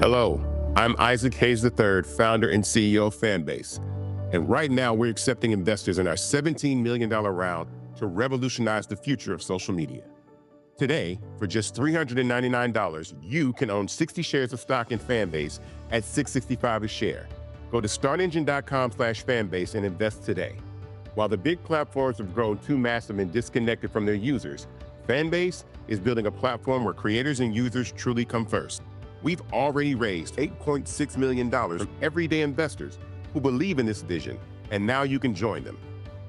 Hello, I'm Isaac Hayes III, founder and CEO of Fanbase. And right now we're accepting investors in our $17 million round to revolutionize the future of social media. Today, for just $399, you can own 60 shares of stock in Fanbase at $665 a share. Go to startengine.com/fanbase and invest today. While the big platforms have grown too massive and disconnected from their users, Fanbase is building a platform where creators and users truly come first. We've already raised $8.6 million from everyday investors who believe in this vision, and now you can join them.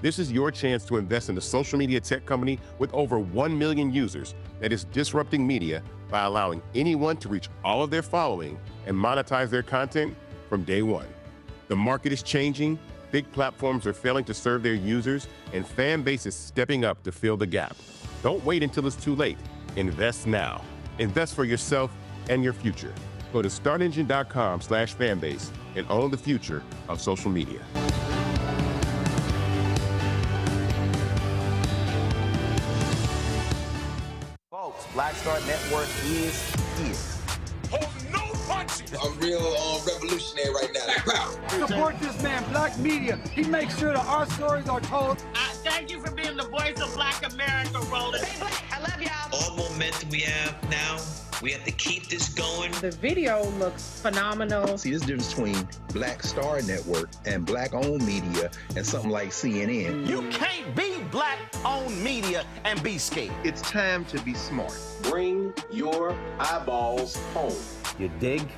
This is your chance to invest in a social media tech company with over 1 million users that is disrupting media by allowing anyone to reach all of their following and monetize their content from day one. The market is changing, big platforms are failing to serve their users, and Fanbase is stepping up to fill the gap. Don't wait until it's too late. Invest now. Invest for yourself and your future. Go to startengine.com/fanbase and own the future of social media. Folks, Black Star Network is here. Hold no punches. I'm real revolutionary right now. Black power. Support this man, Black media. He makes sure that our stories are told. Thank you for being the voice of Black America, Roland. Stay black. I love y'all. All momentum we have now, we have to keep this going. The video looks phenomenal. See, there's a difference between Black Star Network and Black-owned media and something like CNN. You can't be Black-owned media and be scared. It's time to be smart. Bring your eyeballs home. You dig?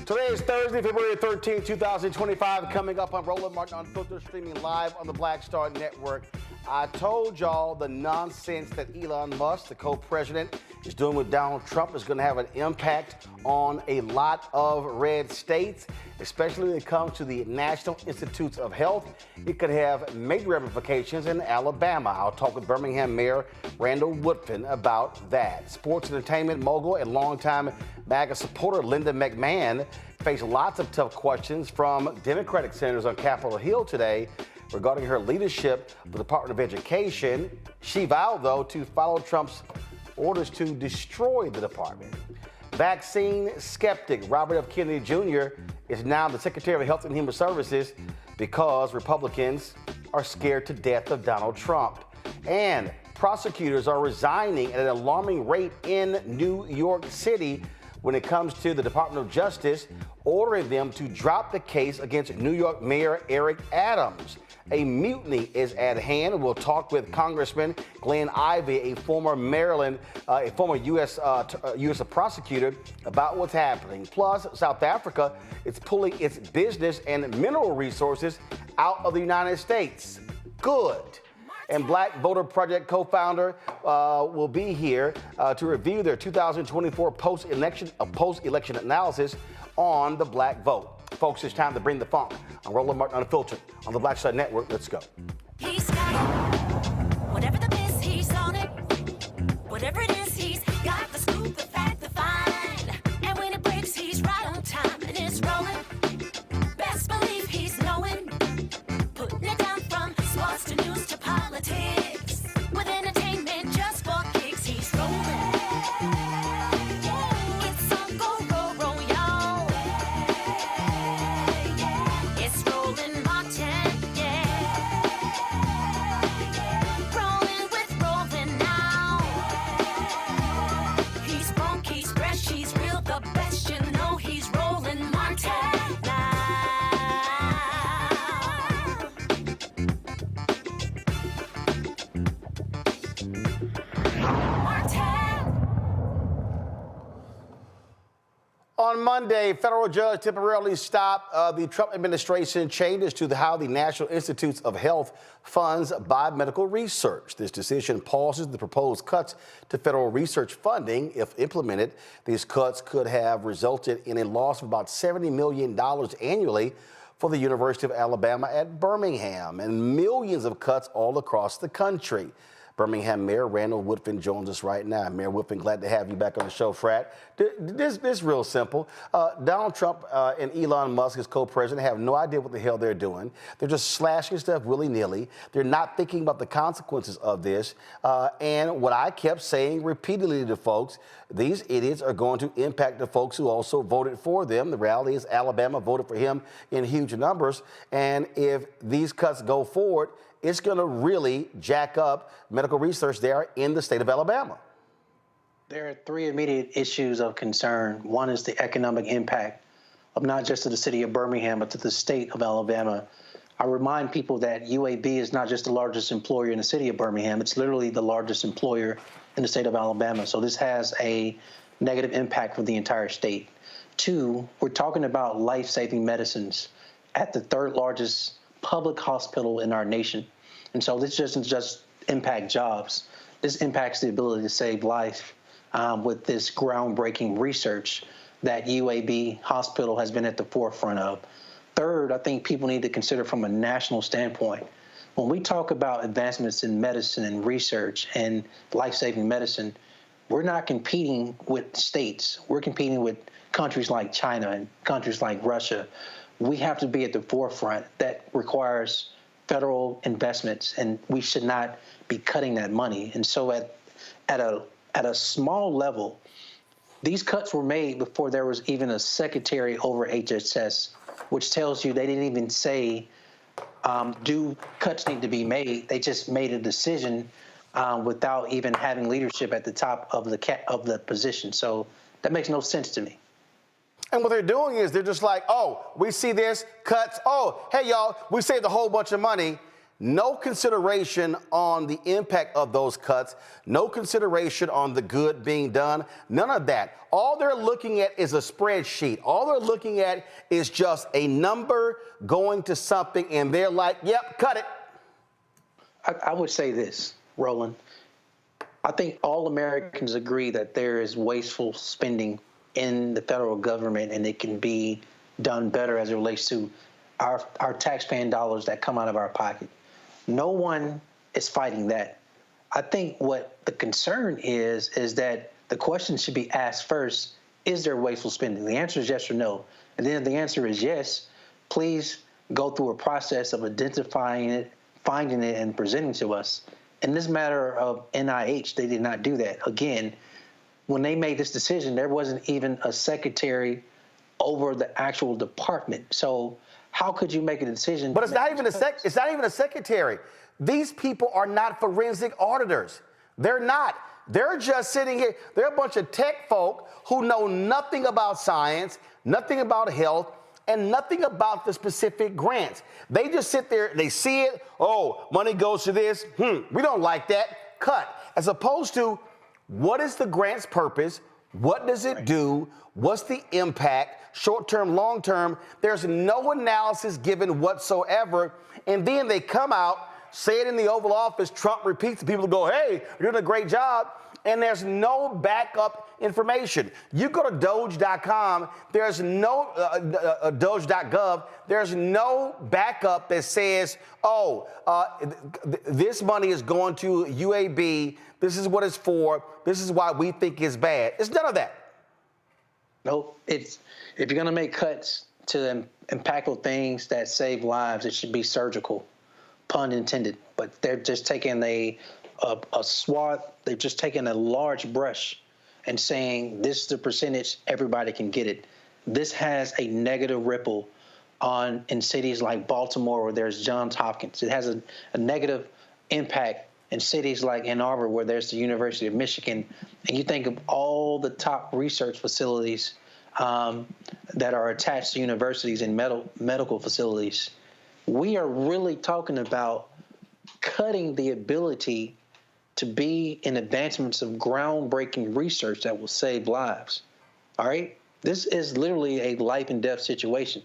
Today is Thursday, February 13, 2025. Coming up on Roland Martin Unfiltered, streaming live on the Black Star Network. I told y'all the nonsense that Elon Musk, the co-president, is doing with Donald Trump is going to have an impact on a lot of red states, especially when it comes to the National Institutes of Health. It could have major ramifications in Alabama. I'll talk with Birmingham Mayor Randall Woodfin about that. Sports entertainment mogul and longtime MAGA supporter Linda McMahon faced lots of tough questions from Democratic senators on Capitol Hill today regarding her leadership of the Department of Education. She vowed, though, to follow Trump's orders to destroy the department. Vaccine skeptic Robert F. Kennedy Jr. is now the Secretary of Health and Human Services because Republicans are scared to death of Donald Trump. And prosecutors are resigning at an alarming rate in New York City when it comes to the Department of Justice, ordering them to drop the case against New York Mayor Eric Adams. A mutiny is at hand. We'll talk with Congressman Glenn Ivey, a former U.S. prosecutor, about what's happening. Plus, South Africa is pulling its business and mineral resources out of the United States. Good. And Black Voter Project co-founder will be here to review their 2024 post-election analysis on the black vote. Folks, it's time to bring the funk. I'm Roland Martin Unfiltered on the Black Star Network. Let's go. He's got it. Whatever the miss, he's on it. Whatever it is, he's got the scoop, the fact, the find. And when it breaks, he's right on time and it's rolling. Best believe he's knowing. Putting it down from sports to news to politics. With entertainment just for kicks, he's rolling. It's on go, roll, roll, y'all. It's Roland Martin, yeah. Rolling with Roland now. He's funk, he's fresh, he's real, the best, you know he's Roland Martin now. On Monday, a federal judge temporarily stopped the Trump administration changes to how the National Institutes of Health funds biomedical research. This decision pauses the proposed cuts to federal research funding. If implemented, these cuts could have resulted in a loss of about $70 million annually for the University of Alabama at Birmingham, and millions of cuts all across the country. Birmingham Mayor Randall Woodfin joins us right now. Mayor Woodfin, glad to have you back on the show, Frat. This is real simple. Donald Trump and Elon Musk, his co-president, have no idea what the hell they're doing. They're just slashing stuff willy-nilly. They're not thinking about the consequences of this. And what I kept saying repeatedly to folks, these idiots are going to impact the folks who also voted for them. The reality is Alabama voted for him in huge numbers. And if these cuts go forward, it's going to really jack up medical research there in the state of Alabama. There are three immediate issues of concern. One is the economic impact of not just to the city of Birmingham, but to the state of Alabama. I remind people that UAB is not just the largest employer in the city of Birmingham. It's literally the largest employer in the state of Alabama. So this has a negative impact for the entire state. Two, we're talking about life-saving medicines at the third largest public hospital in our nation. And so this doesn't just impact jobs. This impacts the ability to save life with this groundbreaking research that UAB Hospital has been at the forefront of. Third, I think people need to consider from a national standpoint. when we talk about advancements in medicine and research and life-saving medicine, we're not competing with states. We're competing with countries like China and countries like Russia. We have to be at the forefront. That requires federal investments, and we should not be cutting that money. And so at a small level, these cuts were made before there was even a secretary over HHS, which tells you they didn't even say, do cuts need to be made? They just made a decision without even having leadership at the top of the position. So that makes no sense to me. And what they're doing is they're just like, oh, we see this, cuts. Oh, hey, y'all, we saved a whole bunch of money. No consideration on the impact of those cuts. No consideration on the good being done. None of that. All they're looking at is a spreadsheet. All they're looking at is just a number going to something, and they're like, yep, cut it. I would say this, Roland. I think all Americans agree that there is wasteful spending in the federal government, and it can be done better as it relates to our taxpaying dollars that come out of our pocket. No one is fighting that. I think what the concern is that the question should be asked first, is there wasteful spending? The answer is yes or no. And then if the answer is yes, please go through a process of identifying it, finding it, and presenting to us. In this matter of NIH, they did not do that. Again, when they made this decision, there wasn't even a secretary over the actual department. So how could you make a decision? But it's not even a secretary. These people are not forensic auditors. They're not. They're just sitting here. They're a bunch of tech folk who know nothing about science, nothing about health, and nothing about the specific grants. They just sit there, they see it, oh, money goes to this, we don't like that, cut. As opposed to, what is the grant's purpose? What does it do? What's the impact? Short-term, long-term? There's no analysis given whatsoever. And then they come out, say it in the Oval Office, Trump repeats, and people go, hey, you're doing a great job. And there's no backup information. You go to Doge.com, there's no, Doge.gov, there's no backup that says, this money is going to UAB, this is what it's for, this is why we think it's bad. It's none of that. Nope. If you're going to make cuts to impactful things that save lives, it should be surgical, pun intended. But they're just taking a swath, they've just taken a large brush and saying this is the percentage, everybody can get it. This has a negative ripple in cities like Baltimore, where there's Johns Hopkins. It has a negative impact in cities like Ann Arbor, where there's the University of Michigan. And you think of all the top research facilities that are attached to universities and medical facilities. We are really talking about cutting the ability to be in advancements of groundbreaking research that will save lives. All right? This is literally a life and death situation.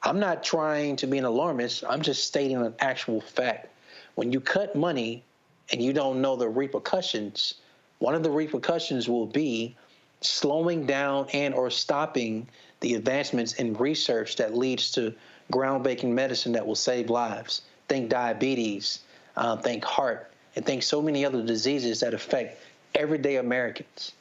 I'm not trying to be an alarmist. I'm just stating an actual fact. When you cut money and you don't know the repercussions, one of the repercussions will be slowing down and or stopping the advancements in research that leads to groundbreaking medicine that will save lives. Think diabetes, think heart, and think so many other diseases that affect everyday Americans.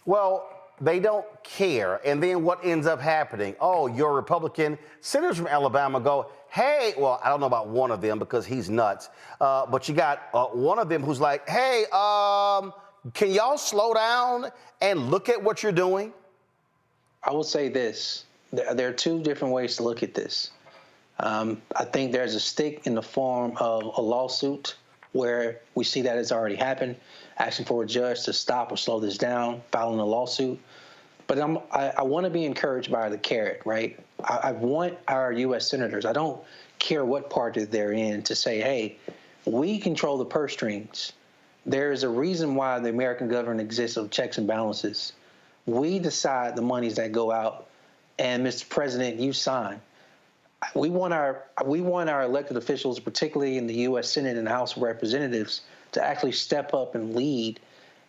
Well, they don't care. And then what ends up happening? Oh, your Republican senators from Alabama go, hey, well, I don't know about one of them because he's nuts. But you got one of them who's like, hey, can y'all slow down and look at what you're doing? I will say this. There are two different ways to look at this. I think there's a stick in the form of a lawsuit where we see that it's already happened, asking for a judge to stop or slow this down, filing a lawsuit. But I want to be encouraged by the carrot, right? I want our U.S. senators, I don't care what party they're in, to say, hey, we control the purse strings. There is a reason why the American government exists of checks and balances. We decide the monies that go out, and Mr. President, you sign. We want our elected officials, particularly in the U.S. Senate and the House of Representatives, to actually step up and lead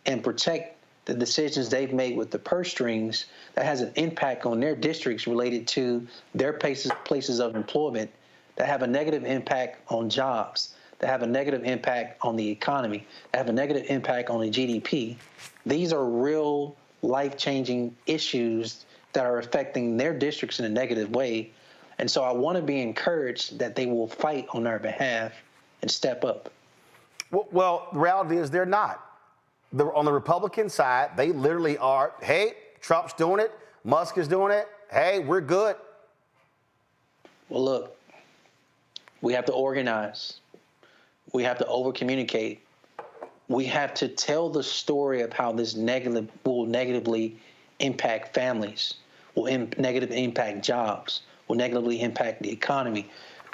and protect the decisions they've made with the purse strings that has an impact on their districts related to their places of employment, that have a negative impact on jobs, that have a negative impact on the economy, that have a negative impact on the GDP. These are real life-changing issues that are affecting their districts in a negative way. And so I want to be encouraged that they will fight on our behalf and step up. Well, the reality is they're not. On the Republican side, they literally are, hey, Trump's doing it, Musk is doing it, hey, we're good. Well, look, we have to organize. We have to over-communicate. We have to tell the story of how this will negatively impact families, will negatively impact jobs, will negatively impact the economy,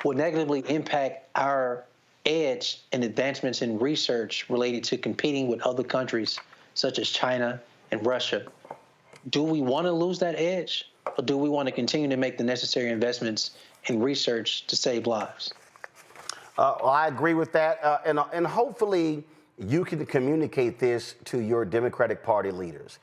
will negatively impact our edge and advancements in research related to competing with other countries such as China and Russia. Do we want to lose that edge, or do we want to continue to make the necessary investments in research to save lives? Well, I agree with that, and hopefully you can communicate this to your Democratic Party leaders.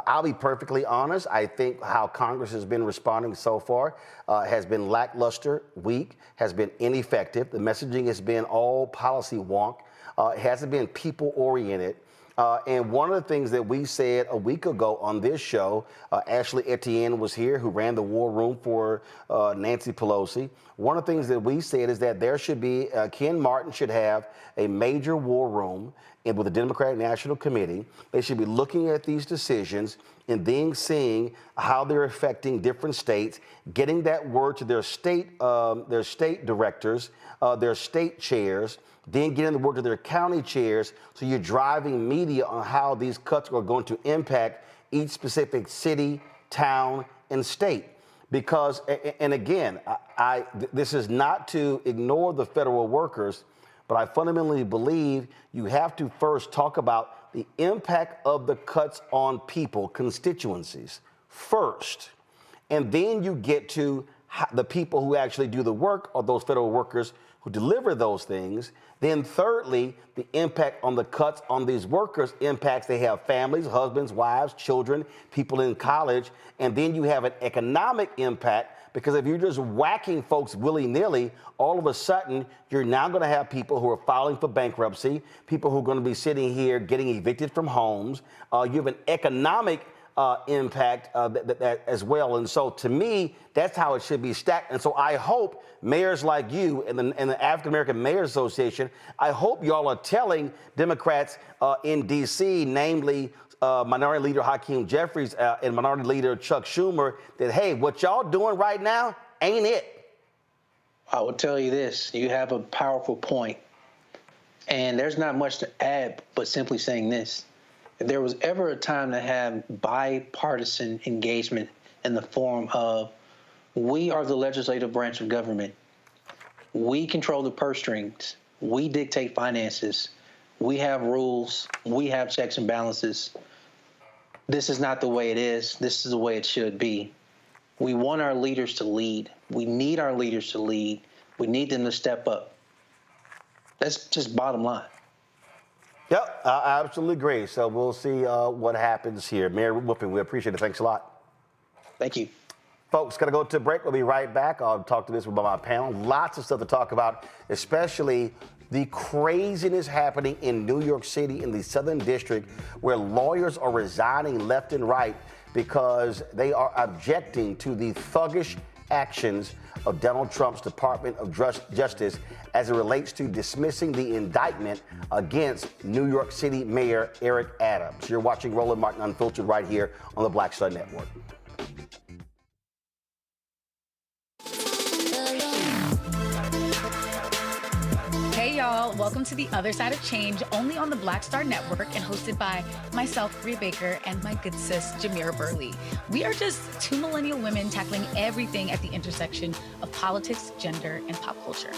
I'll be perfectly honest. I think how Congress has been responding so far has been lackluster, weak, has been ineffective. The messaging has been all policy wonk. It hasn't been people-oriented. And one of the things that we said a week ago on this show, Ashley Etienne was here, who ran the war room for Nancy Pelosi. One of the things that we said is that there should be, Ken Martin should have a major war room with the Democratic National Committee. They should be looking at these decisions and then seeing how they're affecting different states, getting that word to their state directors, their state chairs, then getting the word to their county chairs, so you're driving media on how these cuts are going to impact each specific city, town, and state. Because, and again, this is not to ignore the federal workers, but I fundamentally believe you have to first talk about the impact of the cuts on people, constituencies, first. And then you get to the people who actually do the work, or those federal workers who deliver those things. Then thirdly, the impact on the cuts on these workers impacts, they have families, husbands, wives, children, people in college. And then you have an economic impact, because if you're just whacking folks willy-nilly, all of a sudden, you're now going to have people who are filing for bankruptcy, people who are going to be sitting here getting evicted from homes. You have an economic impact that as well. And so to me, that's how it should be stacked. And so I hope mayors like you and the African American Mayors Association, I hope y'all are telling Democrats in D.C., namely Minority Leader Hakeem Jeffries and Minority Leader Chuck Schumer, that, hey, what y'all doing right now ain't it. I will tell you this, you have a powerful point, and there's not much to add but simply saying this. If there was ever a time to have bipartisan engagement in the form of, we are the legislative branch of government, we control the purse strings, we dictate finances, we have rules, we have checks and balances. This is not the way it is. This is the way it should be. We want our leaders to lead. We need our leaders to lead. We need them to step up. That's just bottom line. Yep, I absolutely agree. So we'll see what happens here. Mayor Woodfin, we appreciate it. Thanks a lot. Thank you. Folks, got to go to a break. We'll be right back. I'll talk to this with my panel. Lots of stuff to talk about, especially the craziness happening in New York City in the Southern District, where lawyers are resigning left and right because they are objecting to the thuggish actions of Donald Trump's Department of Justice as it relates to dismissing the indictment against New York City Mayor Eric Adams. You're watching Roland Martin Unfiltered right here on the Black Star Network. Hey y'all, welcome to The Other Side of Change, only on the Black Star Network and hosted by myself, Rhea Baker, and my good sis, Jamira Burley. We are just two millennial women tackling everything at the intersection of politics, gender, and pop culture.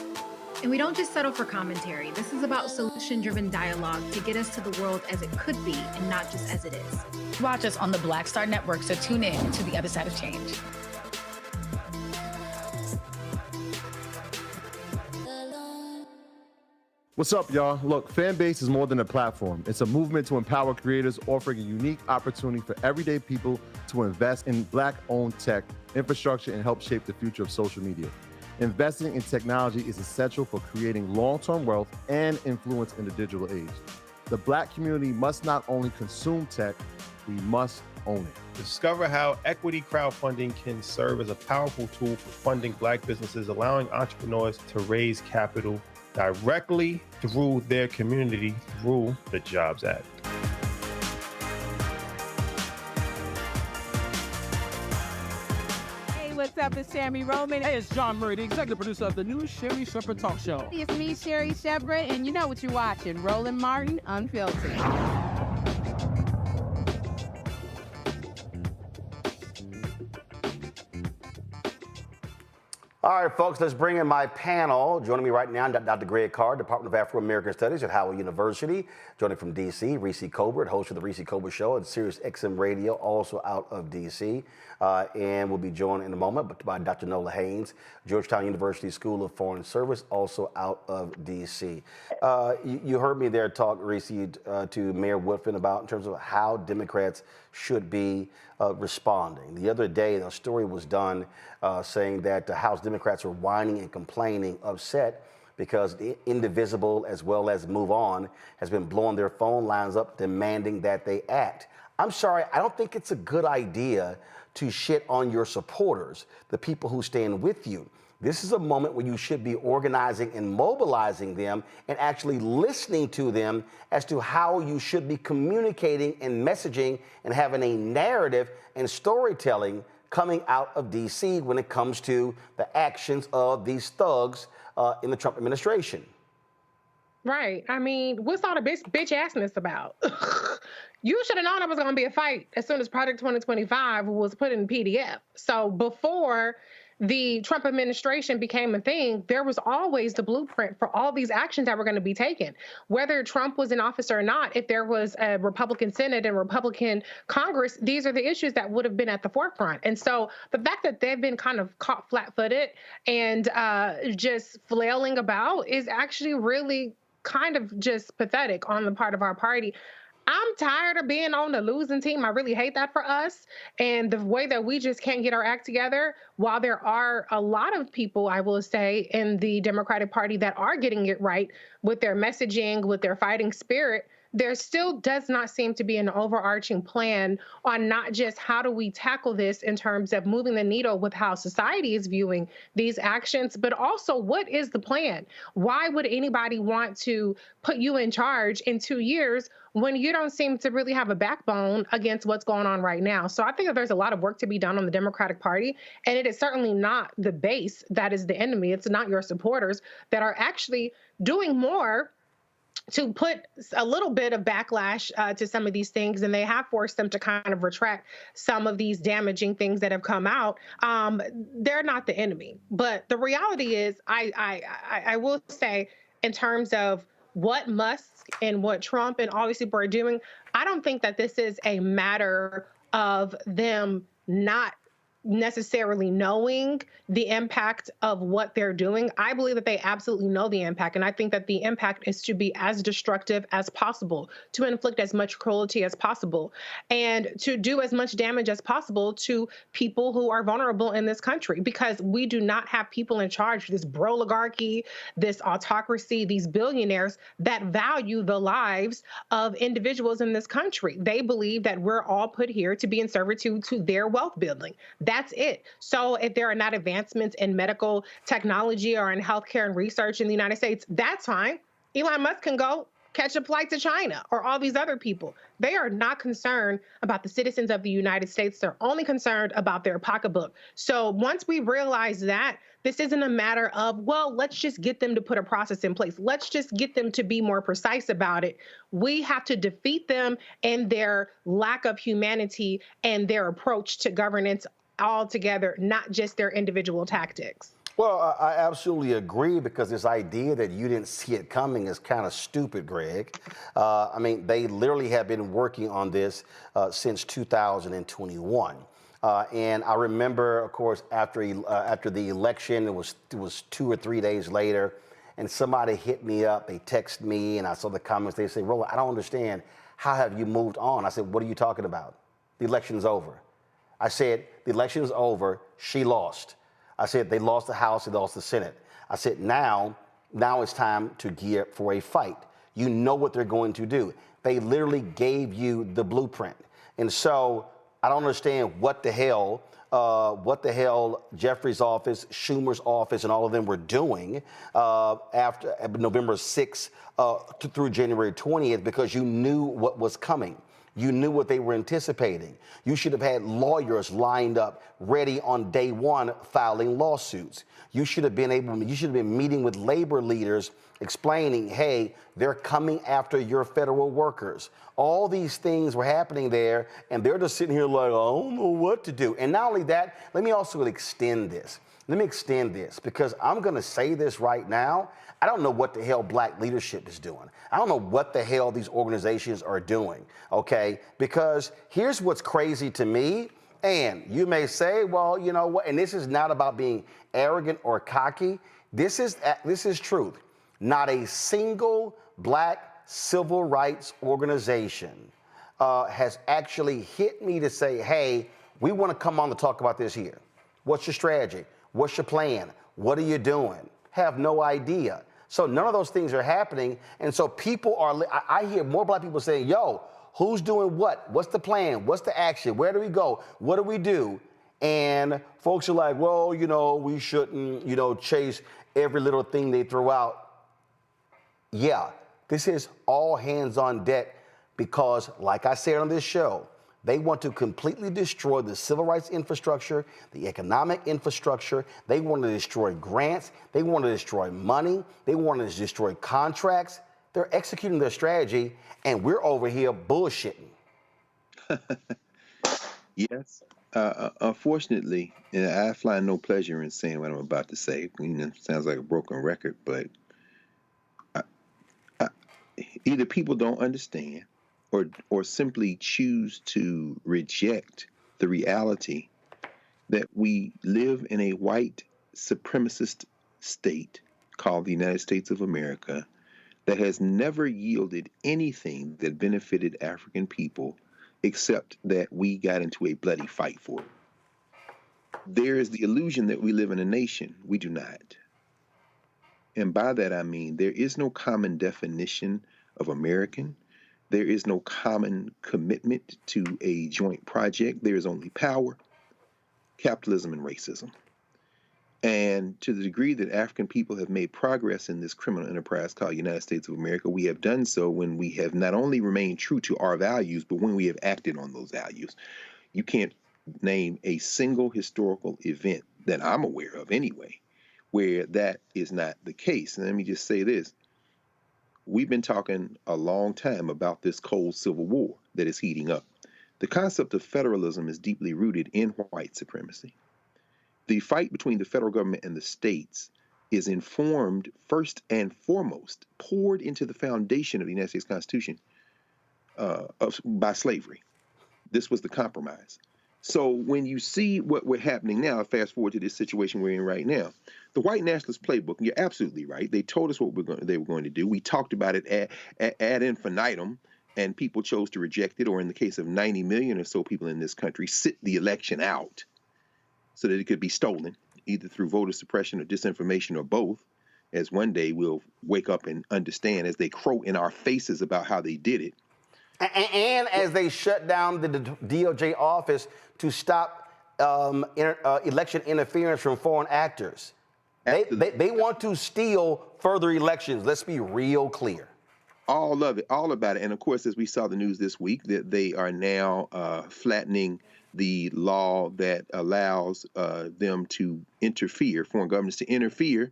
And we don't just settle for commentary. This is about solution-driven dialogue to get us to the world as it could be and not just as it is. Watch us on the Black Star Network, so tune in to The Other Side of Change. What's up, y'all? Look, Fanbase is more than a platform. It's a movement to empower creators, offering a unique opportunity for everyday people to invest in Black-owned tech, infrastructure, and help shape the future of social media. Investing in technology is essential for creating long-term wealth and influence in the digital age. The Black community must not only consume tech, we must own it. Discover how equity crowdfunding can serve as a powerful tool for funding Black businesses, allowing entrepreneurs to raise capital directly through their community through the Jobs Act. What's up? It's Sammy Roman. Hey, it's John Murray, the executive producer of the new Sherry Shepherd Talk Show. It's me, Sherry Shepherd, and you know what you're watching, Roland Martin Unfiltered. All right, folks, let's bring in my panel. Joining me right now, Dr. Greg Carr, Department of Afro-American Studies at Howard University. Joining from D.C., Reese Colbert, host of the Reese Colbert Show at Sirius XM Radio, also out of D.C. And we'll be joined in a moment by Dr. Nola Haynes, Georgetown University School of Foreign Service, also out of D.C. You heard me there talk, Reese, to Mayor Woodfin about in terms of how Democrats should be responding. The other day, a story was done saying that the House Democrats are whining and complaining, upset, because the Indivisible as well as Move On has been blowing their phone lines up demanding that they act. I'm sorry, I don't think it's a good idea to shit on your supporters, the people who stand with you. This is a moment where you should be organizing and mobilizing them and actually listening to them as to how you should be communicating and messaging and having a narrative and storytelling coming out of D.C. when it comes to the actions of these thugs in the Trump administration. Right. I mean, what's all the bitch-assness about? You should have known it was going to be a fight as soon as Project 2025 was put in PDF. So before the Trump administration became a thing, there was always the blueprint for all these actions that were going to be taken. Whether Trump was in office or not, if there was a Republican Senate and Republican Congress, these are the issues that would have been at the forefront. And so the fact that they've been kind of caught flat-footed and just flailing about is actually really kind of just pathetic on the part of our party. I'm tired of being on the losing team. I really hate that for us. And the way that we just can't get our act together, while there are a lot of people, I will say, in the Democratic Party that are getting it right with their messaging, with their fighting spirit, there still does not seem to be an overarching plan on not just how do we tackle this in terms of moving the needle with how society is viewing these actions, but also what is the plan? Why would anybody want to put you in charge in 2 years when you don't seem to really have a backbone against what's going on right now? So I think that there's a lot of work to be done on the Democratic Party, and it is certainly not the base that is the enemy. It's not your supporters that are actually doing more to put a little bit of backlash to some of these things, and they have forced them to kind of retract some of these damaging things that have come out. They're not the enemy. But the reality is, I will say, in terms of what Musk and what Trump and all these people are doing, I don't think that this is a matter of them not necessarily knowing the impact of what they're doing. I believe that they absolutely know the impact, and I think that the impact is to be as destructive as possible, to inflict as much cruelty as possible, and to do as much damage as possible to people who are vulnerable in this country, because we do not have people in charge, this broligarchy, this autocracy, these billionaires that value the lives of individuals in this country. They believe that we're all put here to be in servitude to their wealth building. That's it. So if there are not advancements in medical technology or in healthcare and research in the United States, that's fine. Elon Musk can go catch a flight to China, or all these other people. They are not concerned about the citizens of the United States. They're only concerned about their pocketbook. So once we realize that, this isn't a matter of, well, let's just get them to put a process in place. Let's just get them to be more precise about it. We have to defeat them and their lack of humanity and their approach to governance altogether, not just their individual tactics. Well, I absolutely agree, because this idea that you didn't see it coming is kind of stupid, Greg. I mean, they literally have been working on this since 2021. And I remember, of course, after the election, it was 2 or 3 days later, and somebody hit me up, they texted me, and I saw the comments, they say, Roland, I don't understand, how have you moved on? I said, what are you talking about? The election's over. I said, the election's over, she lost. I said they lost the House, they lost the Senate. I said now it's time to gear up for a fight. You know what they're going to do. They literally gave you the blueprint. And so I don't understand what the hell Jeffrey's office, Schumer's office, and all of them were doing after November 6th through January 20th, because you knew what was coming. You knew what they were anticipating. You should have had lawyers lined up, ready on day one, filing lawsuits. You should have been meeting with labor leaders, explaining, hey, they're coming after your federal workers. All these things were happening there, and they're just sitting here like, I don't know what to do. And not only that, let me also extend this. Let me extend this, because I'm going to say this right now. I don't know what the hell black leadership is doing. I don't know what the hell these organizations are doing, okay? Because here's what's crazy to me, and you may say, well, you know what, and this is not about being arrogant or cocky. This is truth. Not a single black civil rights organization has actually hit me to say, hey, we want to come on to talk about this here. What's your strategy? What's your plan? What are you doing? Have no idea. So none of those things are happening. And so people I hear more black people saying, yo, who's doing what? What's the plan? What's the action? Where do we go? What do we do? And folks are like, well, you know, we shouldn't, you know, chase every little thing they throw out. Yeah, this is all hands on deck, because like I said on this show, they want to completely destroy the civil rights infrastructure, the economic infrastructure. They want to destroy grants. They want to destroy money. They want to destroy contracts. They're executing their strategy, and we're over here bullshitting. Yes. Unfortunately, and I find no pleasure in saying what I'm about to say. You know, it sounds like a broken record, but either people don't understand or simply choose to reject the reality that we live in a white supremacist state called the United States of America that has never yielded anything that benefited African people, except that we got into a bloody fight for it. There is the illusion that we live in a nation. We do not. And by that I mean there is no common definition of American. There is no common commitment to a joint project. There is only power, capitalism, and racism. And to the degree that African people have made progress in this criminal enterprise called United States of America, we have done so when we have not only remained true to our values, but when we have acted on those values. You can't name a single historical event that I'm aware of anyway, where that is not the case. And let me just say this. We've been talking a long time about this cold civil war that is heating up. The concept of federalism is deeply rooted in white supremacy. The fight between the federal government and the states is informed first and foremost, poured into the foundation of the United States Constitution by slavery. This was the compromise. So when you see what we're happening now, fast forward to this situation we're in right now, the white nationalist playbook, and you're absolutely right. They told us what they were going to do. We talked about it ad infinitum, and people chose to reject it, or in the case of 90 million or so people in this country, sit the election out so that it could be stolen, either through voter suppression or disinformation or both, as one day we'll wake up and understand as they crow in our faces about how they did it. And as they shut down the DOJ office to stop election interference from foreign actors. They want to steal further elections. Let's be real clear. All of it, all about it. And of course, as we saw the news this week, that they are now flattening the law that allows them to interfere, foreign governments to interfere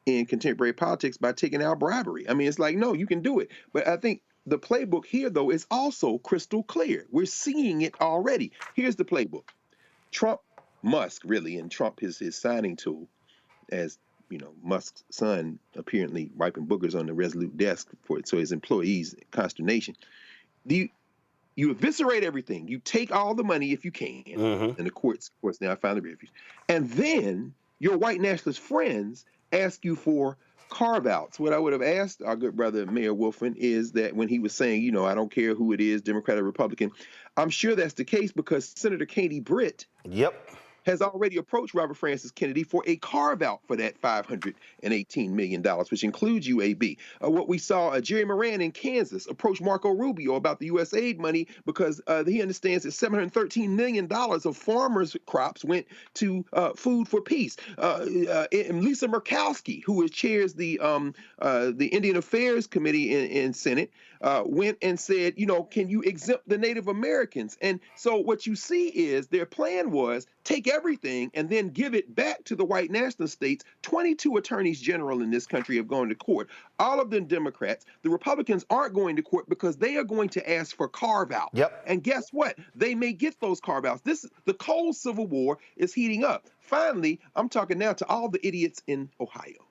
in contemporary politics by taking out bribery. I mean, it's like, no, you can do it. But I think the playbook here, though, is also crystal clear. We're seeing it already. Here's the playbook. Musk, really, and Trump is his signing tool, as you know, Musk's son apparently wiping boogers on the Resolute desk so his employees' consternation. You eviscerate everything. You take all the money if you can, and the courts, of course, now found the refuge. And then your white nationalist friends ask you for carve-outs. What I would have asked our good brother Mayor Woodfin is that when he was saying, you know, I don't care who it is, Democrat or Republican, I'm sure that's the case because Senator Katie Britt has already approached Robert Francis Kennedy for a carve-out for that $518 million, which includes UAB. What we saw, Jerry Moran in Kansas approach Marco Rubio about the USAID money because he understands that $713 million of farmers' crops went to Food for Peace. And Lisa Murkowski, who chairs the Indian Affairs Committee in Senate, went and said, can you exempt the Native Americans? And so what you see is their plan was take everything and then give it back to the white national states. 22 attorneys general in this country have gone to court, all of them Democrats. The Republicans aren't going to court because they are going to ask for carve-out. Yep. And guess what? They may get those carve-outs. The cold civil war is heating up. Finally, I'm talking now to all the idiots in Ohio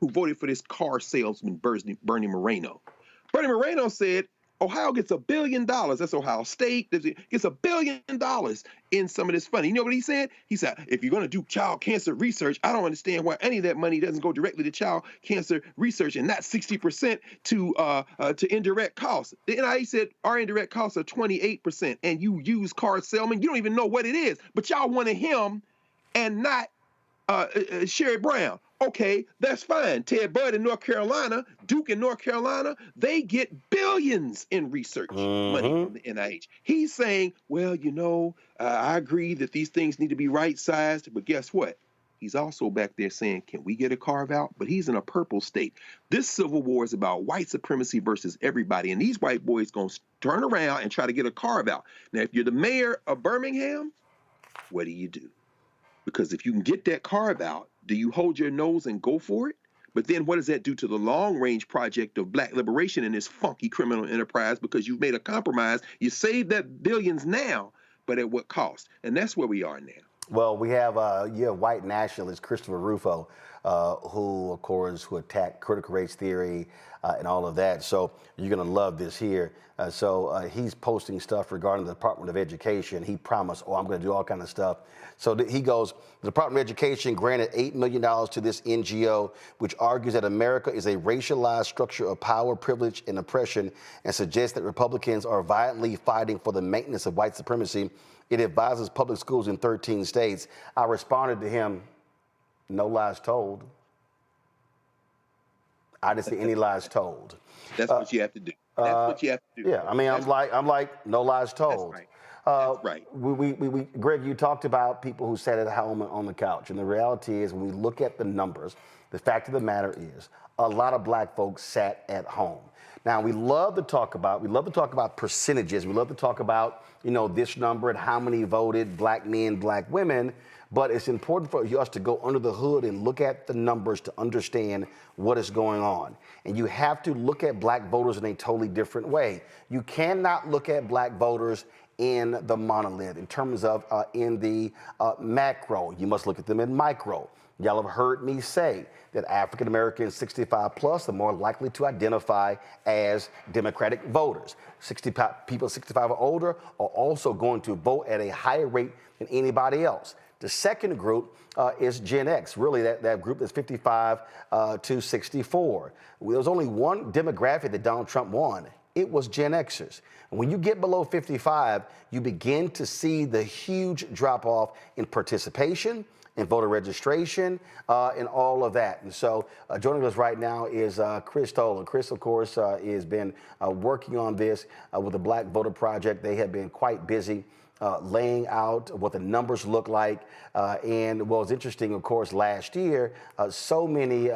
who voted for this car salesman, Bernie Moreno. Bernie Moreno said Ohio gets $1 billion. That's Ohio State. Gets $1 billion in some of this funding. You know what he said? He said, if you're going to do child cancer research, I don't understand why any of that money doesn't go directly to child cancer research and not 60% to indirect costs. The NIH said our indirect costs are 28%, and you use car salesman. You don't even know what it is, but y'all wanted him and not Sherry Brown. Okay, that's fine. Ted Budd in North Carolina, Duke in North Carolina, they get billions in research money from the NIH. He's saying, well, I agree that these things need to be right-sized, but guess what? He's also back there saying, can we get a carve-out? But he's in a purple state. This civil war is about white supremacy versus everybody, and these white boys going to turn around and try to get a carve-out. Now, if you're the mayor of Birmingham, what do? Because if you can get that carve-out, do you hold your nose and go for it? But then what does that do to the long-range project of black liberation in this funky criminal enterprise? Because you've made a compromise. You saved that billions now, but at what cost? And that's where we are now. Well, we have white nationalist Christopher Rufo, who attacked critical race theory and all of that. So you're going to love this here. He's posting stuff regarding the Department of Education. He promised, I'm going to do all kind of stuff. So he goes, the Department of Education granted $8 million to this NGO, which argues that America is a racialized structure of power, privilege, and oppression, and suggests that Republicans are violently fighting for the maintenance of white supremacy. It advises public schools in 13 states. I responded to him, no lies told. I didn't see any lies told. That's what you have to do. That's what you have to do. Yeah, I mean, I'm like, no lies told. That's right. We Greg, you talked about people who sat at home on the couch, and the reality is, when we look at the numbers, the fact of the matter is, a lot of black folks sat at home. Now, we love to talk about percentages. We love to talk about, this number and how many voted, black men, black women. But it's important for us to go under the hood and look at the numbers to understand what is going on. And you have to look at black voters in a totally different way. You cannot look at black voters in the monolith, in terms of in the macro. You must look at them in micro. Y'all have heard me say that African Americans 65 plus are more likely to identify as Democratic voters. People 65 or older are also going to vote at a higher rate than anybody else. The second group is Gen X, really that group is 55 to 64. There was only one demographic that Donald Trump won. It was Gen Xers. And when you get below 55, you begin to see the huge drop off in participation, in voter registration, and all of that. And so joining us right now is Chris Tolan. Chris, of course, has been working on this with the Black Voter Project. They have been quite busy laying out what the numbers look like. And what was interesting, of course, last year, so many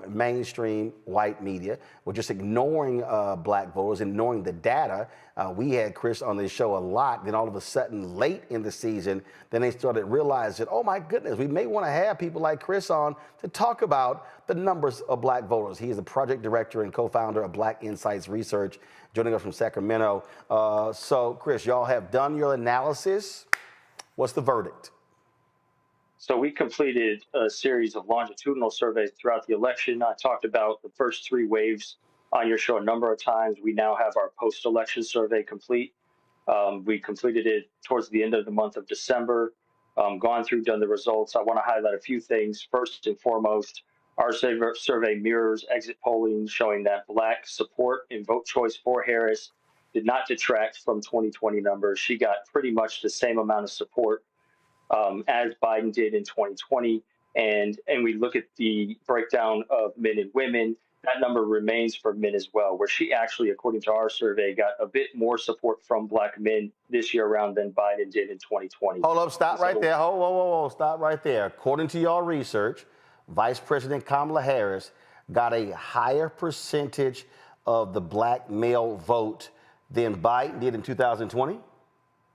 mainstream white media were just ignoring black voters, ignoring the data. We had Chris on this show a lot. Then all of a sudden, late in the season, then they started realizing, oh my goodness, we may want to have people like Chris on to talk about the numbers of black voters. He is the project director and co-founder of Black Insights Research, joining us from Sacramento. So Chris, y'all have done your analysis. What's the verdict? So we completed a series of longitudinal surveys throughout the election. I talked about the first three waves on your show a number of times. We now have our post-election survey complete. We completed it towards the end of the month of December, gone through, done the results. I want to highlight a few things. First and foremost, our survey mirrors exit polling showing that black support in vote choice for Harris did not detract from 2020 numbers. She got pretty much the same amount of support as Biden did in 2020. And we look at the breakdown of men and women, that number remains for men as well, where she actually, according to our survey, got a bit more support from Black men this year around than Biden did in 2020. Hold up, stop right there. Whoa, stop right there. According to your research, Vice President Kamala Harris got a higher percentage of the Black male vote than Biden did in 2020?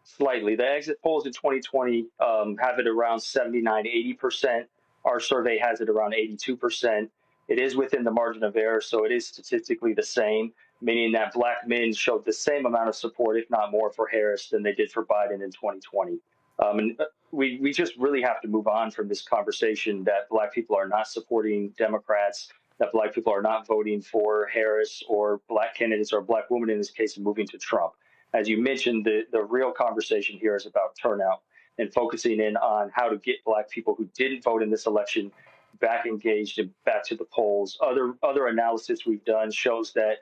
Slightly. The exit polls in 2020 have it around 79, 80%. Our survey has it around 82%. It is within the margin of error, so it is statistically the same, meaning that Black men showed the same amount of support, if not more, for Harris than they did for Biden in 2020. And we just really have to move on from this conversation that Black people are not supporting Democrats, that Black people are not voting for Harris or Black candidates or Black women in this case moving to Trump. As you mentioned, the real conversation here is about turnout and focusing in on how to get Black people who didn't vote in this election back engaged and back to the polls. Other analysis we've done shows that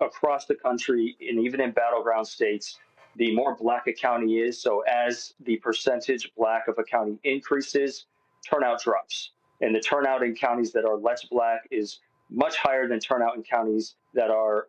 across the country and even in battleground states, the more Black a county is, so as the percentage Black of a county increases, turnout drops. And the turnout in counties that are less Black is much higher than turnout in counties that are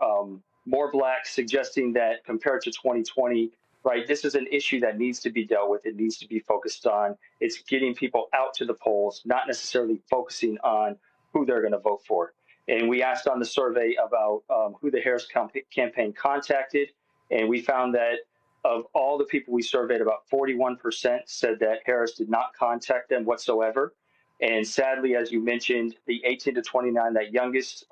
more Black, suggesting that compared to 2020, right, this is an issue that needs to be dealt with. It needs to be focused on. It's getting people out to the polls, not necessarily focusing on who they're going to vote for. And we asked on the survey about who the Harris campaign contacted, and we found that of all the people we surveyed, about 41% said that Harris did not contact them whatsoever. And sadly, as you mentioned, the 18 to 29, that youngest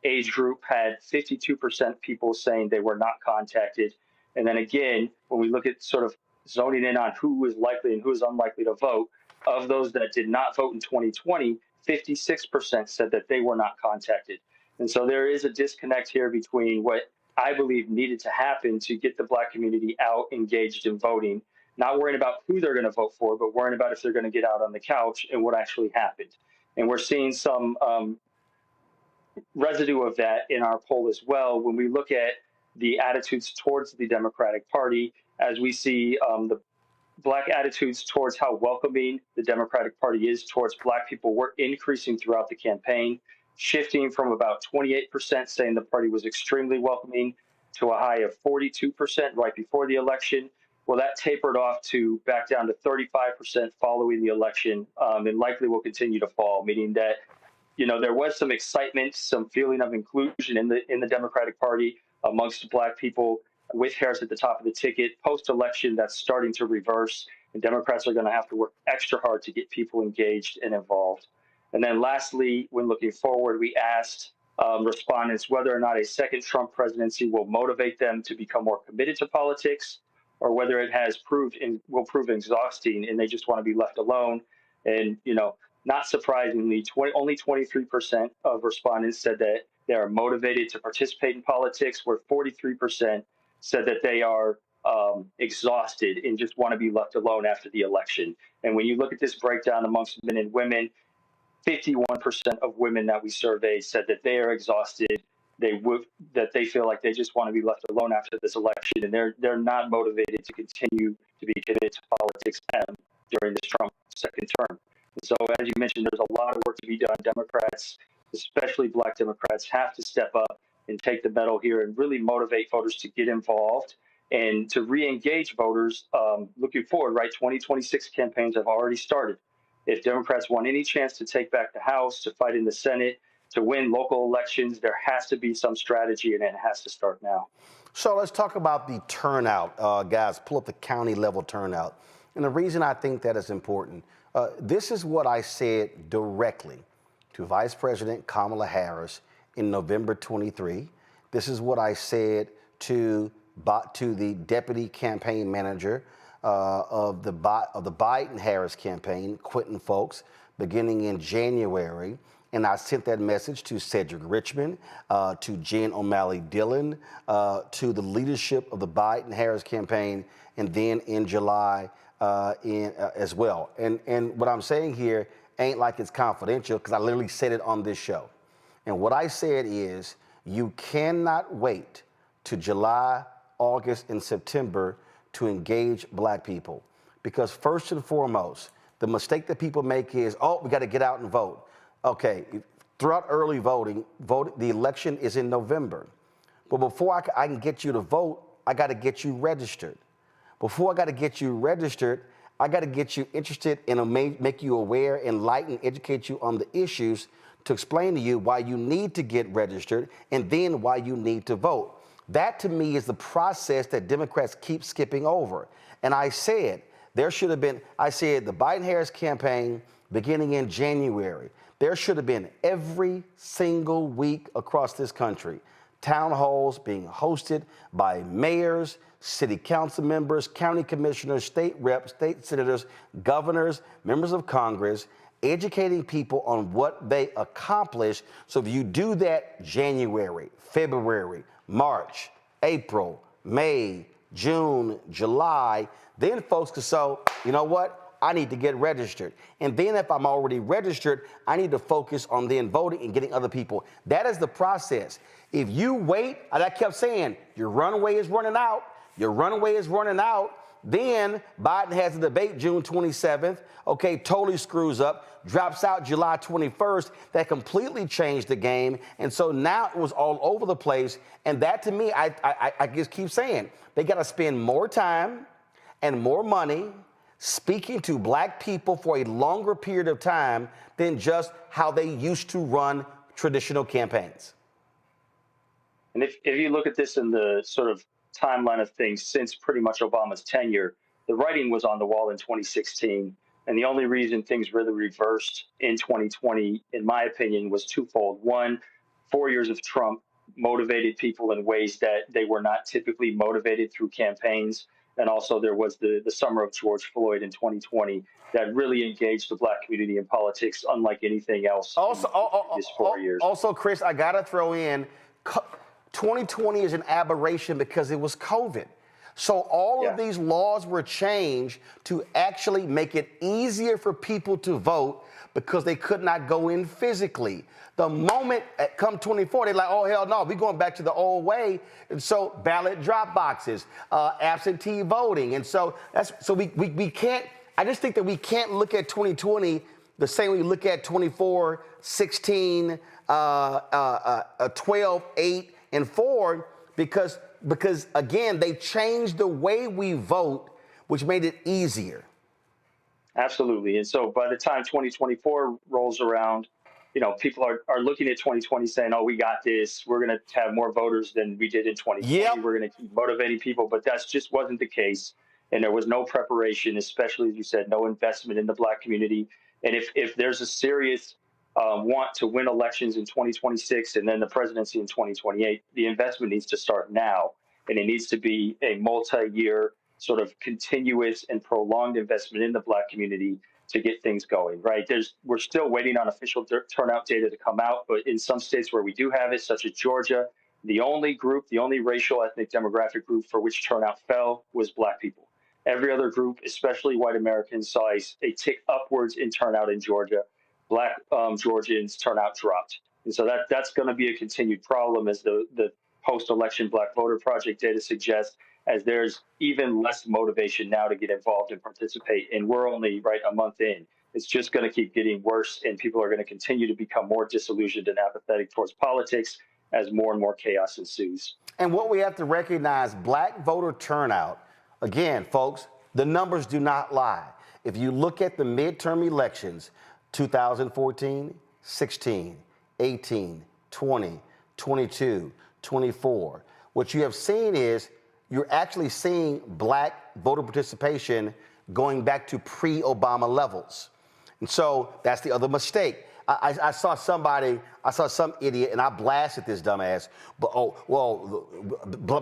age group, had 52% people saying they were not contacted. And then again, when we look at sort of zoning in on who is likely and who is unlikely to vote, of those that did not vote in 2020, 56% said that they were not contacted. And so there is a disconnect here between what I believe needed to happen to get the Black community out engaged in voting, not worrying about who they're going to vote for, but worrying about if they're going to get out on the couch and what actually happened. And we're seeing some residue of that in our poll as well when we look at the attitudes towards the Democratic Party, as we see the Black attitudes towards how welcoming the Democratic Party is towards Black people were increasing throughout the campaign, shifting from about 28% saying the party was extremely welcoming to a high of 42% right before the election. Well, that tapered off to back down to 35% following the election, and likely will continue to fall, meaning that, you know, there was some excitement, some feeling of inclusion in the Democratic Party amongst Black people with Harris at the top of the ticket. Post-election, that's starting to reverse, and Democrats are going to have to work extra hard to get people engaged and involved. And then lastly, when looking forward, we asked respondents whether or not a second Trump presidency will motivate them to become more committed to politics, or whether it has will prove exhausting and they just want to be left alone. And, you know, not surprisingly, only 23% of respondents said that they are motivated to participate in politics, where 43% said that they are exhausted and just want to be left alone after the election. And when you look at this breakdown amongst men and women, 51% of women that we surveyed said that they are exhausted. That they feel like they just want to be left alone after this election, and they're not motivated to continue to be committed to politics during this Trump second term. And so, as you mentioned, there's a lot of work to be done. Democrats, especially Black Democrats, have to step up and take the medal here and really motivate voters to get involved and to re-engage voters looking forward, right? 2026 campaigns have already started. If Democrats want any chance to take back the House, to fight in the Senate, to win local elections, there has to be some strategy, and it has to start now. So let's talk about the turnout, guys. Pull up the county level turnout. And the reason I think that is important, this is what I said directly to Vice President Kamala Harris in November 23. This is what I said to the deputy campaign manager of the Biden-Harris campaign, Quentin Folks, beginning in January. And I sent that message to Cedric Richmond, to Jen O'Malley Dillon, to the leadership of the Biden-Harris campaign, and then in July as well. And what I'm saying here ain't like it's confidential, because I literally said it on this show. And what I said is, you cannot wait to July, August, and September to engage Black people. because first and foremost, the mistake that people make is, oh, we got to get out and vote. Okay, throughout early voting, the election is in November. But before I can get you to vote, I got to get you registered. Before I got to get you registered, I got to get you interested and make you aware, enlighten, educate you on the issues to explain to you why you need to get registered and then why you need to vote. That to me is the process that Democrats keep skipping over. And I said, there should have been, I said the Biden-Harris campaign beginning in January, there should have been every single week across this country, town halls being hosted by mayors, city council members, county commissioners, state reps, state senators, governors, members of Congress, educating people on what they accomplished. So if you do that January, February, March, April, May, June, July, then folks can say, you know what? I need to get registered. And then if I'm already registered, I need to focus on then voting and getting other people. That is the process. If you wait, and I kept saying, your runway is running out, your runway is running out, then Biden has a debate June 27th, okay, totally screws up, drops out July 21st. That completely changed the game. And so now it was all over the place. And that to me, I just keep saying, they got to spend more time and more money speaking to black people for a longer period of time than just how they used to run traditional campaigns. And if you look at this in the sort of timeline of things since pretty much Obama's tenure, the writing was on the wall in 2016. And the only reason things really reversed in 2020, in my opinion, was twofold. One, 4 years of Trump motivated people in ways that they were not typically motivated through campaigns. And also there was the summer of George Floyd in 2020 that really engaged the black community in politics unlike anything else also, in these 4 years. Also, Chris, I got to throw in, 2020 is an aberration because it was COVID. So all of these laws were changed to actually make it easier for people to vote because they could not go in physically. The moment come 24, they're like, oh, hell no, we're going back to the old way. And so ballot drop boxes, absentee voting. And so we can't, I just think that we can't look at 2020 the same way we look at 24, 16, 12, 8, and 4, because again, they changed the way we vote, which made it easier. Absolutely. And so by the time 2024 rolls around, you know, people are looking at 2020 saying, oh, we got this. We're going to have more voters than we did in 2020. We're going to keep motivating people. But that just wasn't the case. And there was no preparation, especially, as you said, no investment in the black community. And if there's a serious want to win elections in 2026 and then the presidency in 2028, the investment needs to start now. And it needs to be a multi-year sort of continuous and prolonged investment in the black community to get things going, right? We're still waiting on official turnout data to come out, but in some states where we do have it, such as Georgia, the only racial ethnic demographic group for which turnout fell was black people. Every other group, especially white Americans, saw a tick upwards in turnout in Georgia. Black Georgians turnout dropped. And so that's going to be a continued problem, as the post-election Black Voter Project data suggests, as there's even less motivation now to get involved and participate. And we're only a month in. It's just going to keep getting worse, and people are going to continue to become more disillusioned and apathetic towards politics as more and more chaos ensues. And what we have to recognize, black voter turnout, again, folks, the numbers do not lie. If you look at the midterm elections, 2014, 16, 18, 20, 22, 24, what you have seen is you're actually seeing black voter participation going back to pre-Obama levels. And so that's the other mistake. I saw some idiot, and I blasted this dumbass, but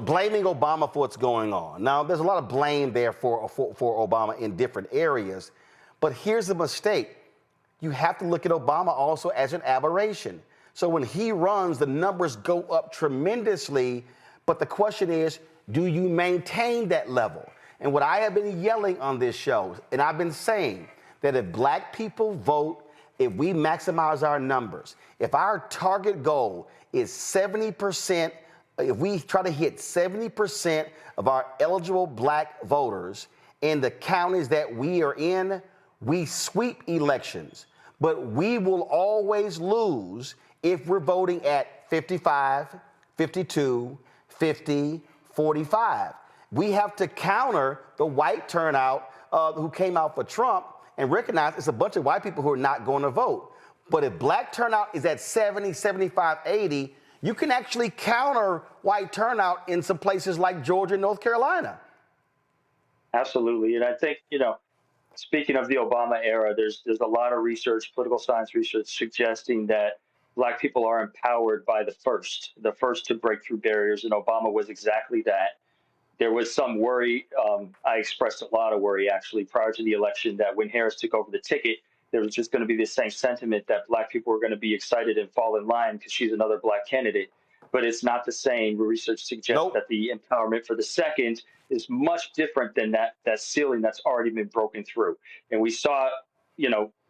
blaming Obama for what's going on. Now, there's a lot of blame there for Obama in different areas, but here's the mistake. You have to look at Obama also as an aberration. So when he runs, the numbers go up tremendously, but the question is, do you maintain that level? And what I have been yelling on this show, and I've been saying that if black people vote, if we maximize our numbers, if our target goal is 70%, if we try to hit 70% of our eligible black voters, in the counties that we are in, we sweep elections, but we will always lose if we're voting at 55, 52, 50, 45. We have to counter the white turnout who came out for Trump and recognize it's a bunch of white people who are not going to vote. But if black turnout is at 70, 75, 80, you can actually counter white turnout in some places like Georgia and North Carolina. Absolutely. And I think, speaking of the Obama era, there's a lot of research, political science research, suggesting that Black people are empowered by the first to break through barriers. And Obama was exactly that. There was some worry. I expressed a lot of worry, actually, prior to the election, that when Harris took over the ticket, there was just going to be the same sentiment that Black people were going to be excited and fall in line because she's another Black candidate. But it's not the same. Research suggests that the empowerment for the second is much different than that ceiling that's already been broken through. And we saw,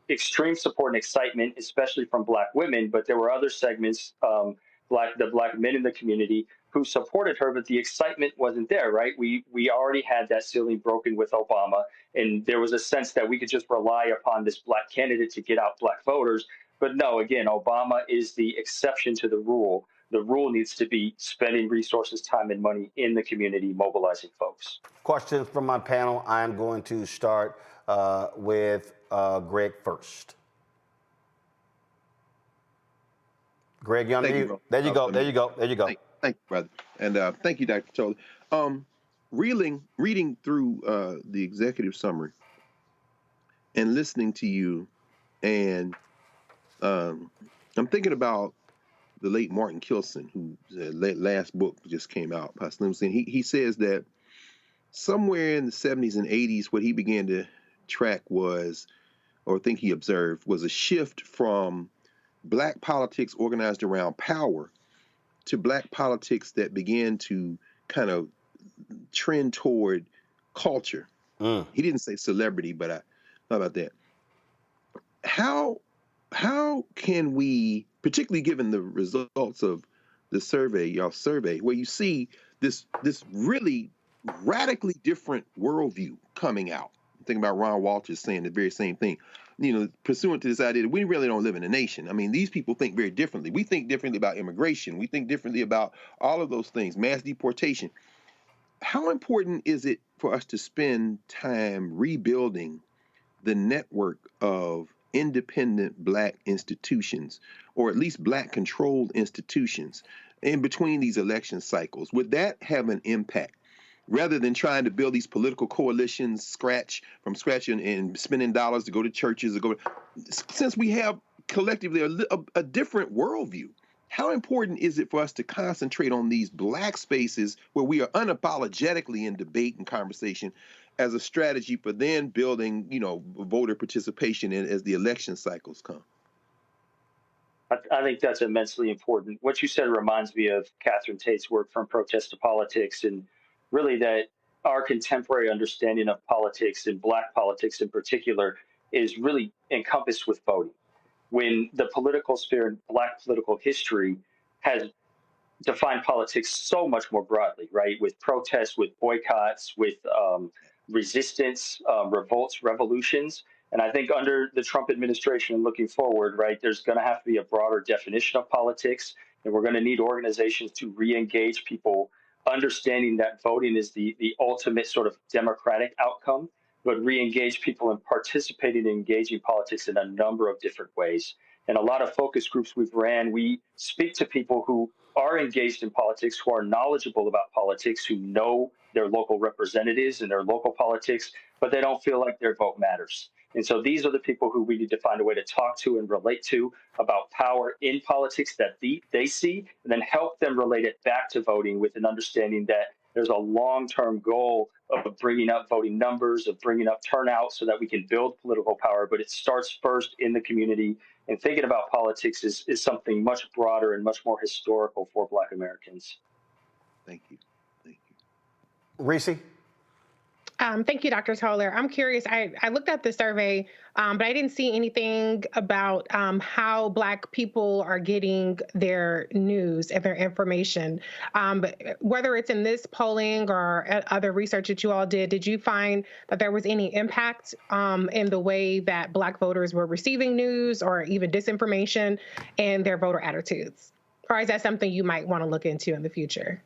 extreme support and excitement, especially from Black women, but there were other segments, the Black men in the community, who supported her, but the excitement wasn't there, right? We already had that ceiling broken with Obama, and there was a sense that we could just rely upon this Black candidate to get out Black voters. But no, again, Obama is the exception to the rule. The rule needs to be spending resources, time, and money in the community, mobilizing folks. Questions from my panel. I'm going to start with Greg first. Greg, you on mute? There you go. Thank you, brother. And thank you, Dr. Tolley. Reading through the executive summary and listening to you, and I'm thinking about the late Martin Kilson, whose last book just came out, by Slim Sin. He says that somewhere in the 70s and 80s, what he began to track was, or think he observed, was a shift from Black politics organized around power to Black politics that began to kind of trend toward culture. He didn't say celebrity, but I thought about that. How can we, particularly given the results of the survey, y'all survey, where you see this really radically different worldview coming out? I'm thinking about Ron Walters saying the very same thing. Pursuant to this idea that we really don't live in a nation. I mean, these people think very differently. We think differently about immigration. We think differently about all of those things, mass deportation. How important is it for us to spend time rebuilding the network of independent Black institutions, or at least Black-controlled institutions, in between these election cycles? Would that have an impact? Rather than trying to build these political coalitions from scratch and spending dollars to go to churches, since we have collectively a different worldview, how important is it for us to concentrate on these Black spaces where we are unapologetically in debate and conversation as a strategy for then building, voter participation as the election cycles come? I think that's immensely important. What you said reminds me of Catherine Tate's work, From Protest to Politics, and really that our contemporary understanding of politics, and Black politics in particular, is really encompassed with voting. When the political sphere and Black political history has defined politics so much more broadly, right? With protests, with boycotts, with resistance, revolts, revolutions. And I think under the Trump administration and looking forward, right, there's going to have to be a broader definition of politics, and we're going to need organizations to re-engage people, understanding that voting is the ultimate sort of democratic outcome, but re-engage people in participating and engaging politics in a number of different ways. And a lot of focus groups we've ran, we speak to people who are engaged in politics, who are knowledgeable about politics, who know their local representatives and their local politics, but they don't feel like their vote matters. And so these are the people who we need to find a way to talk to and relate to about power in politics that they see, and then help them relate it back to voting with an understanding that there's a long-term goal of bringing up voting numbers, of bringing up turnout so that we can build political power. But it starts first in the community, and thinking about politics is something much broader and much more historical for Black Americans. Thank you. Reese? Thank you, Dr. Toller. I'm curious. I looked at the survey, but I didn't see anything about how Black people are getting their news and their information. But whether it's in this polling or other research that you all did you find that there was any impact in the way that Black voters were receiving news or even disinformation and their voter attitudes? Or is that something you might want to look into in the future?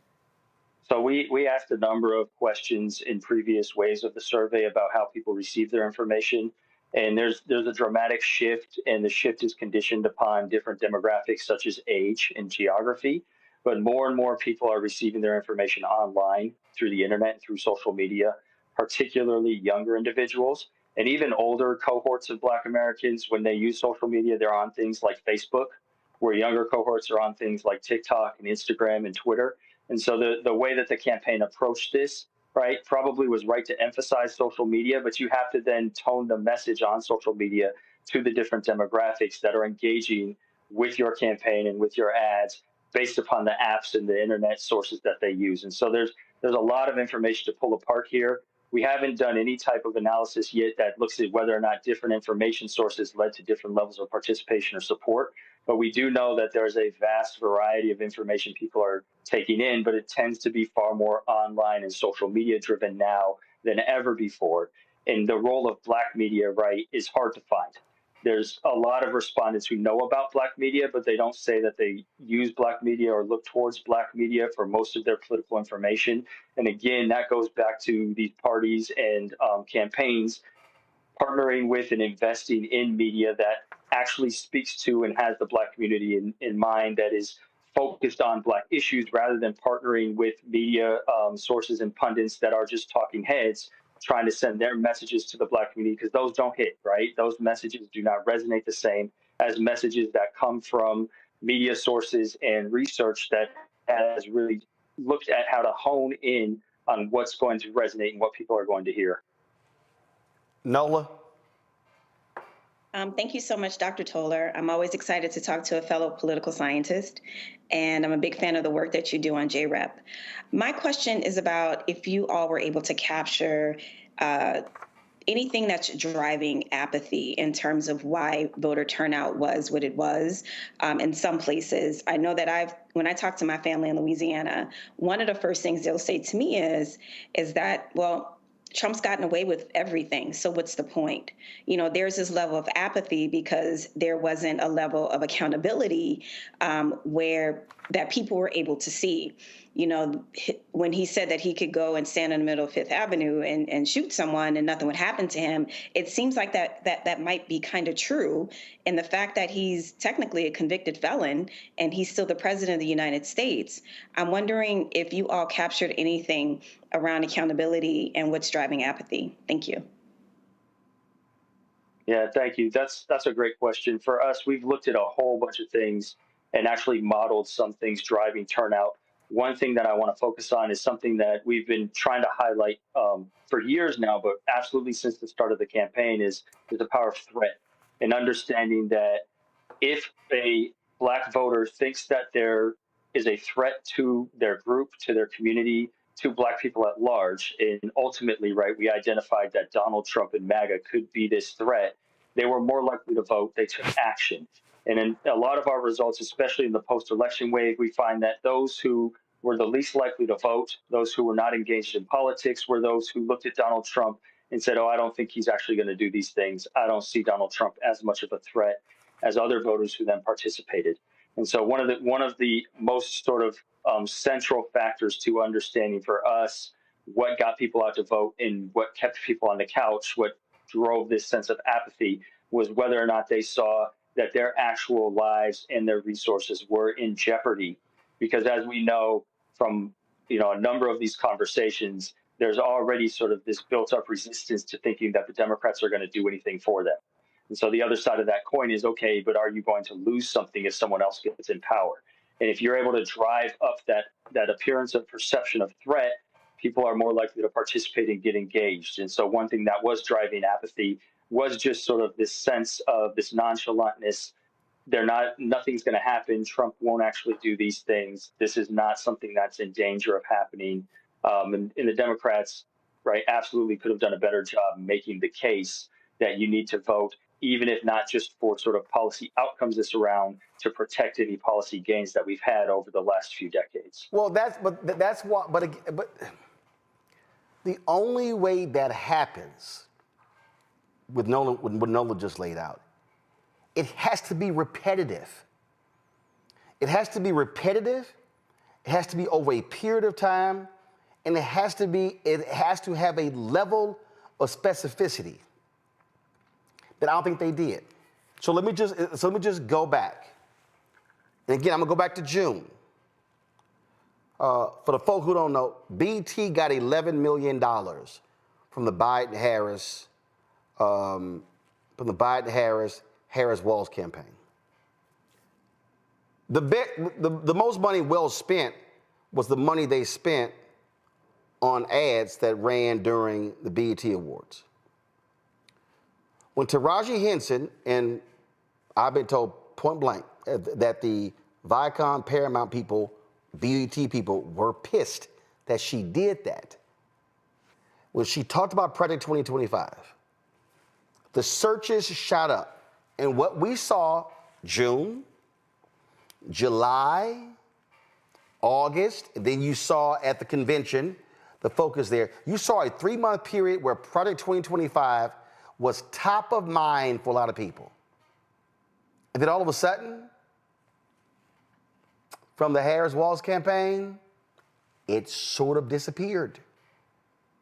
So we asked a number of questions in previous waves of the survey about how people receive their information. And there's a dramatic shift, and the shift is conditioned upon different demographics such as age and geography. But more and more people are receiving their information online through the internet and through social media, particularly younger individuals. And even older cohorts of Black Americans, when they use social media, they're on things like Facebook, where younger cohorts are on things like TikTok and Instagram and Twitter. And so the way that the campaign approached this, right, probably was right to emphasize social media, but you have to then tone the message on social media to the different demographics that are engaging with your campaign and with your ads based upon the apps and the internet sources that they use. And so there's a lot of information to pull apart here. We haven't done any type of analysis yet that looks at whether or not different information sources led to different levels of participation or support. But we do know that there's a vast variety of information people are taking in, but it tends to be far more online and social media driven now than ever before. And the role of Black media, right, is hard to find. There's a lot of respondents who know about Black media, but they don't say that they use Black media or look towards Black media for most of their political information. And again, that goes back to these parties and campaigns partnering with and investing in media that actually speaks to and has the Black community in mind, that is focused on Black issues, rather than partnering with media sources and pundits that are just talking heads, trying to send their messages to the Black community, because those don't hit, right? Those messages do not resonate the same as messages that come from media sources and research that has really looked at how to hone in on what's going to resonate and what people are going to hear. Nola? Thank you so much, Dr. Toller. I'm always excited to talk to a fellow political scientist, and I'm a big fan of the work that you do on JREP. My question is about if you all were able to capture anything that's driving apathy in terms of why voter turnout was what it was in some places. I know that when I talk to my family in Louisiana, one of the first things they'll say to me is that, well, Trump's gotten away with everything, so what's the point? You know, there's this level of apathy because there wasn't a level of accountability where that people were able to see. You know, when he said that he could go and stand in the middle of Fifth Avenue and shoot someone and nothing would happen to him, it seems like that might be kind of true. And the fact that he's technically a convicted felon and he's still the president of the United States, I'm wondering if you all captured anything around accountability and what's driving apathy. Thank you. Yeah, thank you. That's a great question. For us, we've looked at a whole bunch of things and actually modeled some things driving turnout. One thing that I want to focus on is something that we've been trying to highlight for years now, but absolutely since the start of the campaign, is the power of threat, and understanding that if a Black voter thinks that there is a threat to their group, to their community, to Black people at large, and ultimately, right, we identified that Donald Trump and MAGA could be this threat, they were more likely to vote. They took action. And in a lot of our results, especially in the post-election wave, we find that those who were the least likely to vote, those who were not engaged in politics, were those who looked at Donald Trump and said, oh, I don't think he's actually going to do these things. I don't see Donald Trump as much of a threat as other voters who then participated. And so one of the most sort of central factors to understanding for us what got people out to vote and what kept people on the couch, what drove this sense of apathy, was whether or not they saw that their actual lives and their resources were in jeopardy. Because as we know from a number of these conversations, there's already sort of this built-up resistance to thinking that the Democrats are going to do anything for them. And so the other side of that coin is, okay, but are you going to lose something if someone else gets in power? And if you're able to drive up that appearance of perception of threat, people are more likely to participate and get engaged. And so one thing that was driving apathy was just sort of this sense of this nonchalantness. Nothing's going to happen. Trump won't actually do these things. This is not something that's in danger of happening. And the Democrats, right, absolutely could have done a better job making the case that you need to vote, even if not just for sort of policy outcomes this around, to protect any policy gains that we've had over the last few decades. Well, that's what. But the only way that happens, with what Nola just laid out, it has to be repetitive. It has to be repetitive. It has to be over a period of time, and it has to have a level of specificity that I don't think they did. So let me just go back. And again, I'm gonna go back to June. For the folk who don't know, BT got $11 million from the Biden-Harris Harris-Walz campaign. The most money well spent was the money they spent on ads that ran during the BET Awards. When Taraji Henson, and I've been told point blank that the Viacom, Paramount people, BET people were pissed that she did that. When she talked about Project 2025, the searches shot up. And what we saw June, July, August, and then you saw at the convention, the focus there, you saw a 3-month period where Project 2025 was top of mind for a lot of people. And then all of a sudden, from the Harris-Walz campaign, it sort of disappeared.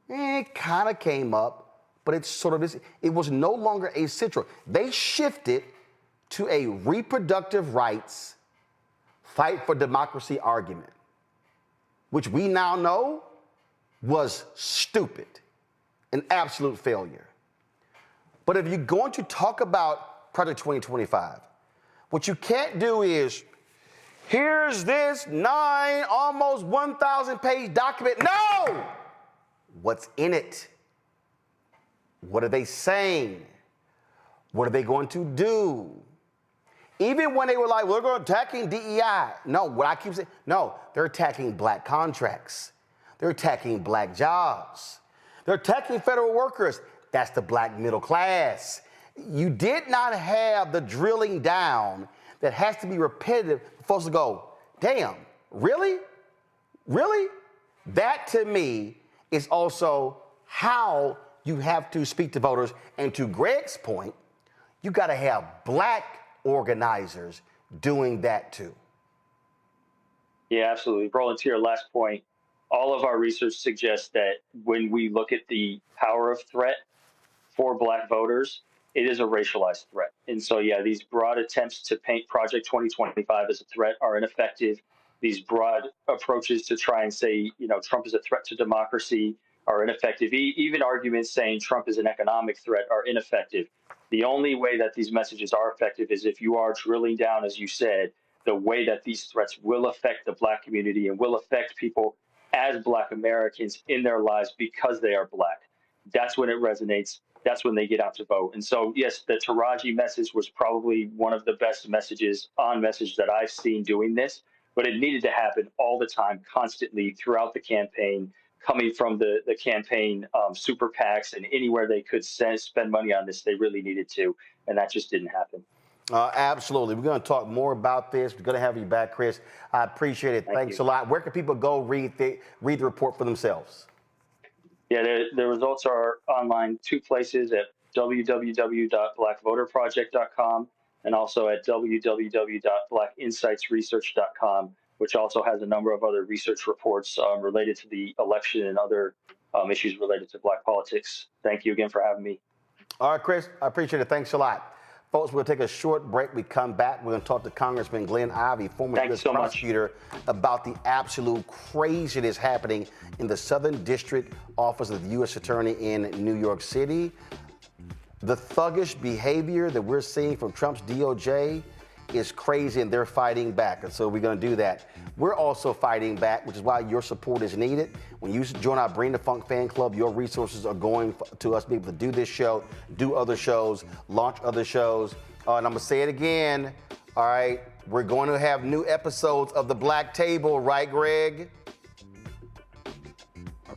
It kind of came up, but it was no longer a central. They shifted to a reproductive rights, fight for democracy argument, which we now know was stupid, an absolute failure. But if you're going to talk about Project 2025, what you can't do is, here's this almost 1,000 page document. No! What's in it? What are they saying? What are they going to do? Even when they were like, we're going to attacking DEI. No, what I keep saying, no, they're attacking black contracts. They're attacking black jobs. They're attacking federal workers. That's the black middle class. You did not have the drilling down that has to be repetitive for folks to go, damn, really? Really? That to me is also how you have to speak to voters. And to Greg's point, you got to have black organizers doing that too. Yeah, absolutely. Roland, to your last point, all of our research suggests that when we look at the power of threat for black voters, it is a racialized threat. And so, yeah, these broad attempts to paint Project 2025 as a threat are ineffective. These broad approaches to try and say, Trump is a threat to democracy are ineffective. Even arguments saying Trump is an economic threat are ineffective. The only way that these messages are effective is if you are drilling down, as you said, the way that these threats will affect the black community and will affect people as black Americans in their lives because they are black. That's when it resonates. That's when they get out to vote. And so, yes, the Taraji message was probably one of the best messages that I've seen doing this, but it needed to happen all the time, constantly throughout the campaign, coming from the campaign super PACs, and anywhere they could spend money on this, they really needed to, and that just didn't happen. Absolutely. We're going to talk more about this. We're going to have you back, Chris. I appreciate it. Thanks a lot. Where can people go read the report for themselves? Yeah, the results are online 2 places, at www.blackvoterproject.com and also at www.blackinsightsresearch.com, which also has a number of other research reports related to the election and other issues related to black politics. Thank you again for having me. All right, Chris, I appreciate it. Thanks a lot. Folks, we'll take a short break. We come back. We're going to talk to Congressman Glenn Ivey, former U.S. prosecutor, about the absolute craziness happening in the Southern District Office of the U.S. Attorney in New York City. The thuggish behavior that we're seeing from Trump's DOJ is crazy, and they're fighting back. And so we're going to do that. We're also fighting back, which is why your support is needed. When you join our Bring the Funk fan club, your resources are going to us to be able to do this show, do other shows, launch other shows. And I'm going to say it again. All right. We're going to have new episodes of The Black Table, right, Greg?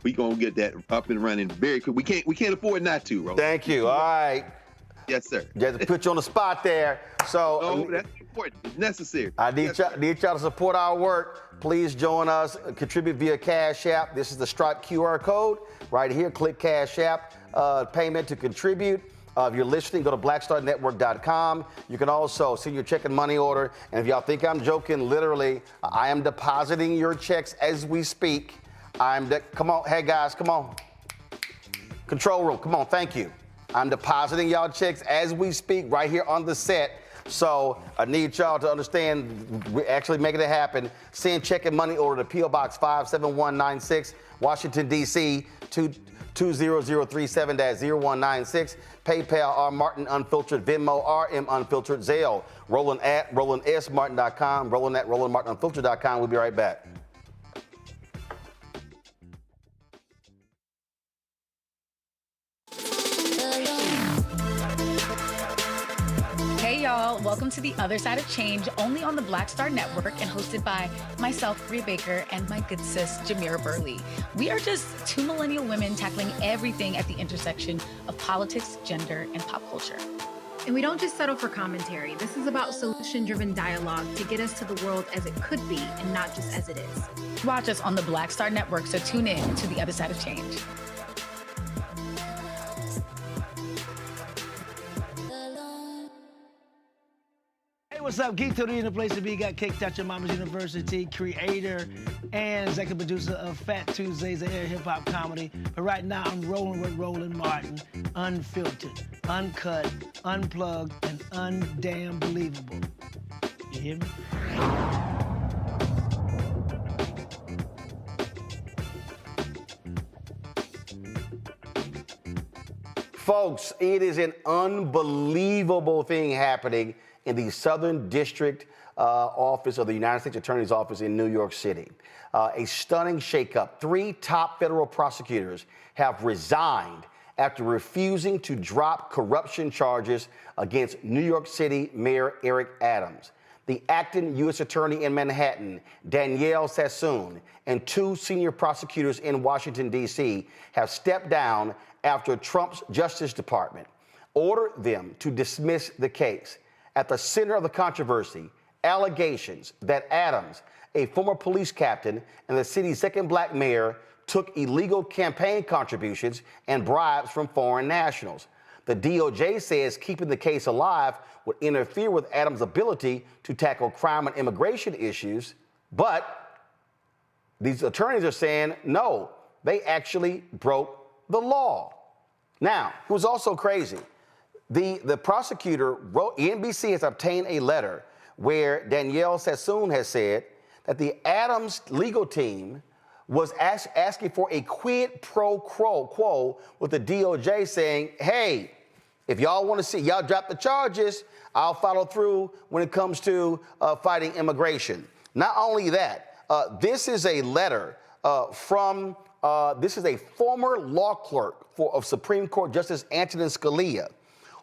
we gonna get that up and running very quick. We can't afford not to, Roland. Thank you. All right. Yes, sir. Just to put you on the spot there. So oh, that's important. It's necessary. I need y'all to support our work. Please join us. Contribute via Cash App. This is the Stripe QR code right here. Click Cash App payment to contribute. If you're listening, go to blackstarnetwork.com. You can also send your check and money order. And if y'all think I'm joking, literally, I am depositing your checks as we speak. Come on, hey guys, come on. Control room, come on, thank you. I'm depositing y'all checks as we speak right here on the set. So I need y'all to understand we're actually making it happen. Send check and money order to P.O. Box 57196, Washington, D.C. 20037-0196. PayPal, R. Martin Unfiltered. Venmo, RM Unfiltered. Zelle, Roland at RolandSMartin.com. Roland at RolandMartinUnfiltered.com. We'll be right back. Hey y'all, welcome to The Other Side of Change, only on the Black Star Network and hosted by myself, Rhea Baker, and my good sis, Jamira Burley. We are just two millennial women tackling everything at the intersection of politics, gender, and pop culture. And we don't just settle for commentary. This is about solution-driven dialogue to get us to the world as it could be and not just as it is. Watch us on the Black Star Network, so tune in to The Other Side of Change. What's up? Geek Tony in the place to be. Got Cake Touch at Mama's University, creator and executive producer of Fat Tuesdays, the air hip-hop comedy. But right now, I'm rolling with Roland Martin, unfiltered, uncut, unplugged, and undamn believable. You hear me? Folks, it is an unbelievable thing happening in the Southern District Office of the United States Attorney's Office in New York City. A stunning shakeup. 3 top federal prosecutors have resigned after refusing to drop corruption charges against New York City Mayor Eric Adams. The acting U.S. Attorney in Manhattan, Danielle Sassoon, and 2 senior prosecutors in Washington, D.C. have stepped down after Trump's Justice Department ordered them to dismiss the case. At the center of the controversy, allegations that Adams, a former police captain and the city's second black mayor, took illegal campaign contributions and bribes from foreign nationals. The DOJ says keeping the case alive would interfere with Adams' ability to tackle crime and immigration issues, but these attorneys are saying, no, they actually broke the law. Now, it was also crazy. The prosecutor wrote, NBC has obtained a letter where Danielle Sassoon has said that the Adams legal team was asking for a quid pro quo with the DOJ saying, hey, if y'all want to see, y'all drop the charges, I'll follow through when it comes to fighting immigration. Not only that, this is a letter this is a former law clerk of Supreme Court Justice Antonin Scalia,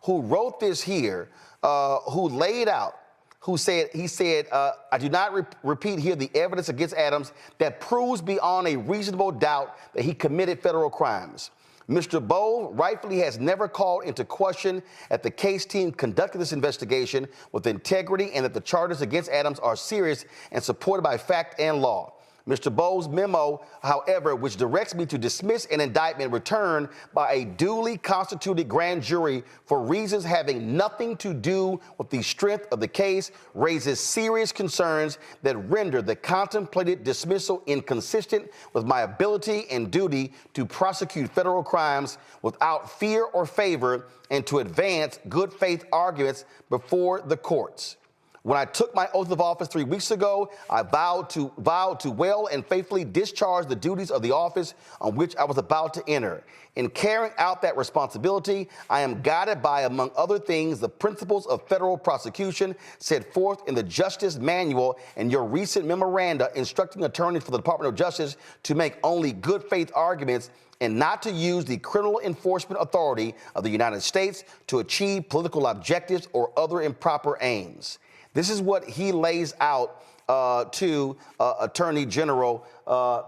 who wrote this here, who laid out, he said, I do not repeat here the evidence against Adams that proves beyond a reasonable doubt that he committed federal crimes. Mr. Bowe rightfully has never called into question that the case team conducted this investigation with integrity and that the charges against Adams are serious and supported by fact and law. Mr. Bowe's memo, however, which directs me to dismiss an indictment returned by a duly constituted grand jury for reasons having nothing to do with the strength of the case, raises serious concerns that render the contemplated dismissal inconsistent with my ability and duty to prosecute federal crimes without fear or favor and to advance good faith arguments before the courts. When I took my oath of office 3 weeks ago, I vowed to well and faithfully discharge the duties of the office on which I was about to enter. In carrying out that responsibility, I am guided by, among other things, the principles of federal prosecution set forth in the Justice Manual and your recent memoranda instructing attorneys for the Department of Justice to make only good faith arguments and not to use the criminal enforcement authority of the United States to achieve political objectives or other improper aims. This is what he lays out to Attorney General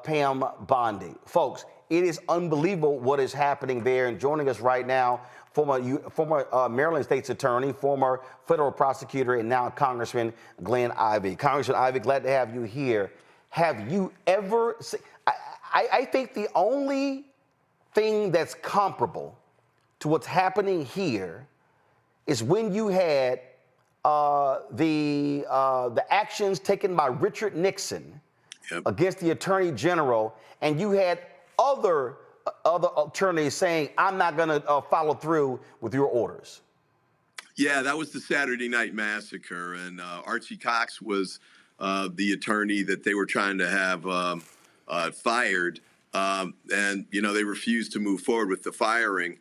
Pam Bondi. Folks, it is unbelievable what is happening there. And joining us right now, former Maryland State's Attorney, former federal prosecutor, and now Congressman Glenn Ivey. Congressman Ivey, glad to have you here. Have you ever seen, I think the only thing that's comparable to what's happening here is when you had the actions taken by Richard Nixon against the Attorney General, and you had other attorneys saying, I'm not going to follow through with your orders. Yeah, that was the Saturday Night Massacre, and Archie Cox was the attorney that they were trying to have fired, and they refused to move forward with the firing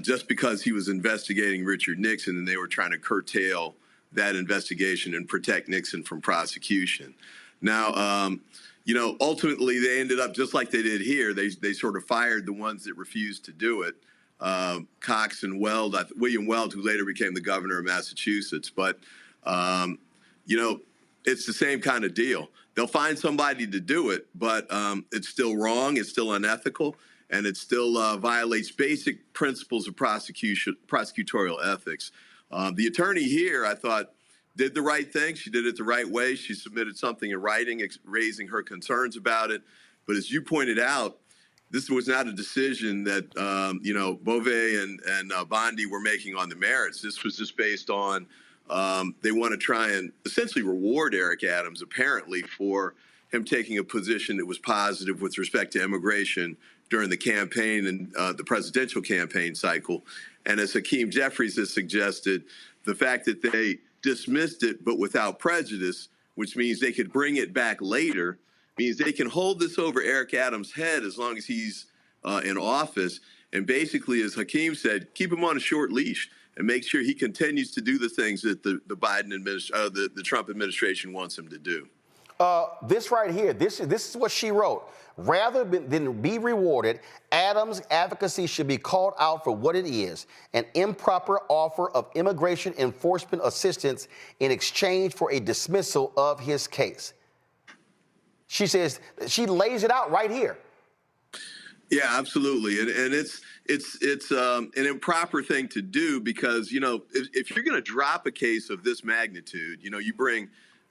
just because he was investigating Richard Nixon, and they were trying to curtail that investigation and protect Nixon from prosecution. Now, ultimately they ended up just like they did here. They sort of fired the ones that refused to do it. Cox and Weld, William Weld, who later became the governor of Massachusetts. But, it's the same kind of deal. They'll find somebody to do it, but it's still wrong. It's still unethical, and it still violates basic principles of prosecutorial ethics. The attorney here, I thought, did the right thing. She did it the right way. She submitted something in writing, raising her concerns about it. But as you pointed out, this was not a decision that, Beauvais and Bondi were making on the merits. This was just based on they want to try and essentially reward Eric Adams, apparently, for him taking a position that was positive with respect to immigration during the campaign and the presidential campaign cycle. And as Hakeem Jeffries has suggested, the fact that they dismissed it but without prejudice, which means they could bring it back later, means they can hold this over Eric Adams' head as long as he's in office. And basically, as Hakeem said, keep him on a short leash and make sure he continues to do the things that the Biden administration, the Trump administration wants him to do. This right here, this is what she wrote. Rather than be rewarded, Adams' advocacy should be called out for what it is, an improper offer of immigration enforcement assistance in exchange for a dismissal of his case. She says, she lays it out right here. Yeah, absolutely. And it's an improper thing to do because, if you're going to drop a case of this magnitude, you bring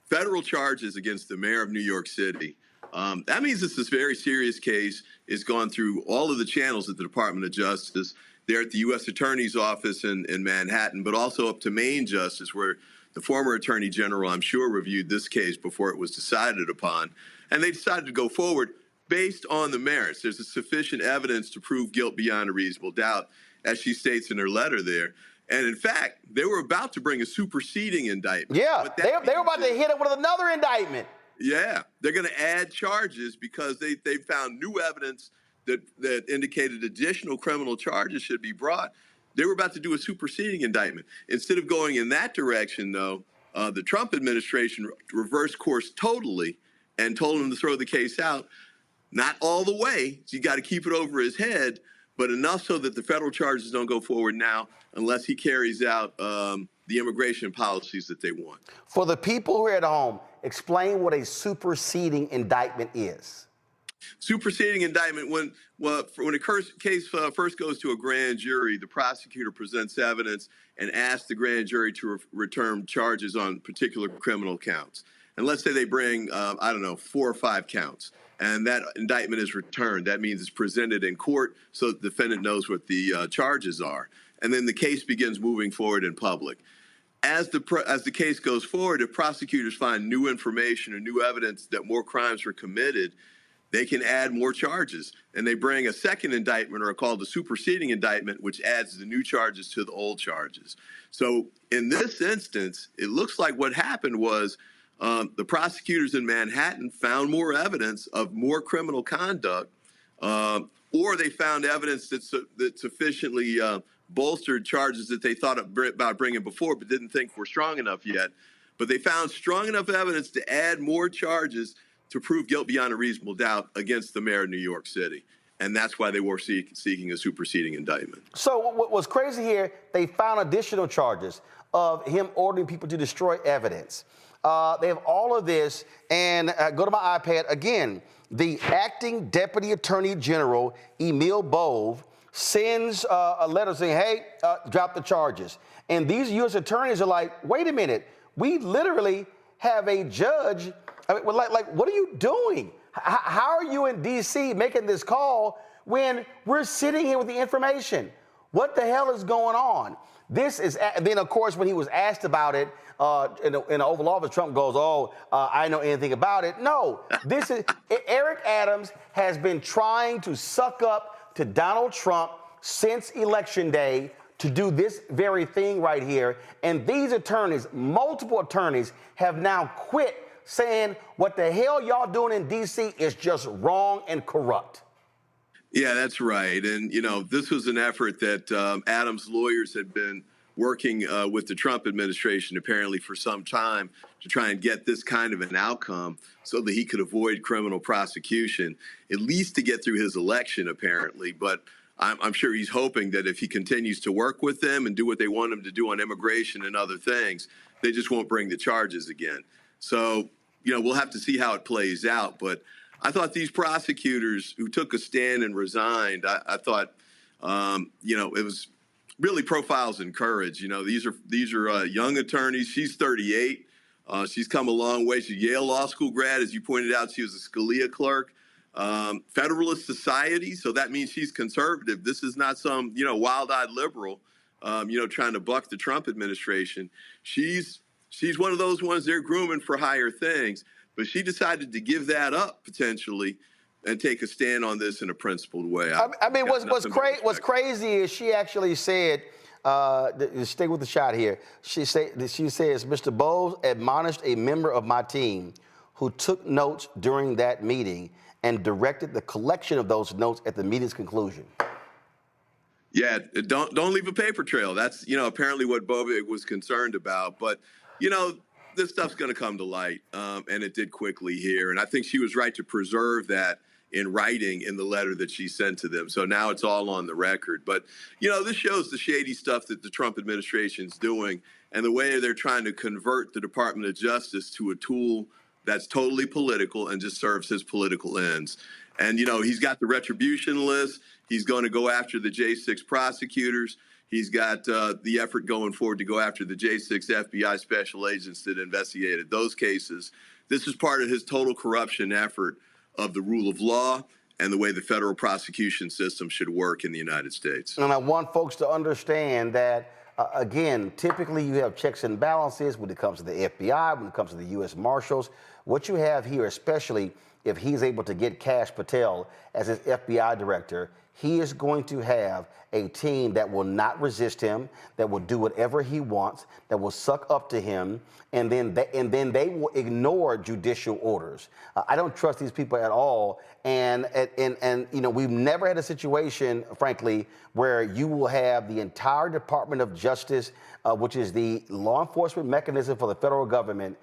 federal charges against the mayor of New York City. That means it's this very serious case. It's gone through all of the channels at the Department of Justice. They're at the U.S. Attorney's Office in Manhattan, but also up to Maine Justice, where the former Attorney General, I'm sure, reviewed this case before it was decided upon. And they decided to go forward based on the merits. There's sufficient evidence to prove guilt beyond a reasonable doubt, as she states in her letter there. And in fact, they were about to bring a superseding indictment. Yeah, they were about to hit it with another indictment. Yeah, they're going to add charges because they found new evidence that indicated additional criminal charges should be brought. They were about to do a superseding indictment. Instead of going in that direction, though, the Trump administration reversed course totally and told him to throw the case out. Not all the way. So you got to keep it over his head, but enough so that the federal charges don't go forward now unless he carries out the immigration policies that they want. For the people who are at home, explain what a superseding indictment is. Superseding indictment, when a case first goes to a grand jury, the prosecutor presents evidence and asks the grand jury to return charges on particular criminal counts. And let's say they bring, 4 or 5 counts. And that indictment is returned. That means it's presented in court so the defendant knows what the charges are. And then the case begins moving forward in public. As the case goes forward, if prosecutors find new information or new evidence that more crimes were committed, they can add more charges. And they bring a second indictment, or called the superseding indictment, which adds the new charges to the old charges. So in this instance, it looks like what happened was the prosecutors in Manhattan found more evidence of more criminal conduct, or they found evidence that sufficiently bolstered charges that they thought about bringing before but didn't think were strong enough yet. But they found strong enough evidence to add more charges to prove guilt beyond a reasonable doubt against the mayor of New York City. And that's why they were seeking a superseding indictment. So what was crazy here, they found additional charges of him ordering people to destroy evidence. They have all of this. And go to my iPad. Again, the acting Deputy Attorney General, Emil Bove, sends a letter saying, hey, drop the charges. And these U.S. attorneys are like, wait a minute. We literally have a judge. I mean, like, what are you doing? How are you in D.C. making this call when we're sitting here with the information? What the hell is going on? This is, then of course, when he was asked about it in the Oval Office, Trump goes, I know anything about it. No, this is, Eric Adams has been trying to suck up to Donald Trump since Election Day to do this very thing right here. And these attorneys, multiple attorneys, have now quit saying what the hell y'all doing in D.C. is just wrong and corrupt. Yeah, that's right. And, you know, this was an effort that Adams' lawyers had been working with the Trump administration apparently for some time to try and get this kind of an outcome so that he could avoid criminal prosecution, at least to get through his election, apparently. But I'm sure he's hoping that if he continues to work with them and do what they want him to do on immigration and other things, they just won't bring the charges again. So, you know, we'll have to see how it plays out. But I thought these prosecutors who took a stand and resigned, I thought, you know, it was really profiles in courage. You know, these are young attorneys. She's 38. She's come a long way. She's a Yale Law School grad. As you pointed out, she was a Scalia clerk. Federalist Society, so that means she's conservative. This is not some, you know, wild-eyed liberal, you know, trying to buck the Trump administration. She's one of those ones they're grooming for higher things. But she decided to give that up potentially and take a stand on this in a principled way. I mean, what's crazy is she actually said, stay with the shot here. She says, Mr. Bowles admonished a member of my team who took notes during that meeting and directed the collection of those notes at the meeting's conclusion. Yeah, don't leave a paper trail. That's, you know, apparently what Bovig was concerned about. But, you know, this stuff's going to come to light, and it did quickly here. And I think she was right to preserve that in writing in the letter that she sent to them. So now it's all on the record. But, you know, this shows the shady stuff that the Trump administration's doing and the way they're trying to convert the Department of Justice to a tool that's totally political and just serves his political ends. And, you know, he's got the retribution list. He's going to go after the J6 prosecutors. He's got the effort going forward to go after the J6 FBI special agents that investigated those cases. This is part of his total corruption effort of the rule of law and the way the federal prosecution system should work in the United States. And I want folks to understand that, again, typically you have checks and balances when it comes to the FBI, when it comes to the U.S. Marshals. What you have here, especially if he's able to get Kash Patel as his FBI director, he is going to have a team that will not resist him, that will do whatever he wants, that will suck up to him, and then they will ignore judicial orders. I don't trust these people at all. And you know, we've never had a situation, frankly, where you will have the entire Department of Justice, which is the law enforcement mechanism for the federal government,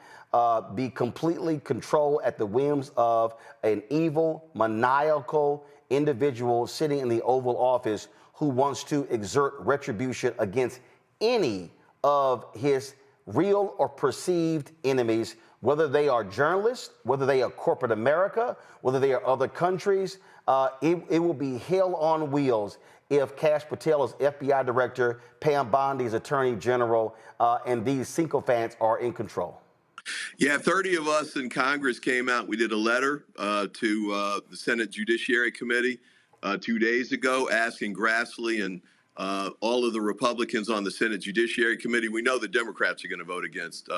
be completely controlled at the whims of an evil, maniacal individual sitting in the Oval Office who wants to exert retribution against any of his real or perceived enemies, whether they are journalists, whether they are corporate America, whether they are other countries. It will be hell on wheels if Kash Patel is FBI director, Pam Bondi is attorney general, and these sycophants are in control. Yeah, 30 of us in Congress came out. We did a letter to the Senate Judiciary Committee 2 days ago asking Grassley and all of the Republicans on the Senate Judiciary Committee. We know the Democrats are going to vote against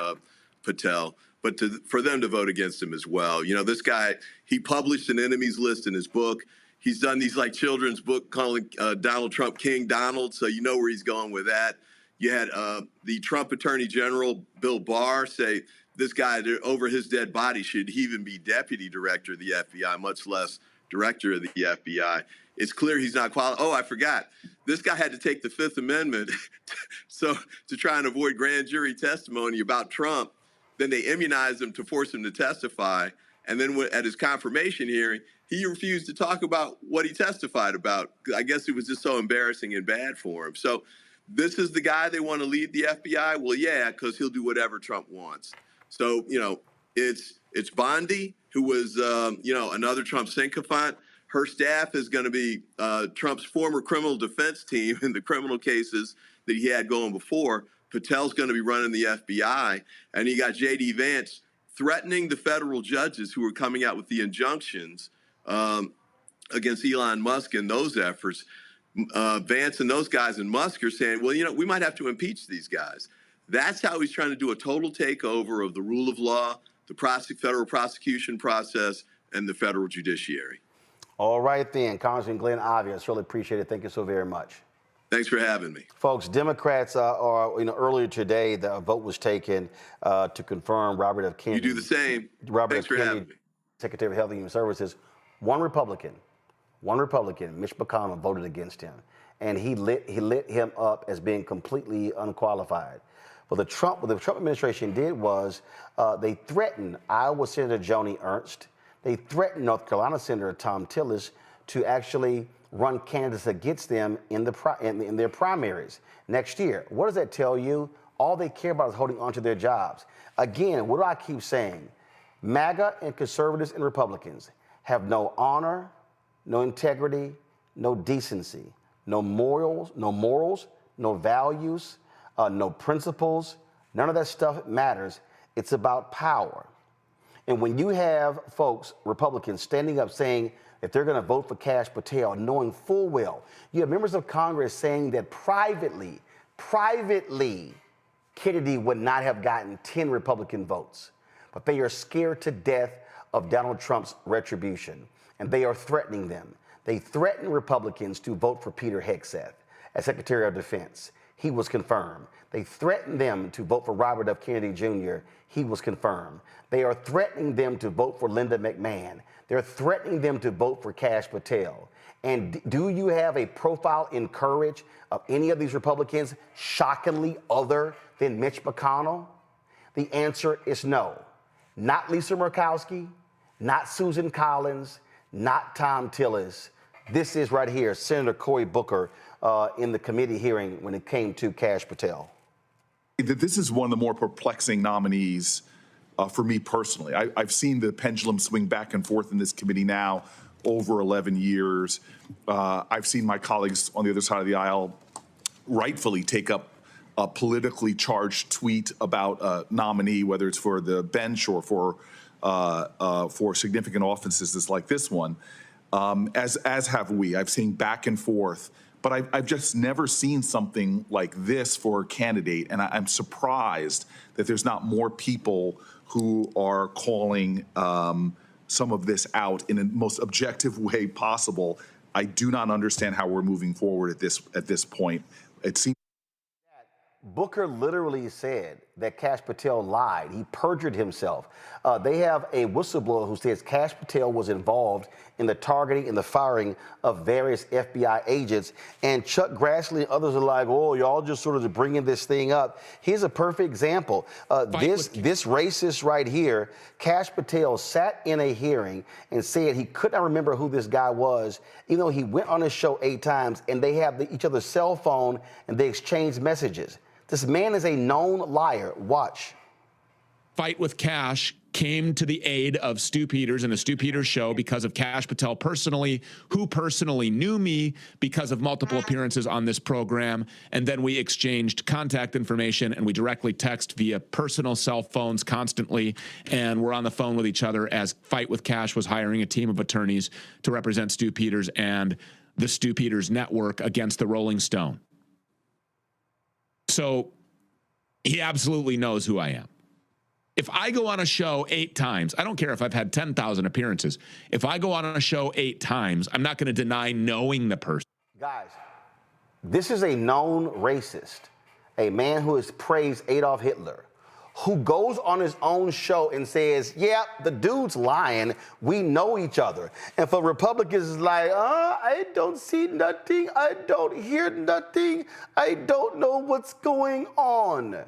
Patel, but for them to vote against him as well. You know, this guy, he published an enemies list in his book. He's done these like children's book calling Donald Trump King Donald, so you know where he's going with that. You had the Trump Attorney General, Bill Barr, say this guy over his dead body should he even be deputy director of the FBI, much less director of the FBI. It's clear he's not qualified. Oh, I forgot. This guy had to take the Fifth Amendment so to try and avoid grand jury testimony about Trump. Then they immunized him to force him to testify. And then at his confirmation hearing, he refused to talk about what he testified about. I guess it was just so embarrassing and bad for him. So this is the guy they want to lead the FBI? Well, yeah, because he'll do whatever Trump wants. So, it's Bondi, who was, another Trump sycophant. Her staff is going to be Trump's former criminal defense team in the criminal cases that he had going before. Patel's going to be running the FBI. And you got J.D. Vance threatening the federal judges who are coming out with the injunctions against Elon Musk and those efforts. Vance and those guys and Musk are saying, well, we might have to impeach these guys. That's how he's trying to do a total takeover of the rule of law, the federal prosecution process, and the federal judiciary. All right, then. Congressman Glenn Ivey, I really appreciate it. Thank you so very much. Thanks for having me. Folks, Democrats earlier today, the vote was taken to confirm Robert F. Kennedy. You do the same. Robert Thanks F. for Kennedy, having me. Secretary of Health and Human Services. One Republican, Mitch McConnell, voted against him. And he lit him up as being completely unqualified. What the Trump administration did was they threatened Iowa Senator Joni Ernst. They threatened North Carolina Senator Tom Tillis to actually run candidates against them in their primaries next year. What does that tell you? All they care about is holding on to their jobs. Again, what do I keep saying? MAGA and conservatives and Republicans have no honor, no integrity, no decency, no morals, no values, no principles. None of that stuff matters. It's about power. And when you have folks, Republicans, standing up saying that they're going to vote for Kash Patel, knowing full well, you have members of Congress saying that privately, Kennedy would not have gotten 10 Republican votes. But they are scared to death of Donald Trump's retribution, and they are threatening them. They threaten Republicans to vote for Peter Hegseth as Secretary of Defense. He was confirmed. They threatened them to vote for Robert F. Kennedy Jr. He was confirmed. They are threatening them to vote for Linda McMahon. They're threatening them to vote for Kash Patel. And do you have a profile in courage of any of these Republicans shockingly other than Mitch McConnell? The answer is no. Not Lisa Murkowski, not Susan Collins, not Tom Tillis. This is right here, Senator Cory Booker in the committee hearing when it came to Kash Patel. This is one of the more perplexing nominees for me personally. I've seen the pendulum swing back and forth in this committee now over 11 years. I've seen my colleagues on the other side of the aisle rightfully take up a politically charged tweet about a nominee, whether it's for the bench or for significant offices like this one, as have we. I've seen back and forth, but I've just never seen something like this for a candidate, and I'm surprised that there's not more people who are calling some of this out in the most objective way possible. I do not understand how we're moving forward at this point. It seems Booker literally said that Kash Patel lied. He perjured himself. They have a whistleblower who says Kash Patel was involved in the targeting and the firing of various FBI agents. And Chuck Grassley and others are like, oh, y'all just sort of bringing this thing up. Here's a perfect example. This racist right here, Kash Patel sat in a hearing and said he could not remember who this guy was, even though he went on his show 8 times, and they have each other's cell phone and they exchanged messages. This man is a known liar. Watch. Fight with Kash came to the aid of Stu Peters and the Stu Peters show because of Kash Patel personally, who personally knew me because of multiple appearances on this program. And then we exchanged contact information and we directly text via personal cell phones constantly. And we're on the phone with each other as Fight with Kash was hiring a team of attorneys to represent Stu Peters and the Stu Peters network against the Rolling Stone. So he absolutely knows who I am. If I go on a show 8 times, I don't care if I've had 10,000 appearances. If I go on a show 8 times, I'm not going to deny knowing the person. Guys, this is a known racist, a man who has praised Adolf Hitler, who goes on his own show and says, yeah, the dude's lying. We know each other. And for Republicans, it's like, I don't see nothing. I don't hear nothing. I don't know what's going on.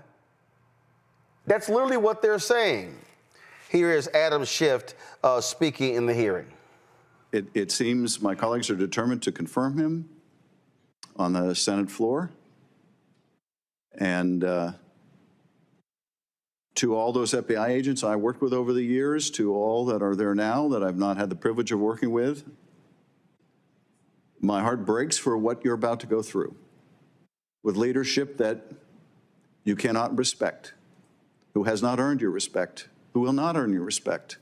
That's literally what they're saying. Here is Adam Schiff speaking in the hearing. It seems my colleagues are determined to confirm him on the Senate floor. And To all those FBI agents I worked with over the years, to all that are there now that I've not had the privilege of working with, my heart breaks for what you're about to go through with leadership that you cannot respect, who has not earned your respect, who will not earn your respect.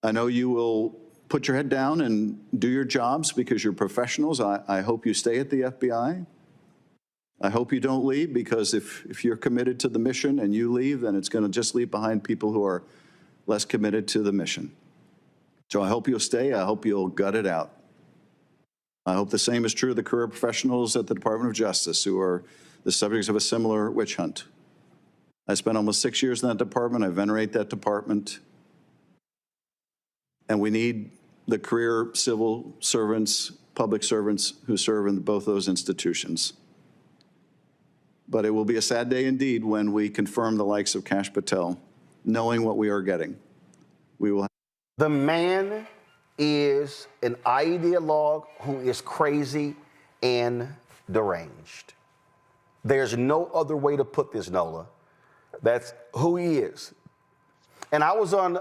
I know you will put your head down and do your jobs because you're professionals. I hope you stay at the FBI. I hope you don't leave, because if you're committed to the mission and you leave, then it's going to just leave behind people who are less committed to the mission. So I hope you'll stay. I hope you'll gut it out. I hope the same is true of the career professionals at the Department of Justice who are the subjects of a similar witch hunt. I spent almost 6 years in that department. I venerate that department. And we need the career civil servants, public servants who serve in both those institutions. But it will be a sad day indeed when we confirm the likes of Kash Patel, knowing what we are getting. We will. The man is an ideologue who is crazy and deranged. There's no other way to put this, Nola. That's who he is. And I was on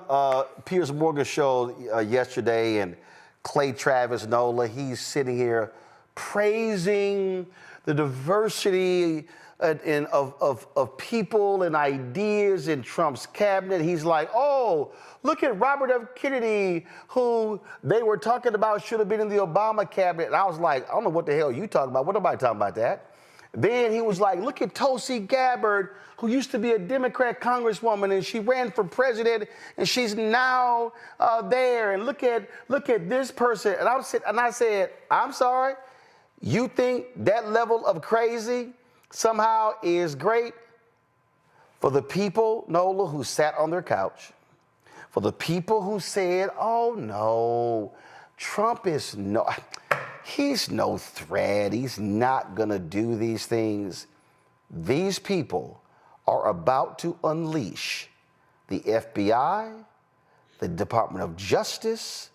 Piers Morgan's show yesterday, and Clay Travis, Nola, he's sitting here praising the diversity of people and ideas in Trump's cabinet. He's like, oh, look at Robert F. Kennedy, who they were talking about should have been in the Obama cabinet. And I was like, I don't know what the hell you talking about. What am I talking about that? Then he was like, look at Tulsi Gabbard, who used to be a Democrat congresswoman, and she ran for president, and she's now there. And look at this person. And I said, I'm sorry, you think that level of crazy somehow is great? For the people, Nola, who sat on their couch, for the people who said, oh no, Trump is he's no threat, he's not gonna do these things. These people are about to unleash the FBI, the Department of Justice,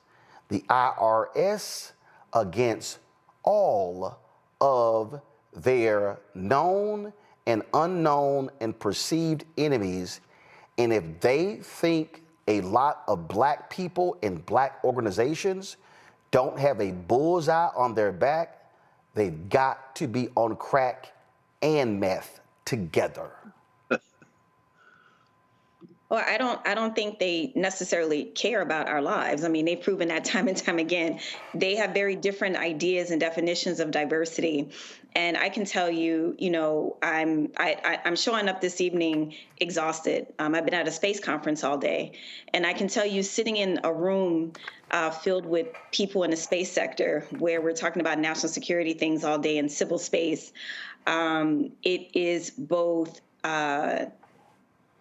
the IRS against all of their known and unknown and perceived enemies. And if they think a lot of black people and black organizations don't have a bullseye on their back, they've got to be on crack and meth together. Well, I don't think they necessarily care about our lives. I mean, they've proven that time and time again. They have very different ideas and definitions of diversity. And I can tell you, I'm showing up this evening exhausted. I've been at a space conference all day, and I can tell you, sitting in a room filled with people in the space sector, where we're talking about national security things all day in civil space, it is both.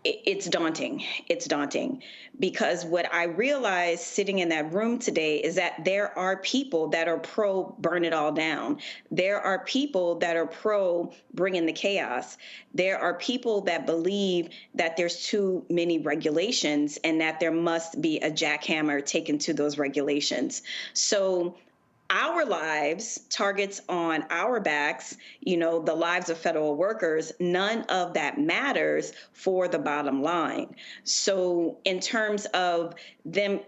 It's daunting. It's daunting, because what I realized sitting in that room today is that there are people that are pro burn it all down. There are people that are pro bringing the chaos. There are people that believe that there's too many regulations and that there must be a jackhammer taken to those regulations. So our lives, targets on our backs, the lives of federal workers, none of that matters for the bottom line. So in terms of them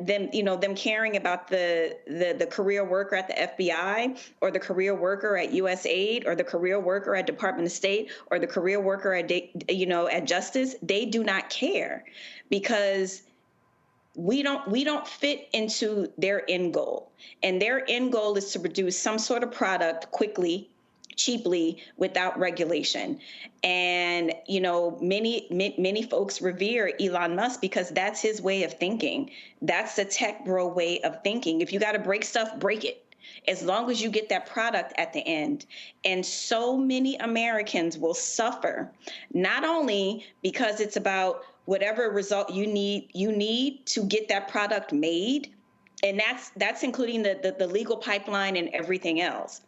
caring about the career worker at the FBI, or the career worker at USAID, or the career worker at Department of State, or the career worker at Justice, they do not care, because we don't fit into their end goal. And their end goal is to produce some sort of product quickly, cheaply, without regulation. And, many folks revere Elon Musk because that's his way of thinking. That's the tech bro way of thinking. If you got to break stuff, break it, as long as you get that product at the end. And so many Americans will suffer, not only because it's about whatever result you need to get that product made, and that's including the legal pipeline and everything else.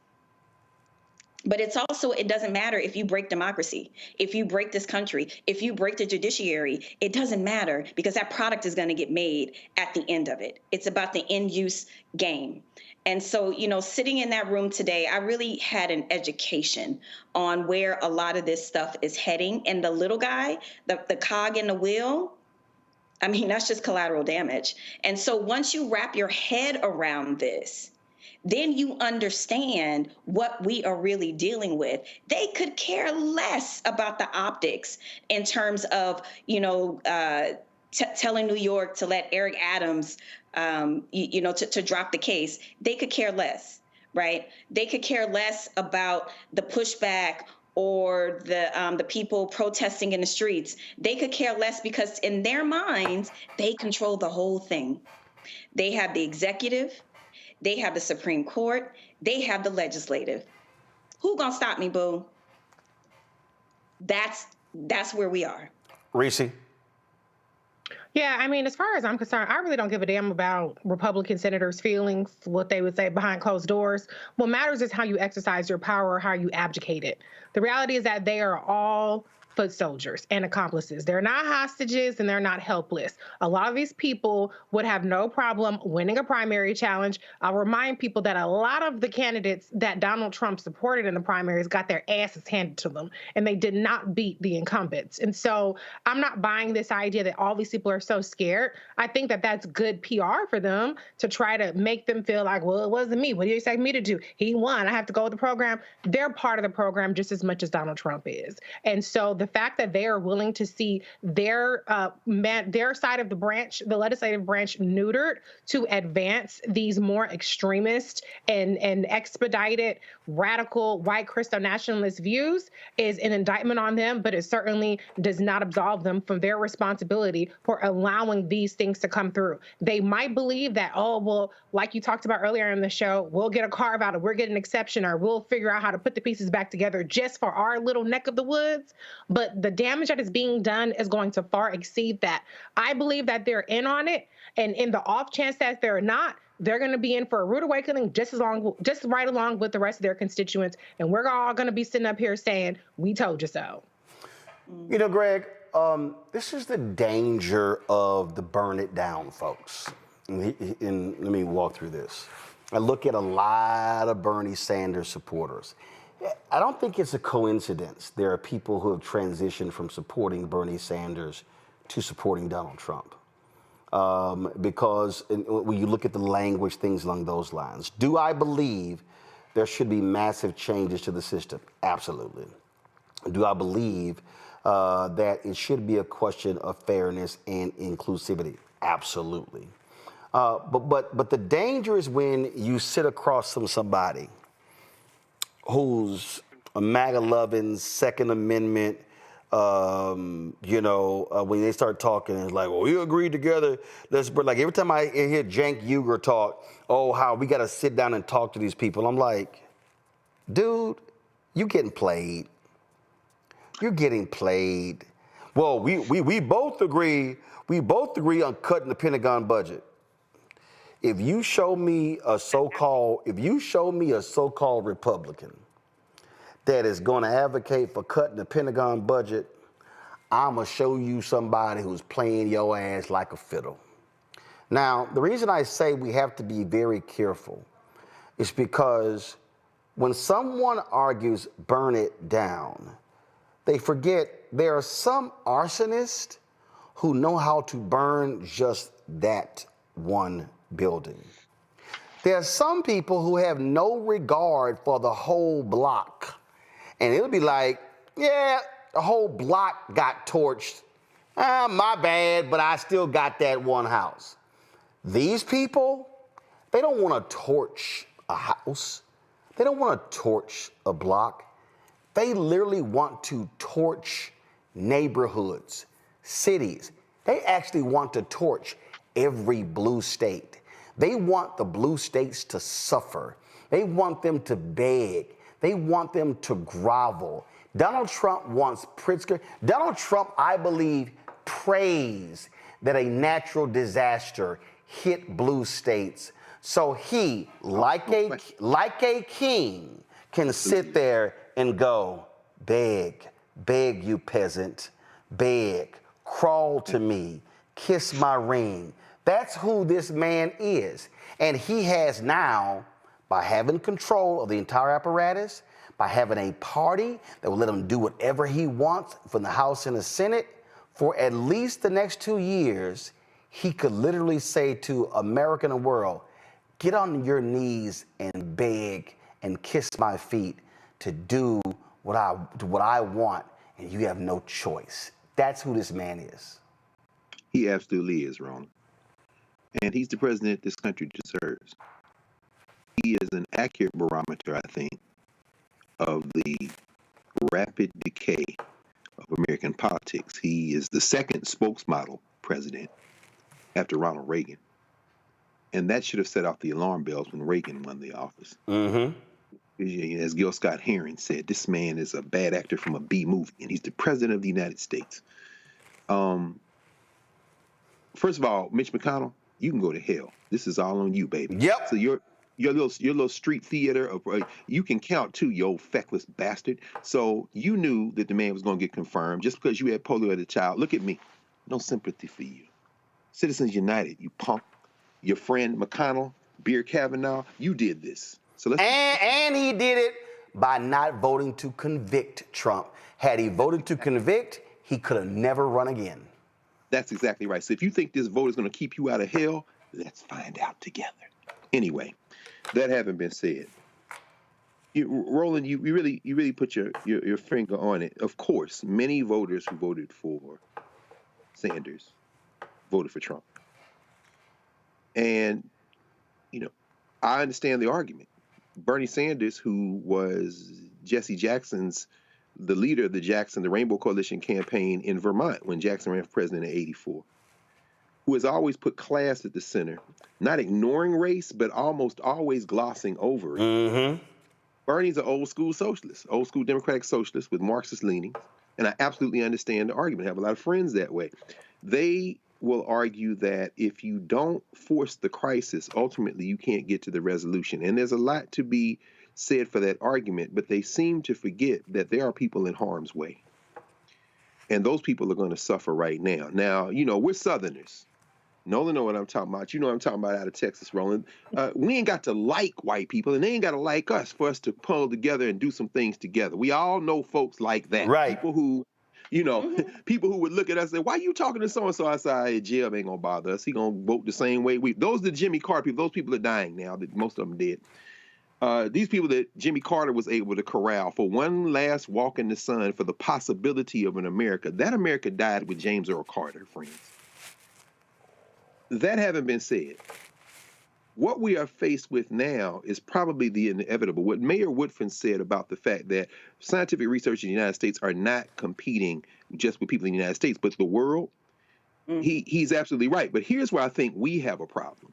But it's also, it doesn't matter if you break democracy, if you break this country, if you break the judiciary, it doesn't matter, because that product is going to get made at the end of it. It's about the end use game. And so, you know, sitting in that room today, I really had an education on where a lot of this stuff is heading. And the little guy, the cog in the wheel, I mean, that's just collateral damage. And so once you wrap your head around this, then you understand what we are really dealing with. They could care less about the optics in terms of, you know, telling New York to let Eric Adams, you know, to drop the case. They could care less, right? They could care less about the pushback or the people protesting in the streets. They could care less because in their minds, they control the whole thing. They have the executive, they have the Supreme Court, they have the legislative. Who gonna stop me, boo? That's where we are. Reese? Yeah, I mean, as far as I'm concerned, I really don't give a damn about Republican senators' feelings, what they would say behind closed doors. What matters is how you exercise your power or how you abdicate it. The reality is that they are all foot soldiers and accomplices. They're not hostages and they're not helpless. A lot of these people would have no problem winning a primary challenge. I'll remind people that a lot of the candidates that Donald Trump supported in the primaries got their asses handed to them, and they did not beat the incumbents. And so I'm not buying this idea that all these people are so scared. I think that that's good PR for them to try to make them feel like, well, it wasn't me. What do you expect me to do? He won. I have to go with the program. They're part of the program just as much as Donald Trump is. And so the fact that they are willing to see their side of the branch, the legislative branch, neutered to advance these more extremist and expedited radical white Christo nationalist views is an indictment on them, but it certainly does not absolve them from their responsibility for allowing these things to come through. They might believe that, oh, well, like you talked about earlier in the show, we'll get a carve out or we'll get an exception or we'll figure out how to put the pieces back together just for our little neck of the woods. But the damage that is being done is going to far exceed that. I believe that they're in on it, and in the off chance that they're not, they're going to be in for a rude awakening just right along with the rest of their constituents, and we're all going to be sitting up here saying, we told you so. You know, Greg, this is the danger of the burn it down folks. And let me walk through this. I look at a lot of Bernie Sanders supporters. I don't think it's a coincidence there are people who have transitioned from supporting Bernie Sanders to supporting Donald Trump. Because when you look at the language, things along those lines. Do I believe there should be massive changes to the system? Absolutely. Do I believe that it should be a question of fairness and inclusivity? Absolutely. But the danger is when you sit across from somebody who's a MAGA-loving, Second Amendment, when they start talking, it's like, well, we agreed together. Like every time I hear Cenk Uygur talk, oh, how we got to sit down and talk to these people. I'm like, dude, you getting played. You're getting played. Well, we both agree on cutting the Pentagon budget. If you show me a so-called Republican that is going to advocate for cutting the Pentagon budget, I'm going to show you somebody who's playing your ass like a fiddle. Now, the reason I say we have to be very careful is because when someone argues burn it down, they forget there are some arsonists who know how to burn just that one building. There are some people who have no regard for the whole block. And it'll be like, yeah, the whole block got torched. My bad, but I still got that one house. These people, they don't want to torch a house. They don't want to torch a block. They literally want to torch neighborhoods, cities. They actually want to torch every blue state. They want the blue states to suffer. They want them to beg. They want them to grovel. Donald Trump wants Pritzker. Donald Trump, I believe, prays that a natural disaster hit blue states so he, like a king, can sit there and go, beg, you peasant, beg, crawl to me, kiss my ring. That's who this man is. And he has now by having control of the entire apparatus, by having a party that will let him do whatever he wants from the House and the Senate, for at least the next 2 years, he could literally say to America and the world, get on your knees and beg and kiss my feet to do what I want, and you have no choice. That's who this man is. He absolutely is, Ron. And he's the president this country deserves. He is an accurate barometer, I think, of the rapid decay of American politics. He is the second spokesmodel president after Ronald Reagan. And that should have set off the alarm bells when Reagan won the office. As Gil Scott Heron said, this man is a bad actor from a B movie, and he's the president of the United States. First of all, Mitch McConnell, you can go to hell. This is all on you, baby. Yep. So your little street theater, you can count too, you old feckless bastard. So you knew that the man was going to get confirmed just because you had polio as a child. Look at me. No sympathy for you. Citizens United, you punk. Your friend McConnell, Beer Kavanaugh, you did this. So let's and he did it by not voting to convict Trump. Had he voted to convict, he could have never run again. That's exactly right. So if you think this vote is going to keep you out of hell, let's find out together. Anyway, that having been said, Roland, you really put your finger on it. Of course, many voters who voted for Sanders voted for Trump. And, I understand the argument. Bernie Sanders, who was Jesse Jackson's, the leader of the Rainbow Coalition campaign in Vermont when Jackson ran for president in '84, who has always put class at the center, not ignoring race, but almost always glossing over it. Bernie's an old school socialist, old school democratic socialist with Marxist leanings, and I absolutely understand the argument. I have a lot of friends that way. They will argue that if you don't force the crisis, ultimately you can't get to the resolution. And there's a lot to be said for that argument, but they seem to forget that there are people in harm's way. And those people are going to suffer right now. Now, we're Southerners. Nolan know what I'm talking about. You know what I'm talking about out of Texas, Roland. We ain't got to like white people, and they ain't got to like us for us to pull together and do some things together. We all know folks like that. Right. People who people who would look at us and say, why are you talking to so-and-so outside? Hey, Jim ain't going to bother us. He going to vote the same way. Those are the Jimmy Carter people. Those people are dying now. Most of them dead. These people that Jimmy Carter was able to corral for one last walk in the sun for the possibility of an America. That America died with James Earl Carter, friends. That having been said, what we are faced with now is probably the inevitable. What Mayor Woodfin said about the fact that scientific research in the United States are not competing just with people in the United States, but the world, he's absolutely right. But here's where I think we have a problem.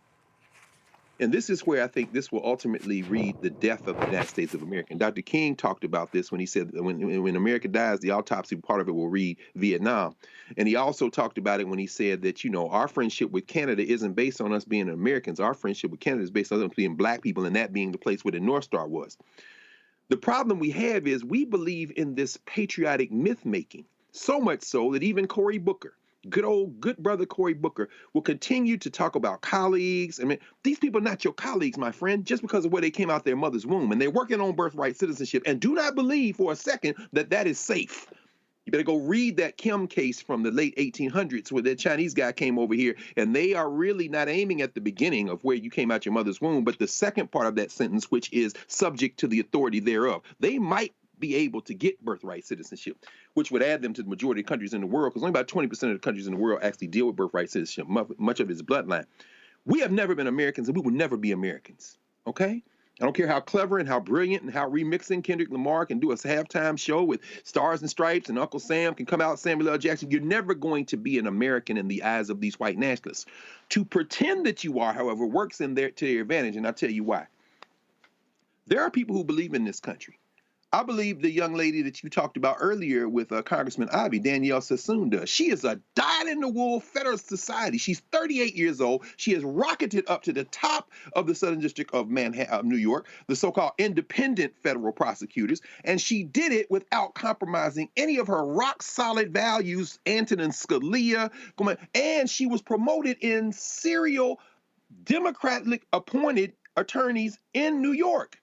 And this is where I think this will ultimately read the death of the United States of America. And Dr. King talked about this when he said that when America dies, the autopsy part of it will read Vietnam. And he also talked about it when he said that, our friendship with Canada isn't based on us being Americans. Our friendship with Canada is based on us being black people and that being the place where the North Star was. The problem we have is we believe in this patriotic myth-making, so much so that even Cory Booker, good brother Cory Booker, will continue to talk about colleagues. I mean, these people are not your colleagues, my friend, just because of where they came out their mother's womb. And they're working on birthright citizenship. And do not believe for a second that that is safe. You better go read that Kim case from the late 1800s where that Chinese guy came over here. And they are really not aiming at the beginning of where you came out your mother's womb, but the second part of that sentence, which is subject to the authority thereof. They might be able to get birthright citizenship, which would add them to the majority of countries in the world, because only about 20% of the countries in the world actually deal with birthright citizenship. Much of it is bloodline. We have never been Americans, and we will never be Americans, okay? I don't care how clever and how brilliant and how remixing Kendrick Lamar can do a halftime show with Stars and Stripes and Uncle Sam can come out, Samuel L. Jackson. You're never going to be an American in the eyes of these white nationalists. To pretend that you are, however, works to their advantage, and I'll tell you why. There are people who believe in this country. I believe the young lady that you talked about earlier with Congressman Ivey, Danielle Sassoon, does. She is a dyed-in-the-wool Federalist Society. She's 38 years old. She has rocketed up to the top of the Southern District of New York, the so-called independent federal prosecutors, and she did it without compromising any of her rock-solid values, Antonin Scalia, and she was promoted in serial Democratic appointed attorneys in New York.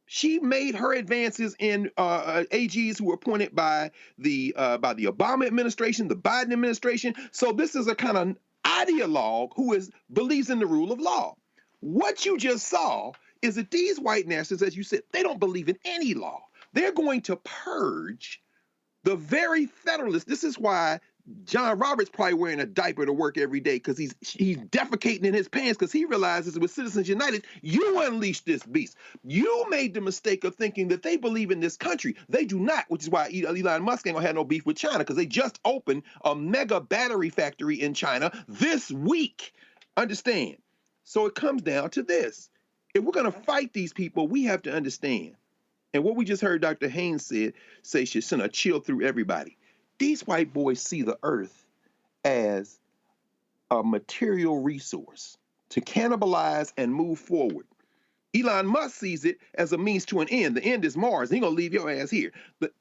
She made her advances in AGs who were appointed by the Obama administration, the Biden administration. So this is a kind of ideologue who believes in the rule of law. What you just saw is that these white nationalists, as you said, they don't believe in any law. They're going to purge the very Federalists. This is why John Roberts probably wearing a diaper to work every day, because he's defecating in his pants, because he realizes with Citizens United, you unleashed this beast. You made the mistake of thinking that they believe in this country. They do not, which is why Elon Musk ain't gonna have no beef with China, because they just opened a mega battery factory in China this week. Understand? So it comes down to this. If we're gonna fight these people, we have to understand. And what we just heard Dr. Haynes say should send a chill through everybody. These white boys see the earth as a material resource to cannibalize and move forward. Elon Musk sees it as a means to an end. The end is Mars. He's gonna leave your ass here.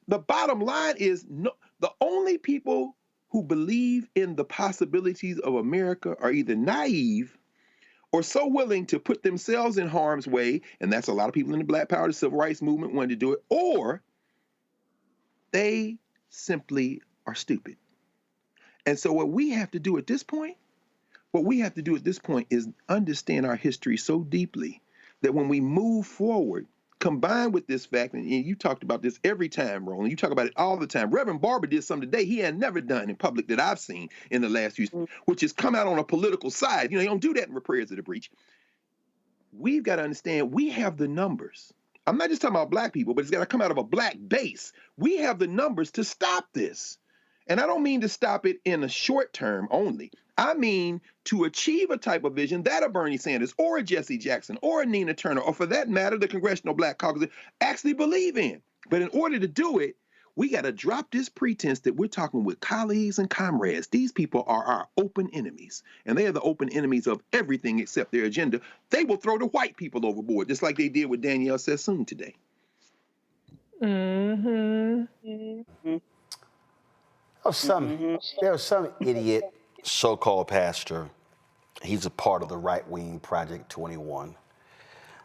The bottom line is, no, the only people who believe in the possibilities of America are either naive or so willing to put themselves in harm's way, and that's a lot of people in the Black Power, the Civil Rights Movement wanted to do it, or they simply are stupid. And so what we have to do at this point, is understand our history so deeply that when we move forward, combined with this fact, and you talked about this every time, Roland, you talk about it all the time. Reverend Barber did something today he had never done in public that I've seen in the last few years, which is come out on a political side. You don't do that in Repairs of the Breach. We've got to understand we have the numbers. I'm not just talking about black people, but it's got to come out of a black base. We have the numbers to stop this. And I don't mean to stop it in a short term only. I mean to achieve a type of vision that a Bernie Sanders or a Jesse Jackson or a Nina Turner, or for that matter, the Congressional Black Caucus actually believe in. But in order to do it, we got to drop this pretense that we're talking with colleagues and comrades. These people are our open enemies, and they are the open enemies of everything except their agenda. They will throw the white people overboard, just like they did with Danielle Sassoon today. There was some idiot so-called pastor. He's a part of the right-wing Project 21.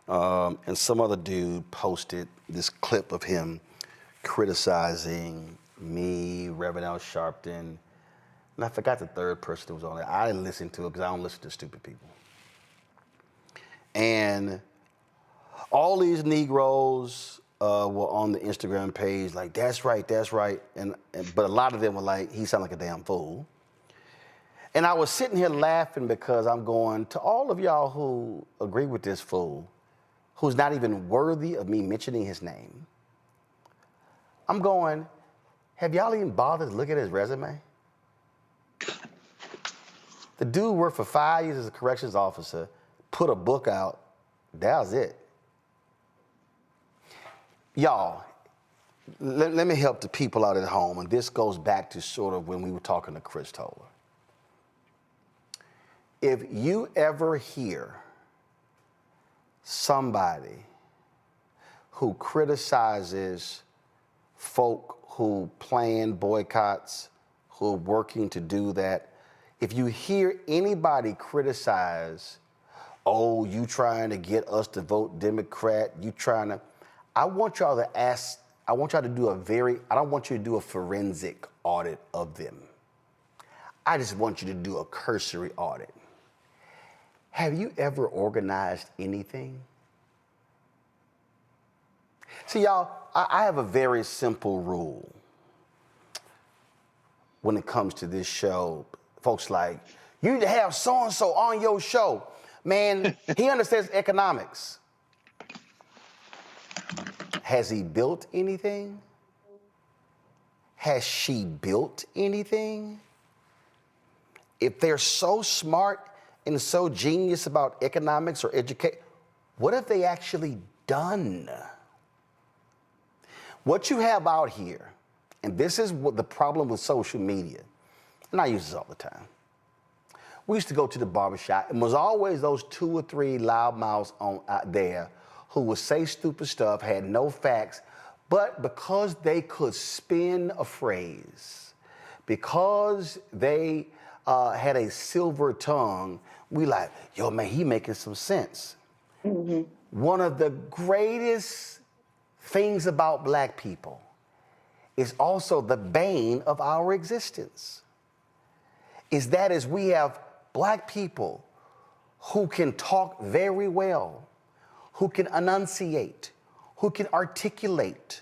And some other dude posted this clip of him criticizing me, Reverend Al Sharpton, and I forgot the third person that was on there. I didn't listen to it because I don't listen to stupid people. And all these Negroes were on the Instagram page like, that's right, but a lot of them were like, he sounded like a damn fool. And I was sitting here laughing because I'm going, to all of y'all who agree with this fool, who's not even worthy of me mentioning his name, I'm going, have y'all even bothered to look at his resume? The dude worked for 5 years as a corrections officer, put a book out, that was it. Y'all, let me help the people out at home, and this goes back to sort of when we were talking to Chris Toller. If you ever hear somebody who criticizes folk who plan boycotts, who are working to do that, if you hear anybody criticize, oh, you trying to get us to vote Democrat, you trying to, I want y'all to ask, I want y'all to do I don't want you to do a forensic audit of them. I just want you to do a cursory audit. Have you ever organized anything? See, y'all, I have a very simple rule when it comes to this show. Folks like, you need to have so-and-so on your show. Man, he understands economics. Has he built anything? Has she built anything? If they're so smart and so genius about economics or education, what have they actually done? What you have out here, and this is what the problem with social media, and I use this all the time. We used to go to the barbershop, and was always those 2 or 3 loudmouths out there who would say stupid stuff, had no facts, but because they could spin a phrase, because they had a silver tongue, we like, yo, man, he making some sense. One of the greatest things about black people is also the bane of our existence. Is that as we have black people who can talk very well, who can enunciate, who can articulate,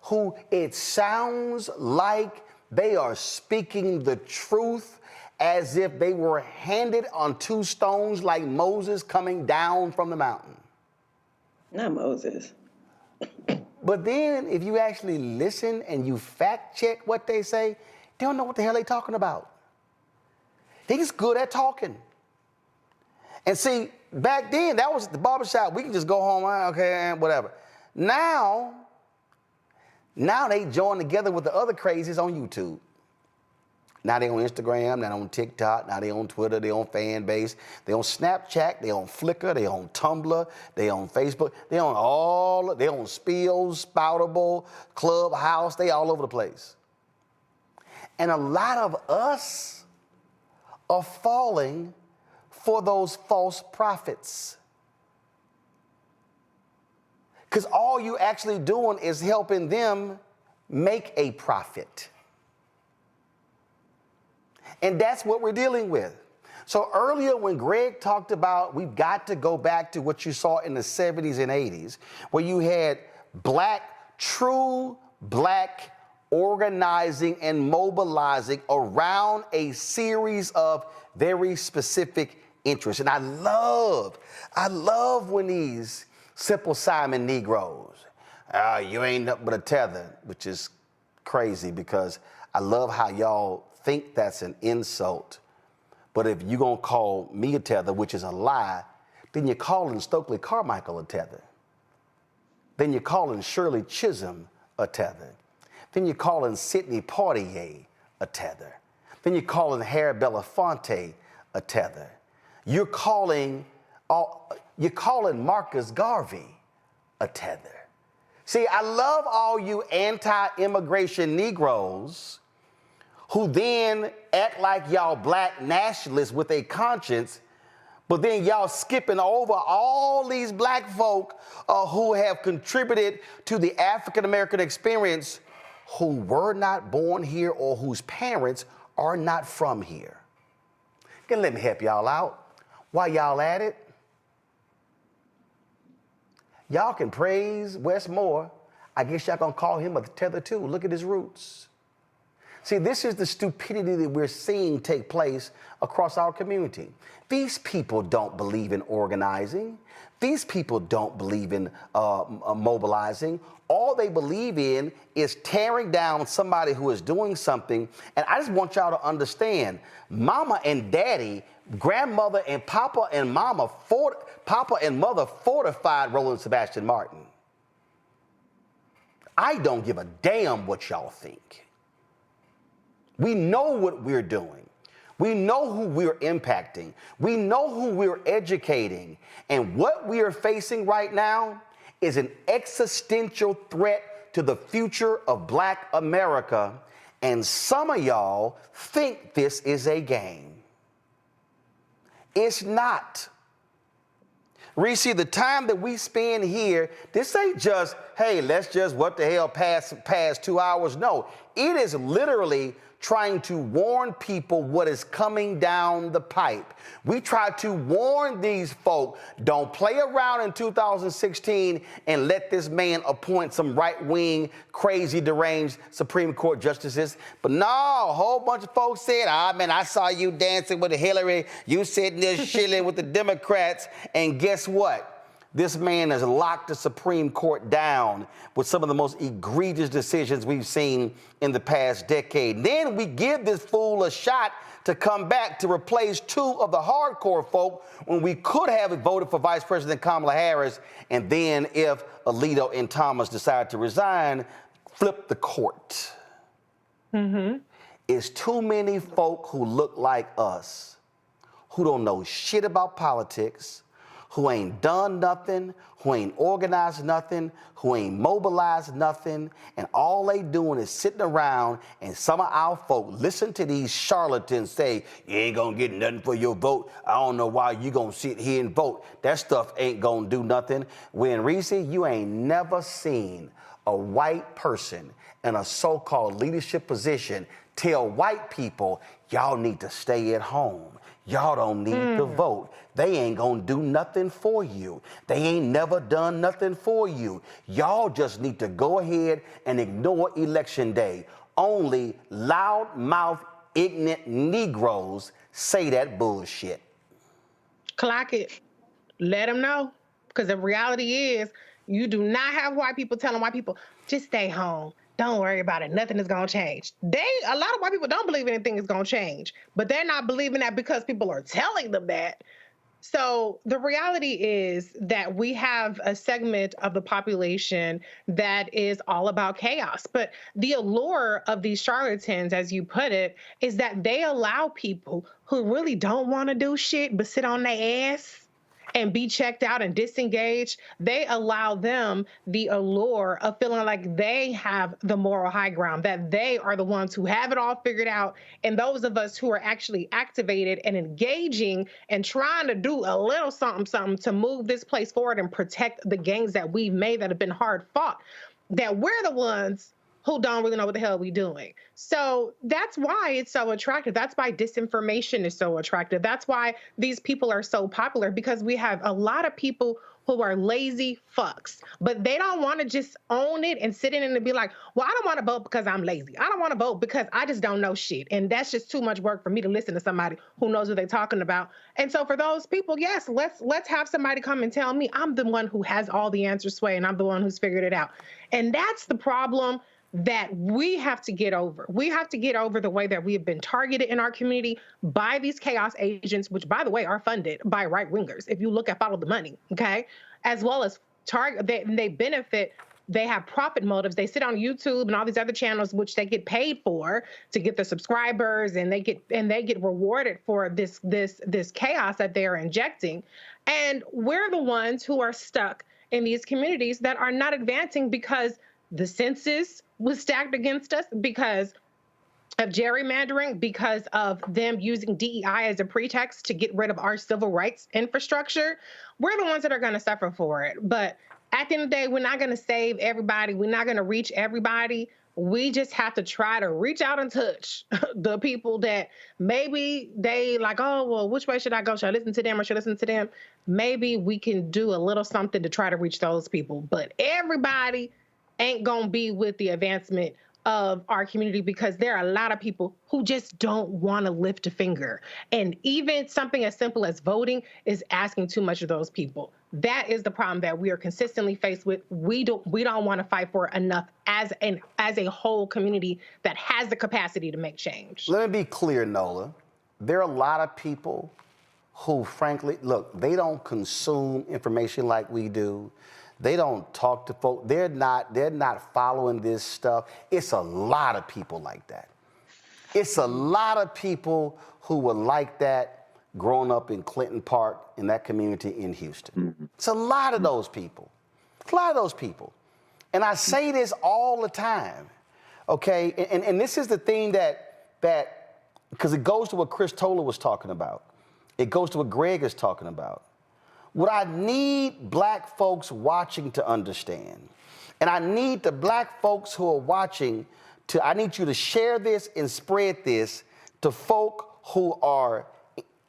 who it sounds like they are speaking the truth as if they were handed on 2 stones like Moses coming down from the mountain. Not Moses. But then if you actually listen and you fact check what they say, they don't know what the hell they're talking about. They just good at talking. And see, back then, that was the barbershop. We can just go home, okay, whatever. Now they join together with the other crazies on YouTube. Now they on Instagram, now they on TikTok, now they on Twitter, they on Fanbase, they on Snapchat, they on Flickr, they on Tumblr, they on Facebook, they on Spills, Spoutable, Clubhouse, they all over the place. And a lot of us are falling for those false prophets. Because all you actually doing is helping them make a profit. And that's what we're dealing with. So earlier when Greg talked about we've got to go back to what you saw in the 70s and 80s, where you had true black organizing and mobilizing around a series of very specific interests. And I love when these Simple Simon Negroes, you ain't nothing but a tether, which is crazy because I love how y'all think that's an insult. But if you're going to call me a tether, which is a lie, then you're calling Stokely Carmichael a tether. Then you're calling Shirley Chisholm a tether. Then you're calling Sidney Poitier a tether. Then you're calling Harry Belafonte a tether. You're calling Marcus Garvey a tether. See, I love all you anti-immigration Negroes who then act like y'all black nationalists with a conscience, but then y'all skipping over all these black folk who have contributed to the African-American experience who were not born here or whose parents are not from here. Let me help y'all out. While y'all at it, y'all can praise Wes Moore. I guess y'all gonna call him a tether too. Look at his roots. See, this is the stupidity that we're seeing take place across our community. These people don't believe in organizing. These people don't believe in mobilizing. All they believe in is tearing down somebody who is doing something. And I just want y'all to understand, mama and daddy, grandmother and papa and papa and mother fortified Roland Sebastian Martin. I don't give a damn what y'all think. We know what we're doing. We know who we're impacting. We know who we're educating. And what we are facing right now is an existential threat to the future of Black America. And some of y'all think this is a game. It's not. Reese, the time that we spend here, this ain't just, hey, let's just, what the hell, pass 2 hours. No, it is literally trying to warn people what is coming down the pipe. We try to warn these folk, don't play around in 2016 and let this man appoint some right-wing, crazy, deranged Supreme Court justices. But no, a whole bunch of folks said, man, I saw you dancing with Hillary, you sitting there shilling with the Democrats, and guess what? This man has locked the Supreme Court down with some of the most egregious decisions we've seen in the past decade. Then we give this fool a shot to come back to replace 2 of the hardcore folk when we could have voted for Vice President Kamala Harris. And then if Alito and Thomas decide to resign, flip the court. It's too many folk who look like us, who don't know shit about politics, who ain't done nothing, who ain't organized nothing, who ain't mobilized nothing, and all they doing is sitting around, and some of our folk listen to these charlatans say, you ain't gonna get nothing for your vote. I don't know why you gonna sit here and vote. That stuff ain't gonna do nothing. When Reese, you ain't never seen a white person in a so-called leadership position tell white people, y'all need to stay at home. Y'all don't need to vote. They ain't gonna do nothing for you. They ain't never done nothing for you. Y'all just need to go ahead and ignore election day. Only loudmouth, ignorant Negroes say that bullshit. Clock it. Let them know. Because the reality is, you do not have white people telling white people, just stay home. Don't worry about it. Nothing is going to change. A lot of white people don't believe anything is going to change, but they're not believing that because people are telling them that. So the reality is that we have a segment of the population that is all about chaos. But the allure of these charlatans, as you put it, is that they allow people who really don't want to do shit but sit on their ass and be checked out and disengaged. They allow them the allure of feeling like they have the moral high ground, that they are the ones who have it all figured out. And those of us who are actually activated and engaging and trying to do a little something to move this place forward and protect the gains that we've made that have been hard fought, that we're the ones who don't really know what the hell we're doing. So that's why it's so attractive. That's why disinformation is so attractive. That's why these people are so popular, because we have a lot of people who are lazy fucks, but they don't want to just own it and sit in and be like, well, I don't want to vote because I'm lazy. I don't want to vote because I just don't know shit. And that's just too much work for me to listen to somebody who knows what they're talking about. And so for those people, yes, let's have somebody come and tell me I'm the one who has all the answers, Sway, and I'm the one who's figured it out. And that's the problem that we have to get over. We have to get over the way that we have been targeted in our community by these chaos agents, which, by the way, are funded by right-wingers. If you look at Follow the Money, okay, as well as they benefit. They have profit motives. They sit on YouTube and all these other channels, which they get paid for to get the subscribers, and they get rewarded for this chaos that they're injecting. And we're the ones who are stuck in these communities that are not advancing because the census was stacked against us, because of gerrymandering, because of them using DEI as a pretext to get rid of our civil rights infrastructure. We're the ones that are going to suffer for it. But at the end of the day, we're not going to save everybody. We're not going to reach everybody. We just have to try to reach out and touch the people that maybe they like, oh, well, which way should I go? Should I listen to them or should I listen to them? Maybe we can do a little something to try to reach those people. But everybody ain't gonna be with the advancement of our community, because there are a lot of people who just don't want to lift a finger. And even something as simple as voting is asking too much of those people. That is the problem that we are consistently faced with. We don't want to fight for enough as a whole community that has the capacity to make change. Let me be clear, Nola. There are a lot of people who, frankly, look, they don't consume information like we do. They don't talk to folks. They're not following this stuff. It's a lot of people like that. It's a lot of people who were like that growing up in Clinton Park, in that community in Houston. It's a lot of those people. It's a lot of those people. And I say this all the time, okay? And this is the thing that because it goes to what Chris Toller was talking about. It goes to what Greg is talking about. What I need black folks watching to understand, and I need the black folks who are watching I need you to share this and spread this to folk who are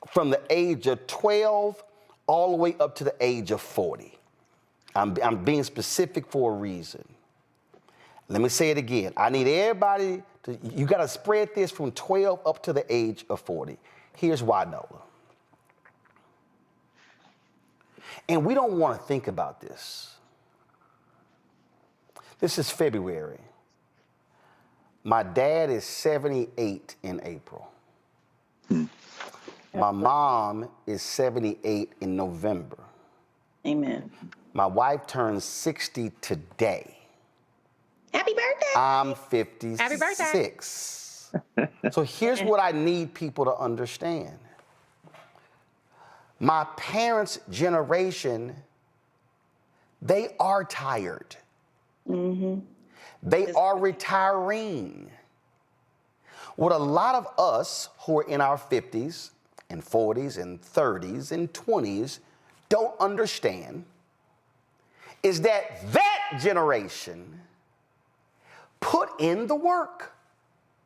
from the age of 12 all the way up to the age of 40. I'm being specific for a reason. Let me say it again. I need everybody you got to spread this from 12 up to the age of 40. Here's why, Nola. And we don't want to think about this. This is February. My dad is 78 in April. My mom is 78 in November. Amen. My wife turns 60 today. Happy birthday. I'm 56. Happy birthday. So here's what I need people to understand. My parents' generation, they are tired. They are retiring. What a lot of us who are in our 50s and 40s and 30s and 20s don't understand is that generation put in the work.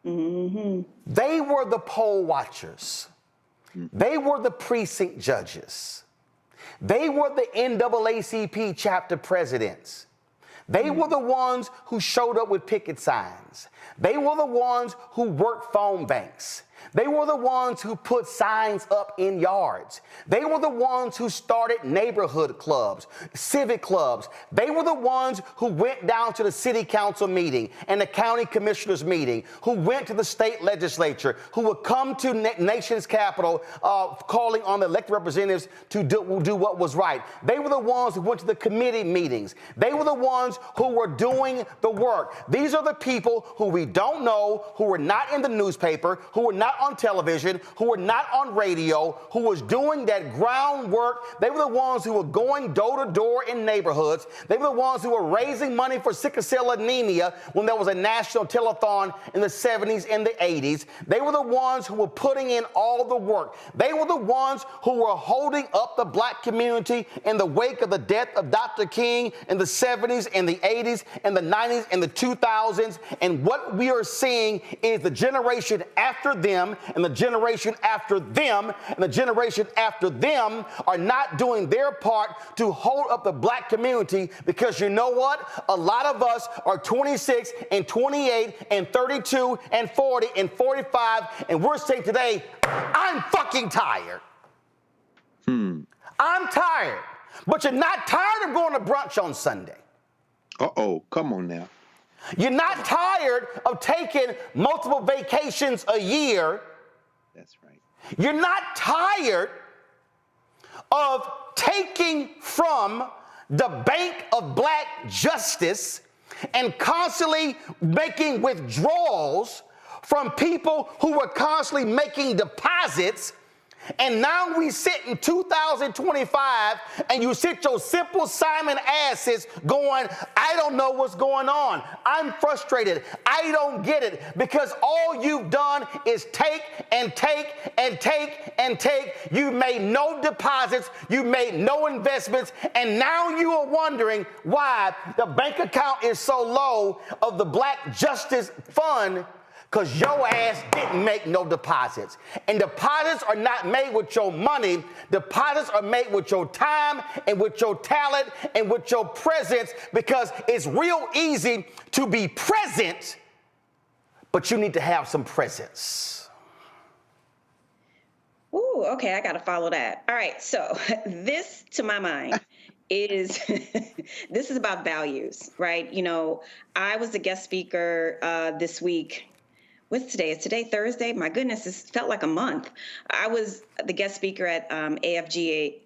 They were the poll watchers. They were the precinct judges. They were the NAACP chapter presidents. They were the ones who showed up with picket signs. They were the ones who worked phone banks. They were the ones who put signs up in yards. They were the ones who started neighborhood clubs, civic clubs. They were the ones who went down to the city council meeting and the county commissioners meeting, who went to the state legislature, who would come to nation's capital calling on the elected representatives to do what was right. They were the ones who went to the committee meetings. They were the ones who were doing the work. These are the people who we don't know, who were not in the newspaper, who were not on television, who were not on radio, who was doing that groundwork. They were the ones who were going door to door in neighborhoods. They were the ones who were raising money for sickle cell anemia when there was a national telethon in the 70s and the 80s. They were the ones who were putting in all the work. They were the ones who were holding up the black community in the wake of the death of Dr. King in the 70s and the 80s and the 90s and the 2000s. And what we are seeing is the generation after them and the generation after them and the generation after them are not doing their part to hold up the black community, because you know what? A lot of us are 26 and 28 and 32 and 40 and 45, and we're saying today, I'm fucking tired. I'm tired. But you're not tired of going to brunch on Sunday. Come on now. You're not tired of taking multiple vacations a year. That's right. You're not tired of taking from the bank of black justice and constantly making withdrawals from people who were constantly making deposits. And now we sit in 2025 and you sit your simple Simon asses going, I don't know what's going on. I'm frustrated. I don't get it, because all you've done is take and take and take and take. You've made no deposits. You've made no investments. And now you are wondering why the bank account is so low of the Black Justice Fund, because your ass didn't make no deposits. And deposits are not made with your money. Deposits are made with your time and with your talent and with your presence, because it's real easy to be present, but you need to have some presence. Ooh, okay, I got to follow that. All right, so this, to my mind, is this is about values, right? You know, I was a guest speaker this week. What's today? Is today Thursday? My goodness, it felt like a month. I was the guest speaker at AFGE's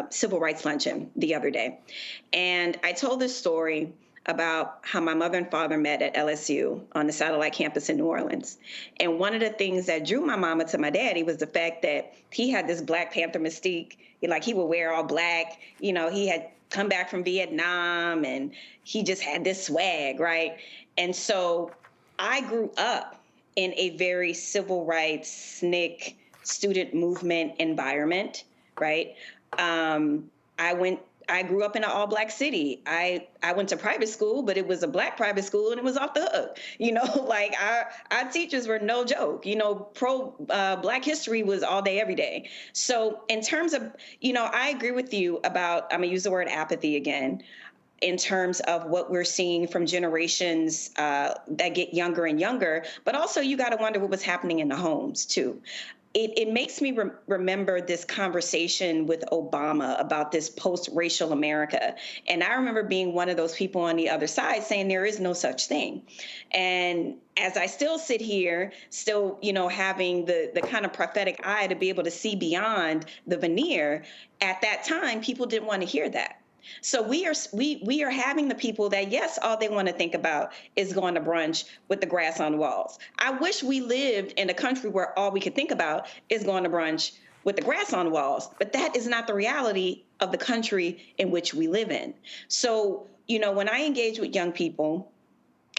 Civil Rights Luncheon the other day. And I told this story about how my mother and father met at LSU on the satellite campus in New Orleans. And one of the things that drew my mama to my daddy was the fact that he had this Black Panther mystique. Like, he would wear all black. You know, he had come back from Vietnam and he just had this swag, right? And so I grew up in a very civil rights, SNCC, student movement environment, right? I grew up in an all-black city. I went to private school, but it was a Black private school, and it was off the hook. You know, like our teachers were no joke. You know, Black history was all day, every day. So in terms of, you know, I agree with you about, I'm gonna use the word apathy again, in terms of what we're seeing from generations that get younger and younger, but also you got to wonder what was happening in the homes too. It makes me remember this conversation with Obama about this post-racial America. And I remember being one of those people on the other side saying there is no such thing. And as I still sit here, still, you know, having the kind of prophetic eye to be able to see beyond the veneer, at that time, people didn't want to hear that. So we are having the people that, yes, all they want to think about is going to brunch with the grass on the walls. I wish we lived in a country where all we could think about is going to brunch with the grass on the walls, but that is not the reality of the country in which we live in. So, when I engage with young people,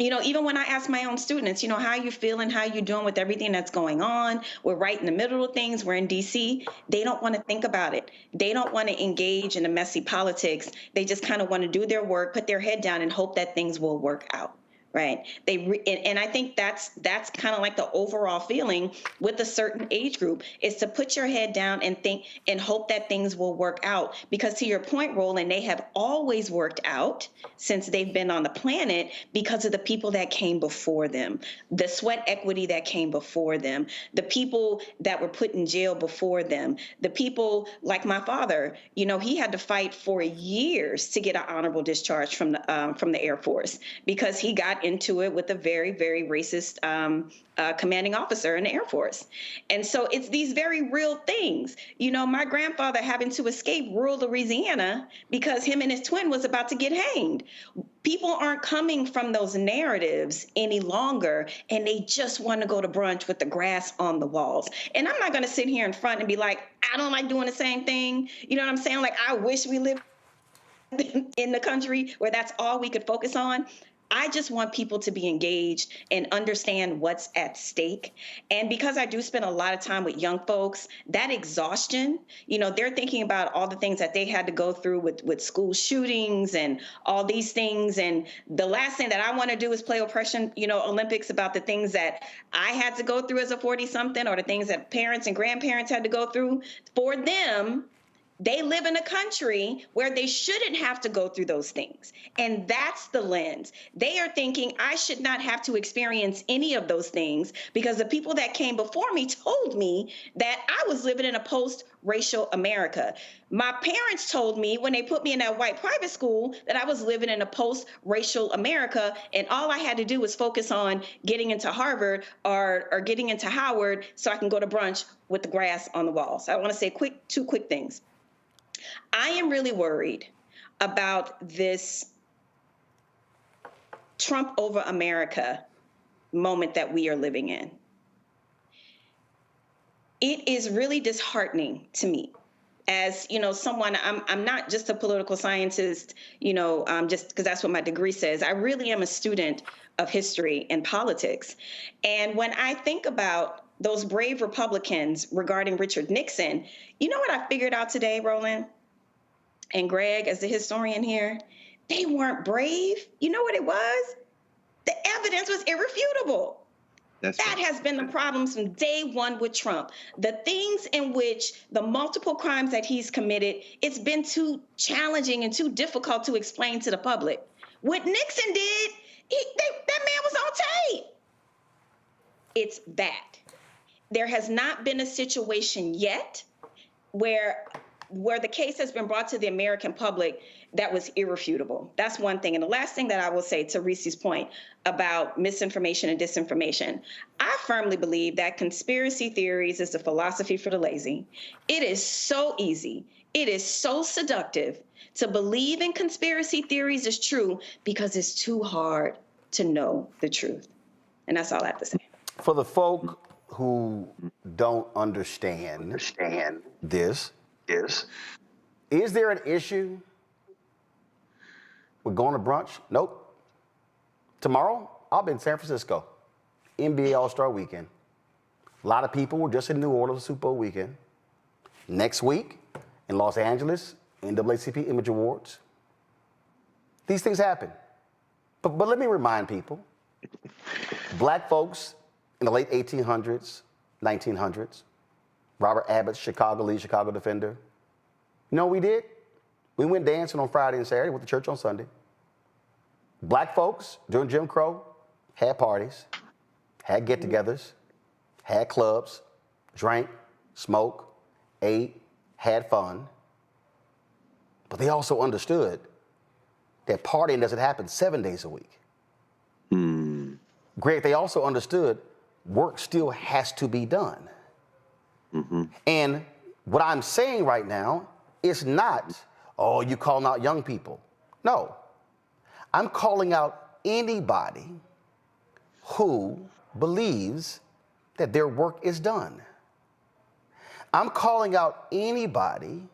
even when I ask my own students, how you feeling, how you doing with everything that's going on? We're right in the middle of things. We're in DC. They don't want to think about it. They don't want to engage in the messy politics. They just kind of want to do their work, put their head down, and hope that things will work out. Right. And I think that's kind of like the overall feeling with a certain age group, is to put your head down and think and hope that things will work out. Because to your point, Roland, they have always worked out since they've been on the planet because of the people that came before them, the sweat equity that came before them, the people that were put in jail before them, the people like my father. He had to fight for years to get an honorable discharge from the Air Force because he got into it with a very, very racist commanding officer in the Air Force. And so it's these very real things. My grandfather having to escape rural Louisiana because him and his twin was about to get hanged. People aren't coming from those narratives any longer, and they just want to go to brunch with the grass on the walls. And I'm not going to sit here in front and be like, I don't like doing the same thing. You know what I'm saying? Like, I wish we lived in the country where that's all we could focus on. I just want people to be engaged and understand what's at stake. And because I do spend a lot of time with young folks, that exhaustion, they're thinking about all the things that they had to go through with school shootings and all these things. And the last thing that I want to do is play oppression, Olympics about the things that I had to go through as a 40-something or the things that parents and grandparents had to go through. For them, they live in a country where they shouldn't have to go through those things. And that's the lens. They are thinking, I should not have to experience any of those things because the people that came before me told me that I was living in a post-racial America. My parents told me when they put me in that white private school that I was living in a post-racial America, and all I had to do was focus on getting into Harvard or getting into Howard so I can go to brunch with the grass on the walls. I want to say two quick things. I am really worried about this Trump over America moment that we are living in. It is really disheartening to me as, someone, I'm not just a political scientist, just because that's what my degree says. I really am a student of history and politics. And when I think about those brave Republicans regarding Richard Nixon, you know what I figured out today, Roland and Greg, as the historian here? They weren't brave. You know what it was? The evidence was irrefutable. That has been the problem from day one with Trump. The things in which the multiple crimes that he's committed, it's been too challenging and too difficult to explain to the public. What Nixon did, that man was on tape. It's that. There has not been a situation yet where the case has been brought to the American public that was irrefutable. That's one thing. And the last thing that I will say to Reese's point about misinformation and disinformation, I firmly believe that conspiracy theories is the philosophy for the lazy. It is so easy. It is so seductive to believe in conspiracy theories is true because it's too hard to know the truth. And that's all I have to say. For the folk who don't understand this, is there an issue with going to brunch? Nope. Tomorrow, I'll be in San Francisco, NBA All-Star Weekend. A lot of people were just in New Orleans Super Bowl weekend. Next week, in Los Angeles, NAACP Image Awards. These things happen. But let me remind people, black folks in the late 1800s, 1900s, Robert Abbott's Chicago lead, Chicago Defender. You know what we did? We went dancing on Friday and Saturday, went to church on Sunday. Black folks, during Jim Crow, had parties, had get-togethers, had clubs, drank, smoked, ate, had fun. But they also understood that partying doesn't happen 7 days a week. Greg, they also understood work still has to be done. And what I'm saying right now is not, oh, you calling out young people. No, I'm calling out anybody who believes that their work is done. I'm calling out anybody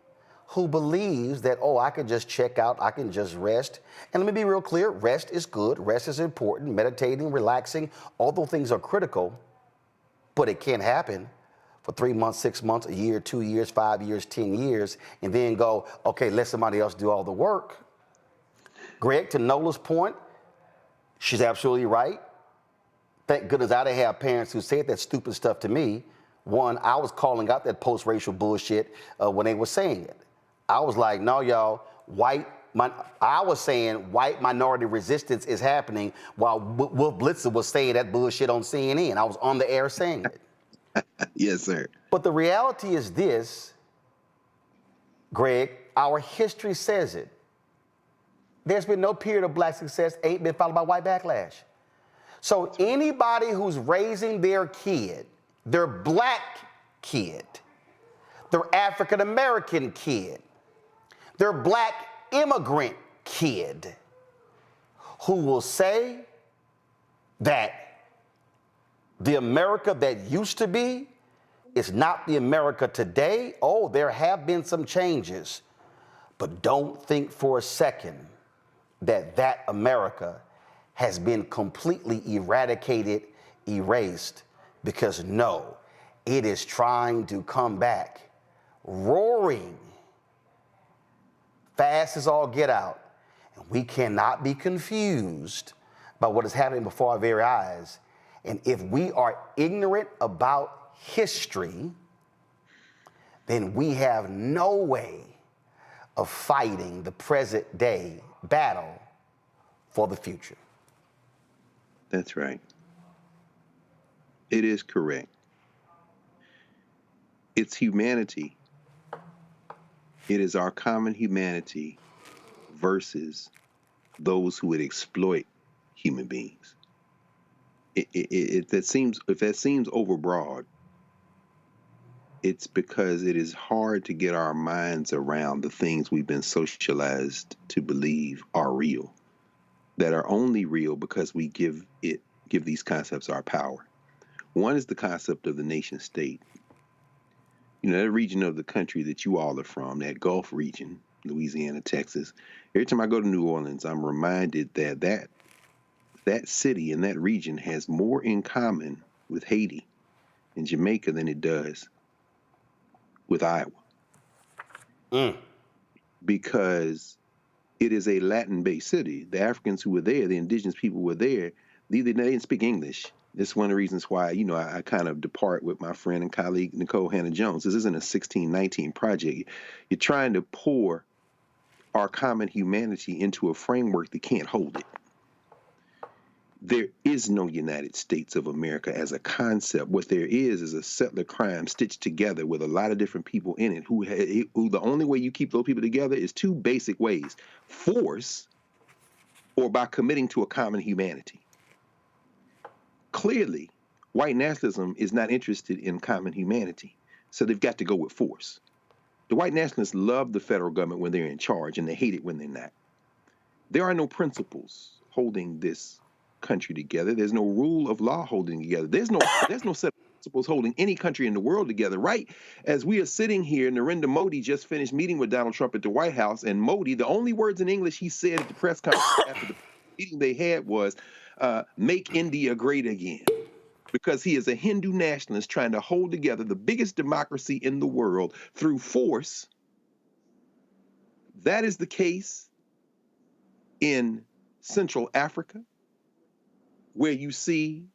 who believes that, oh, I can just check out, I can just rest. And let me be real clear, rest is good, rest is important, meditating, relaxing, all those things are critical, but it can't happen for 3 months, 6 months, a year, 2 years, 5 years, 10 years, and then go, okay, let somebody else do all the work. Greg, to Nola's point, she's absolutely right. Thank goodness I didn't have parents who said that stupid stuff to me. One, I was calling out that post-racial bullshit when they were saying it. I was like, no, y'all, I was saying white minority resistance is happening while Wolf Blitzer was saying that bullshit on CNN. I was on the air saying it. Yes, sir. But the reality is this, Greg, our history says it. There's been no period of black success ain't been followed by white backlash. So anybody who's raising their kid, their black kid, their African-American kid, their black immigrant kid, who will say that the America that used to be is not the America today. Oh, there have been some changes, but don't think for a second that that America has been completely eradicated, erased, because no, it is trying to come back, roaring, fast as all get out. And we cannot be confused by what is happening before our very eyes. And if we are ignorant about history, then we have no way of fighting the present day battle for the future. That's right. It is correct. It's humanity. It is our common humanity versus those who would exploit human beings. If that seems overbroad, it's because it is hard to get our minds around the things we've been socialized to believe are real, that are only real because we give these concepts our power. One is the concept of the nation state. You know, that region of the country that you all are from, that Gulf region, Louisiana, Texas. Every time I go to New Orleans, I'm reminded that city and that region has more in common with Haiti and Jamaica than it does with Iowa. Because it is a Latin-based city. The Africans who were there, the indigenous people who were there, they didn't speak English. This is one of the reasons why, you know, I kind of depart with my friend and colleague, Nicole Hannah-Jones. This isn't a 1619 project. You're trying to pour our common humanity into a framework that can't hold it. There is no United States of America as a concept. What there is a settler crime stitched together with a lot of different people in it who the only way you keep those people together is two basic ways: force or by committing to a common humanity. Clearly, white nationalism is not interested in common humanity, so they've got to go with force. The white nationalists love the federal government when they're in charge, and they hate it when they're not. There are no principles holding this country together. There's no rule of law holding together. There's no set of principles holding any country in the world together. Right as we are sitting here, Narendra Modi just finished meeting with Donald Trump at the White House, and Modi, the only words in English he said at the press conference after the meeting they had was, make India great again. Because he is a Hindu nationalist trying to hold together the biggest democracy in the world through force. That is the case in Central Africa, where you see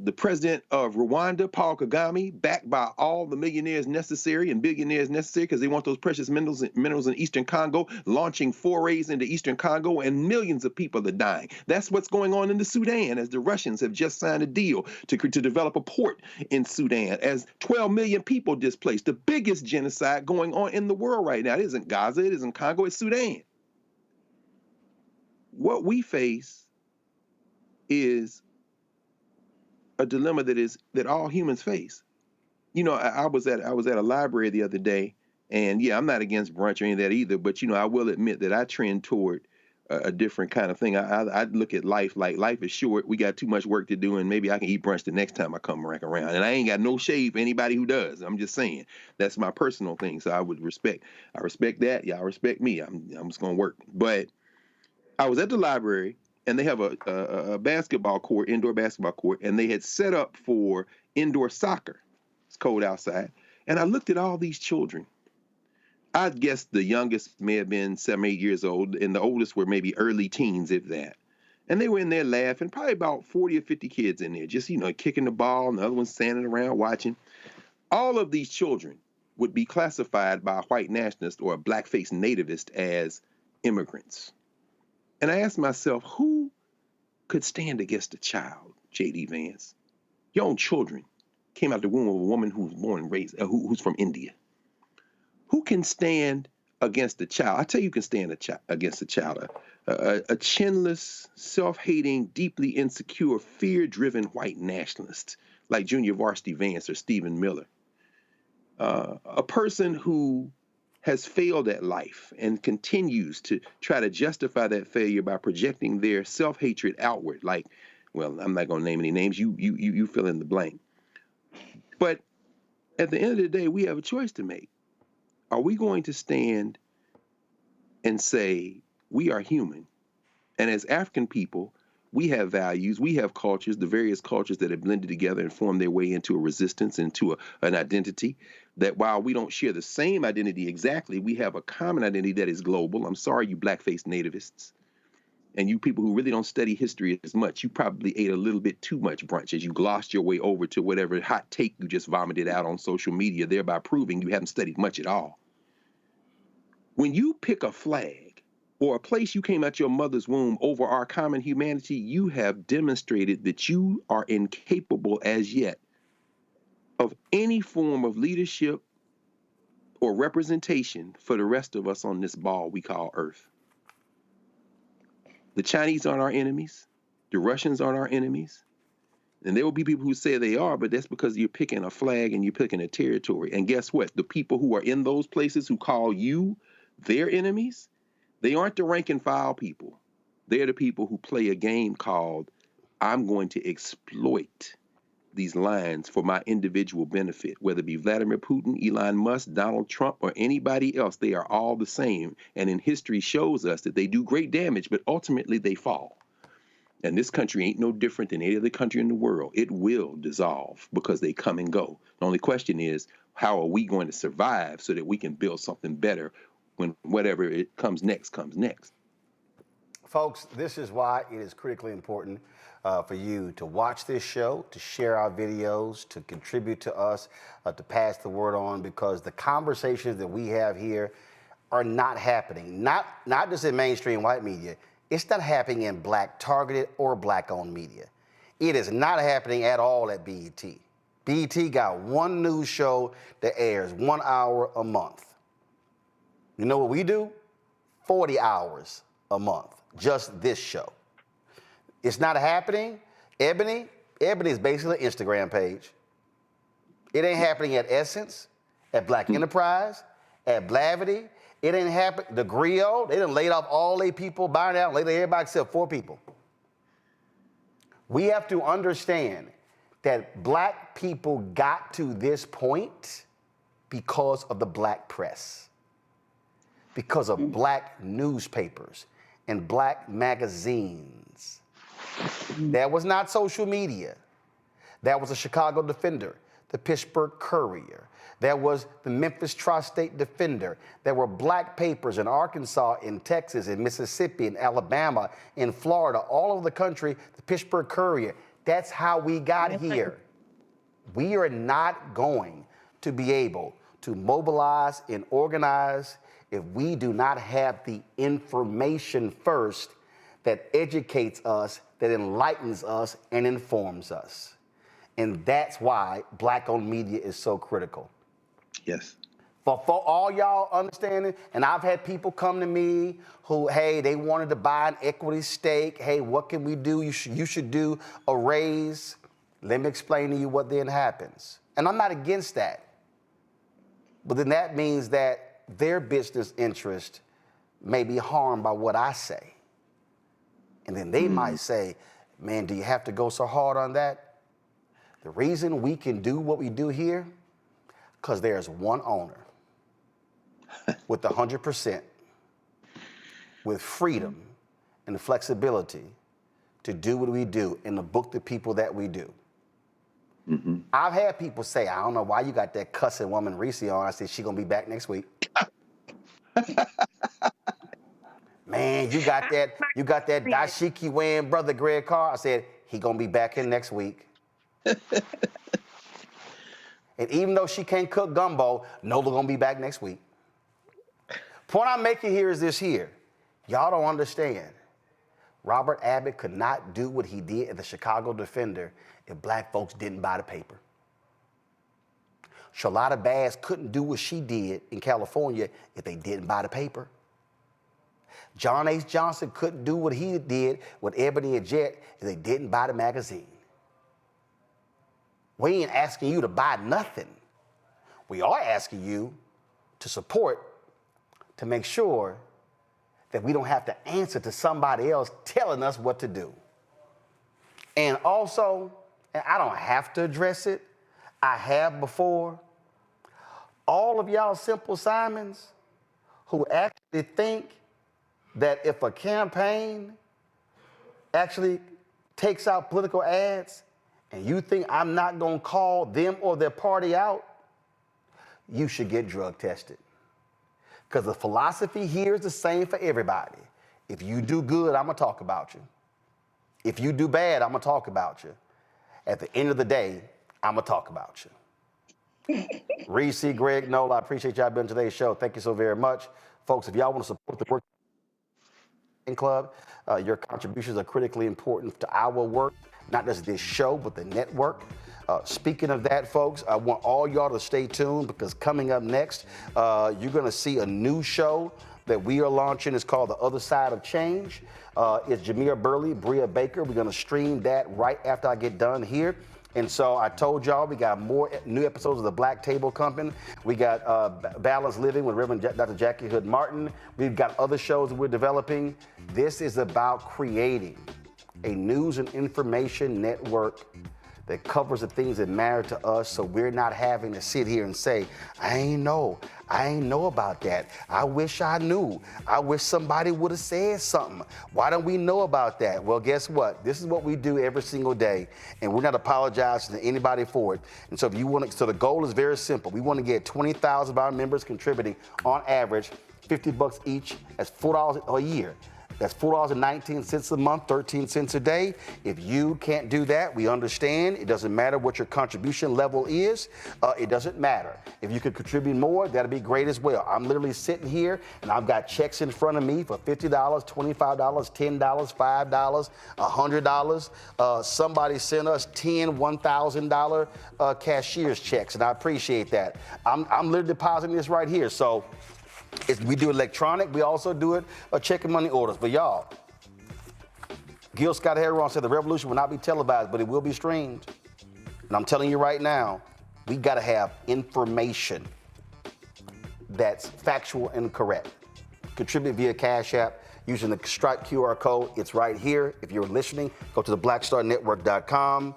the president of Rwanda, Paul Kagame, backed by all the millionaires necessary and billionaires necessary because they want those precious minerals in Eastern Congo, launching forays into Eastern Congo, and millions of people are dying. That's what's going on in the Sudan, as the Russians have just signed a deal to develop a port in Sudan, as 12 million people displaced, the biggest genocide going on in the world right now. It isn't Gaza, it isn't Congo, it's Sudan. What we face is a dilemma that all humans face. You know, I was at a library the other day, and yeah, I'm not against brunch or any of that either, but you know, I will admit that I trend toward a different kind of thing. I look at life like life is short. We got too much work to do, and maybe I can eat brunch the next time I come back around. And I ain't got no shade for anybody who does. I'm just saying that's my personal thing. So I respect that. Y'all respect me. I'm just gonna work. But I was at the library, and they have a basketball court, indoor basketball court, and they had set up for indoor soccer. It's cold outside, and I looked at all these children. I guess the youngest may have been 7 or 8 years old, and the oldest were maybe early teens, if that. And they were in there laughing, probably about 40 or 50 kids in there, just, kicking the ball, and the other ones standing around watching. All of these children would be classified by a white nationalist or a blackface nativist as immigrants. And I asked myself, who could stand against a child, J.D. Vance? Your own children came out the womb of a woman who was born and raised, who's from India. Who can stand against a child? I tell you, can stand against a child. A chinless, self-hating, deeply insecure, fear-driven white nationalist like Junior Varsity Vance or Stephen Miller. A person who has failed at life and continues to try to justify that failure by projecting their self-hatred outward. Like, well, I'm not going to name any names. You fill in the blank. But at the end of the day, we have a choice to make. Are we going to stand and say we are human? And as African people, we have values, we have cultures, the various cultures that have blended together and formed their way into a resistance, into an identity, that while we don't share the same identity exactly, we have a common identity that is global. I'm sorry, you blackface nativists. And you people who really don't study history as much, you probably ate a little bit too much brunch as you glossed your way over to whatever hot take you just vomited out on social media, thereby proving you haven't studied much at all. When you pick a flag or a place you came out your mother's womb over our common humanity, you have demonstrated that you are incapable as yet of any form of leadership or representation for the rest of us on this ball we call Earth. The Chinese aren't our enemies. The Russians aren't our enemies. And there will be people who say they are, but that's because you're picking a flag and you're picking a territory. And guess what? The people who are in those places who call you their enemies, they aren't the rank and file people. They're the people who play a game called, I'm going to exploit these lines for my individual benefit, whether it be Vladimir Putin, Elon Musk, Donald Trump, or anybody else. They are all the same. And in history shows us that they do great damage, but ultimately they fall. And this country ain't no different than any other country in the world. It will dissolve because they come and go. The only question is, how are we going to survive so that we can build something better when whatever it comes next comes next? Folks, this is why it is critically important for you to watch this show, to share our videos, to contribute to us, to pass the word on, because the conversations that we have here are not happening. Not just in mainstream white media. It's not happening in black targeted or black-owned media. It is not happening at all at BET. BET got one news show that airs 1 hour a month. You know what we do? 40 hours a month, just this show. It's not happening. Ebony is basically an Instagram page. It ain't happening at Essence, at Black Enterprise, at Blavity. It ain't happening. The Griot, they done laid off all their people, buying out, laid everybody except 4 people. We have to understand that black people got to this point because of the black press, because of black newspapers and black magazines. That was not social media. That was the Chicago Defender, the Pittsburgh Courier. There was the Memphis Tri-State Defender. There were black papers in Arkansas, in Texas, in Mississippi, in Alabama, in Florida, all over the country, the Pittsburgh Courier. That's how we got here. We are not going to be able to mobilize and organize if we do not have the information first that educates us, that enlightens us, and informs us. And that's why black-owned media is so critical. Yes. For all y'all understanding, and I've had people come to me who, hey, they wanted to buy an equity stake. Hey, what can we do? You should do a raise. Let me explain to you what then happens. And I'm not against that. But then that means that their business interest may be harmed by what I say. And then they might say, man, do you have to go so hard on that? The reason we can do what we do here, because there's one owner with 100%, with freedom and the flexibility to do what we do and to book the people that we do. I've had people say, I don't know why you got that cussing woman Reese on. I said, she gonna be back next week. Man, you got that dashiki wearing brother Greg Carr. I said, he gonna be back in next week. And even though she can't cook gumbo, Nola gonna be back next week. Point I'm making here is this here. Y'all don't understand. Robert Abbott could not do what he did at the Chicago Defender if black folks didn't buy the paper. Shalata Bass couldn't do what she did in California if they didn't buy the paper. John H. Johnson couldn't do what he did with Ebony and Jet if they didn't buy the magazine. We ain't asking you to buy nothing. We are asking you to support, to make sure that we don't have to answer to somebody else telling us what to do. And also, and I don't have to address it, I have before, all of y'all Simple Simons who actually think that if a campaign actually takes out political ads and you think I'm not gonna call them or their party out, you should get drug tested. Because the philosophy here is the same for everybody. If you do good, I'm gonna talk about you. If you do bad, I'm gonna talk about you. At the end of the day, I'm gonna talk about you. Reese, Greg, Nola, I appreciate y'all being on today's show. Thank you so very much. Folks, if y'all wanna support the work Club, your contributions are critically important to our work, not just this show, but the network. Speaking of that, folks, I want all y'all to stay tuned because coming up next, you're going to see a new show that we are launching. It's called The Other Side of Change. It's Jameer Burley, Bria Baker. We're going to stream that right after I get done here. And so I told y'all we got more new episodes of The Black Table coming. We got Balanced Living with Reverend Dr. Jackie Hood Martin. We've got other shows that we're developing. This is about creating a news and information network that covers the things that matter to us so we're not having to sit here and say, I ain't know about that. I wish I knew. I wish somebody would have said something. Why don't we know about that? Well, guess what? This is what we do every single day, and we're not apologizing to anybody for it. And so if you want to, so the goal is very simple. We want to get 20,000 of our members contributing on average $50 each. That's $4 a year. That's $4.19 a month, 13 cents a day. If you can't do that, we understand. It doesn't matter what your contribution level is. It doesn't matter. If you could contribute more, that'd be great as well. I'm literally sitting here and I've got checks in front of me for $50, $25, $10, $5, $100. Somebody sent us 10 $1,000 cashier's checks, and I appreciate that. I'm literally depositing this right here. So we do electronic. We also do it checking money orders. But y'all, Gil Scott-Heron said the revolution will not be televised, but it will be streamed. And I'm telling you right now, we got to have information that's factual and correct. Contribute via Cash App using the Stripe QR code. It's right here. If you're listening, go to theblackstarnetwork.com.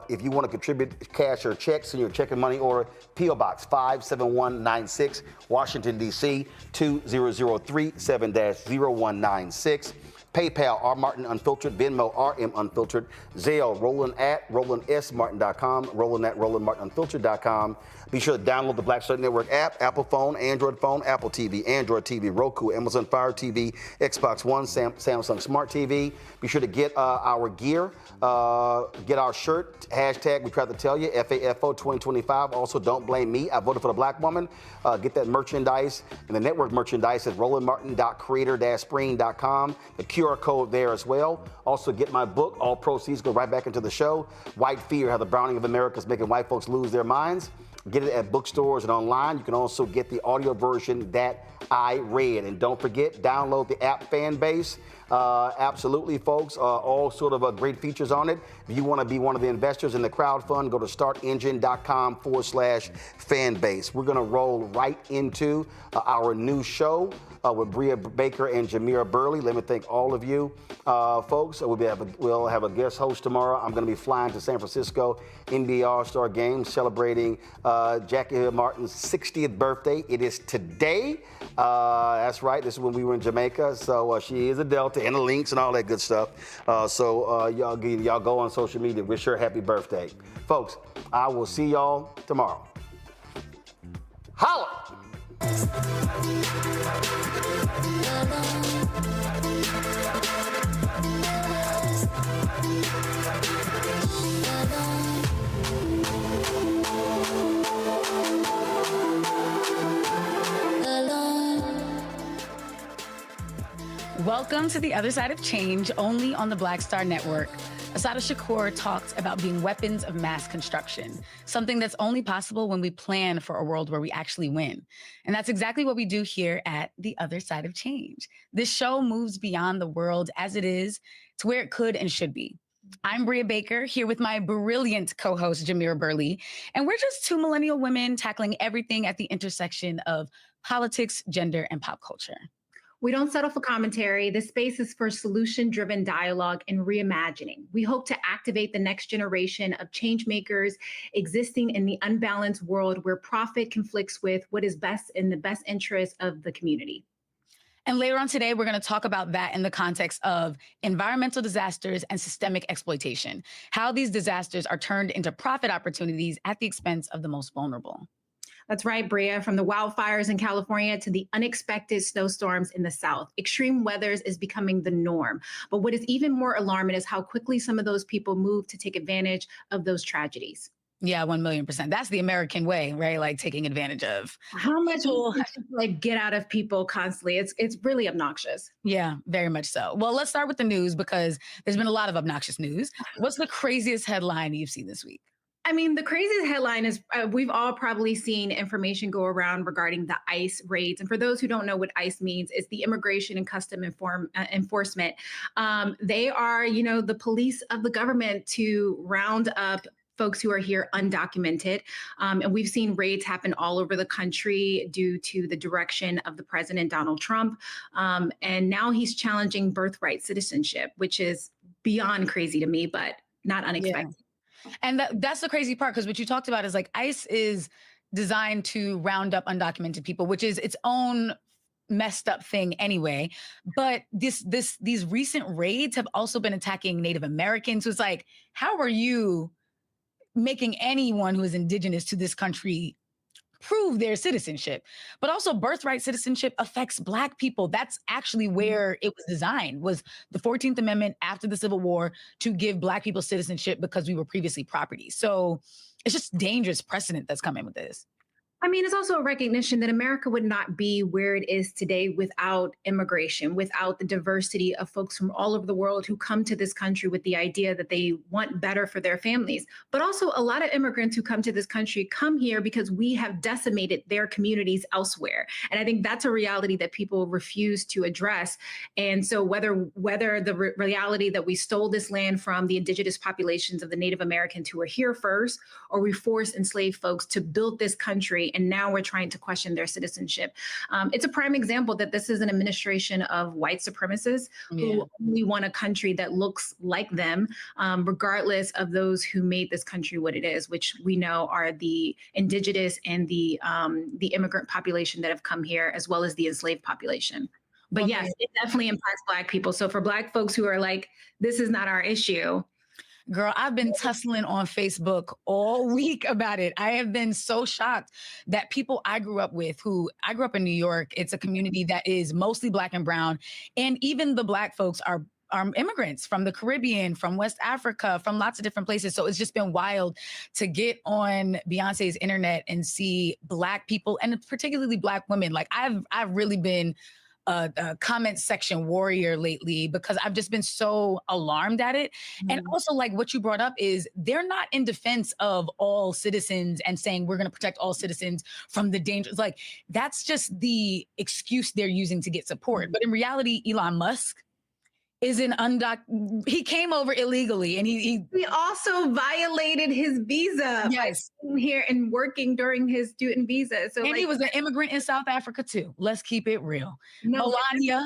If you want to contribute cash or checks, send your check and money order, P.O. Box 57196, Washington, D.C. 20037 7-0196. PayPal, R. Martin Unfiltered, Venmo, RM Unfiltered, Zelle, Roland at RolandSMartin.com, Roland at RolandMartinUnfiltered.com. Be sure to download the Black Star Network app, Apple phone, Android phone, Apple TV, Android TV, Roku, Amazon Fire TV, Xbox One, Samsung Smart TV. Be sure to get our gear, get our shirt, hashtag, we try to tell you, FAFO 2025. Also, don't blame me. I voted for the black woman. Get that merchandise and the network merchandise at RolandMartin.creator-spring.com. The QR code there as well. Also, get my book. All proceeds go right back into the show. White Fear, How the Browning of America is Making White Folks Lose Their Minds. Get it at bookstores and online. You can also get the audio version that I read. And don't forget, download the app Fanbase. Absolutely, folks. All sort of great features on it. If you want to be one of the investors in the crowd fund, go to startengine.com/fanbase. We're going to roll right into our new show with Bria Baker and Jamira Burley. Let me thank all of you, folks. We'll have a guest host tomorrow. I'm going to be flying to San Francisco, NBA All-Star Game, celebrating Jackie Hill Martin's 60th birthday. It is today. That's right. This is when we were in Jamaica. So she is a Delta and a Lynx and all that good stuff. Y'all go on social media. Wish her happy birthday. Folks, I will see y'all tomorrow. Holla! Welcome to the Other Side of Change, only on the Black Star Network. Assata Shakur talks about being weapons of mass construction, something that's only possible when we plan for a world where we actually win. And that's exactly what we do here at The Other Side of Change. This show moves beyond the world as it is to where it could and should be. I'm Bria Baker, here with my brilliant co-host, Jamira Burley, and we're just two millennial women tackling everything at the intersection of politics, gender, and pop culture. We don't settle for commentary. This space is for solution-driven dialogue and reimagining. We hope to activate the next generation of change makers existing in the unbalanced world where profit conflicts with what is best in the best interest of the community. And later on today, we're going to talk about that in the context of environmental disasters and systemic exploitation, how these disasters are turned into profit opportunities at the expense of the most vulnerable. That's right, Bria. From the wildfires in California to the unexpected snowstorms in the South, extreme weathers is becoming the norm. But what is even more alarming is how quickly some of those people move to take advantage of those tragedies. Yeah, 1,000,000%. That's the American way, right? Like taking advantage of. How much will like get out of people constantly? It's really obnoxious. Yeah, very much so. Well, let's start with the news because there's been a lot of obnoxious news. What's the craziest headline you've seen this week? I mean, the craziest headline is we've all probably seen information go around regarding the ICE raids. And for those who don't know what ICE means, it's the Immigration and Custom Enforcement. They are, the police of the government to round up folks who are here undocumented. And we've seen raids happen all over the country due to the direction of the president, Donald Trump. And now he's challenging birthright citizenship, which is beyond crazy to me, but not unexpected. Yeah. And that's the crazy part, because what you talked about is like ICE is designed to round up undocumented people, which is its own messed up thing anyway. But these recent raids have also been attacking Native Americans. So it's like, how are you making anyone who is indigenous to this country prove their citizenship? But also birthright citizenship affects Black people. That's actually where it was designed, was the 14th Amendment after the Civil War to give Black people citizenship because we were previously property. So it's just dangerous precedent that's coming with this. I mean, it's also a recognition that America would not be where it is today without immigration, without the diversity of folks from all over the world who come to this country with the idea that they want better for their families. But also a lot of immigrants who come to this country come here because we have decimated their communities elsewhere. And I think that's a reality that people refuse to address. And so whether the reality that we stole this land from the indigenous populations of the Native Americans who were here first, or we forced enslaved folks to build this country, and now we're trying to question their citizenship. It's a prime example that this is an administration of white supremacists who only want a country that looks like them, regardless of those who made this country what it is, which we know are the indigenous and the immigrant population that have come here, as well as the enslaved population. But yes, it definitely impacts Black people. So for Black folks who are like, this is not our issue, girl, I've been tussling on Facebook all week about it. I have been so shocked that people I grew up with, I grew up in New York. It's a community that is mostly Black and brown. And even the Black folks are immigrants from the Caribbean, from West Africa, from lots of different places. So it's just been wild to get on Beyonce's internet and see Black people, and particularly Black women. Like I've really been a comment section warrior lately because I've just been so alarmed at it. And also, like what you brought up is they're not in defense of all citizens and saying we're going to protect all citizens from the dangers. Like that's just the excuse they're using to get support. But in reality, Elon Musk is an he came over illegally and he also violated his visa. Yes. By being here and working during his student visa. So and he was an immigrant in South Africa too. Let's keep it real. No, Melania.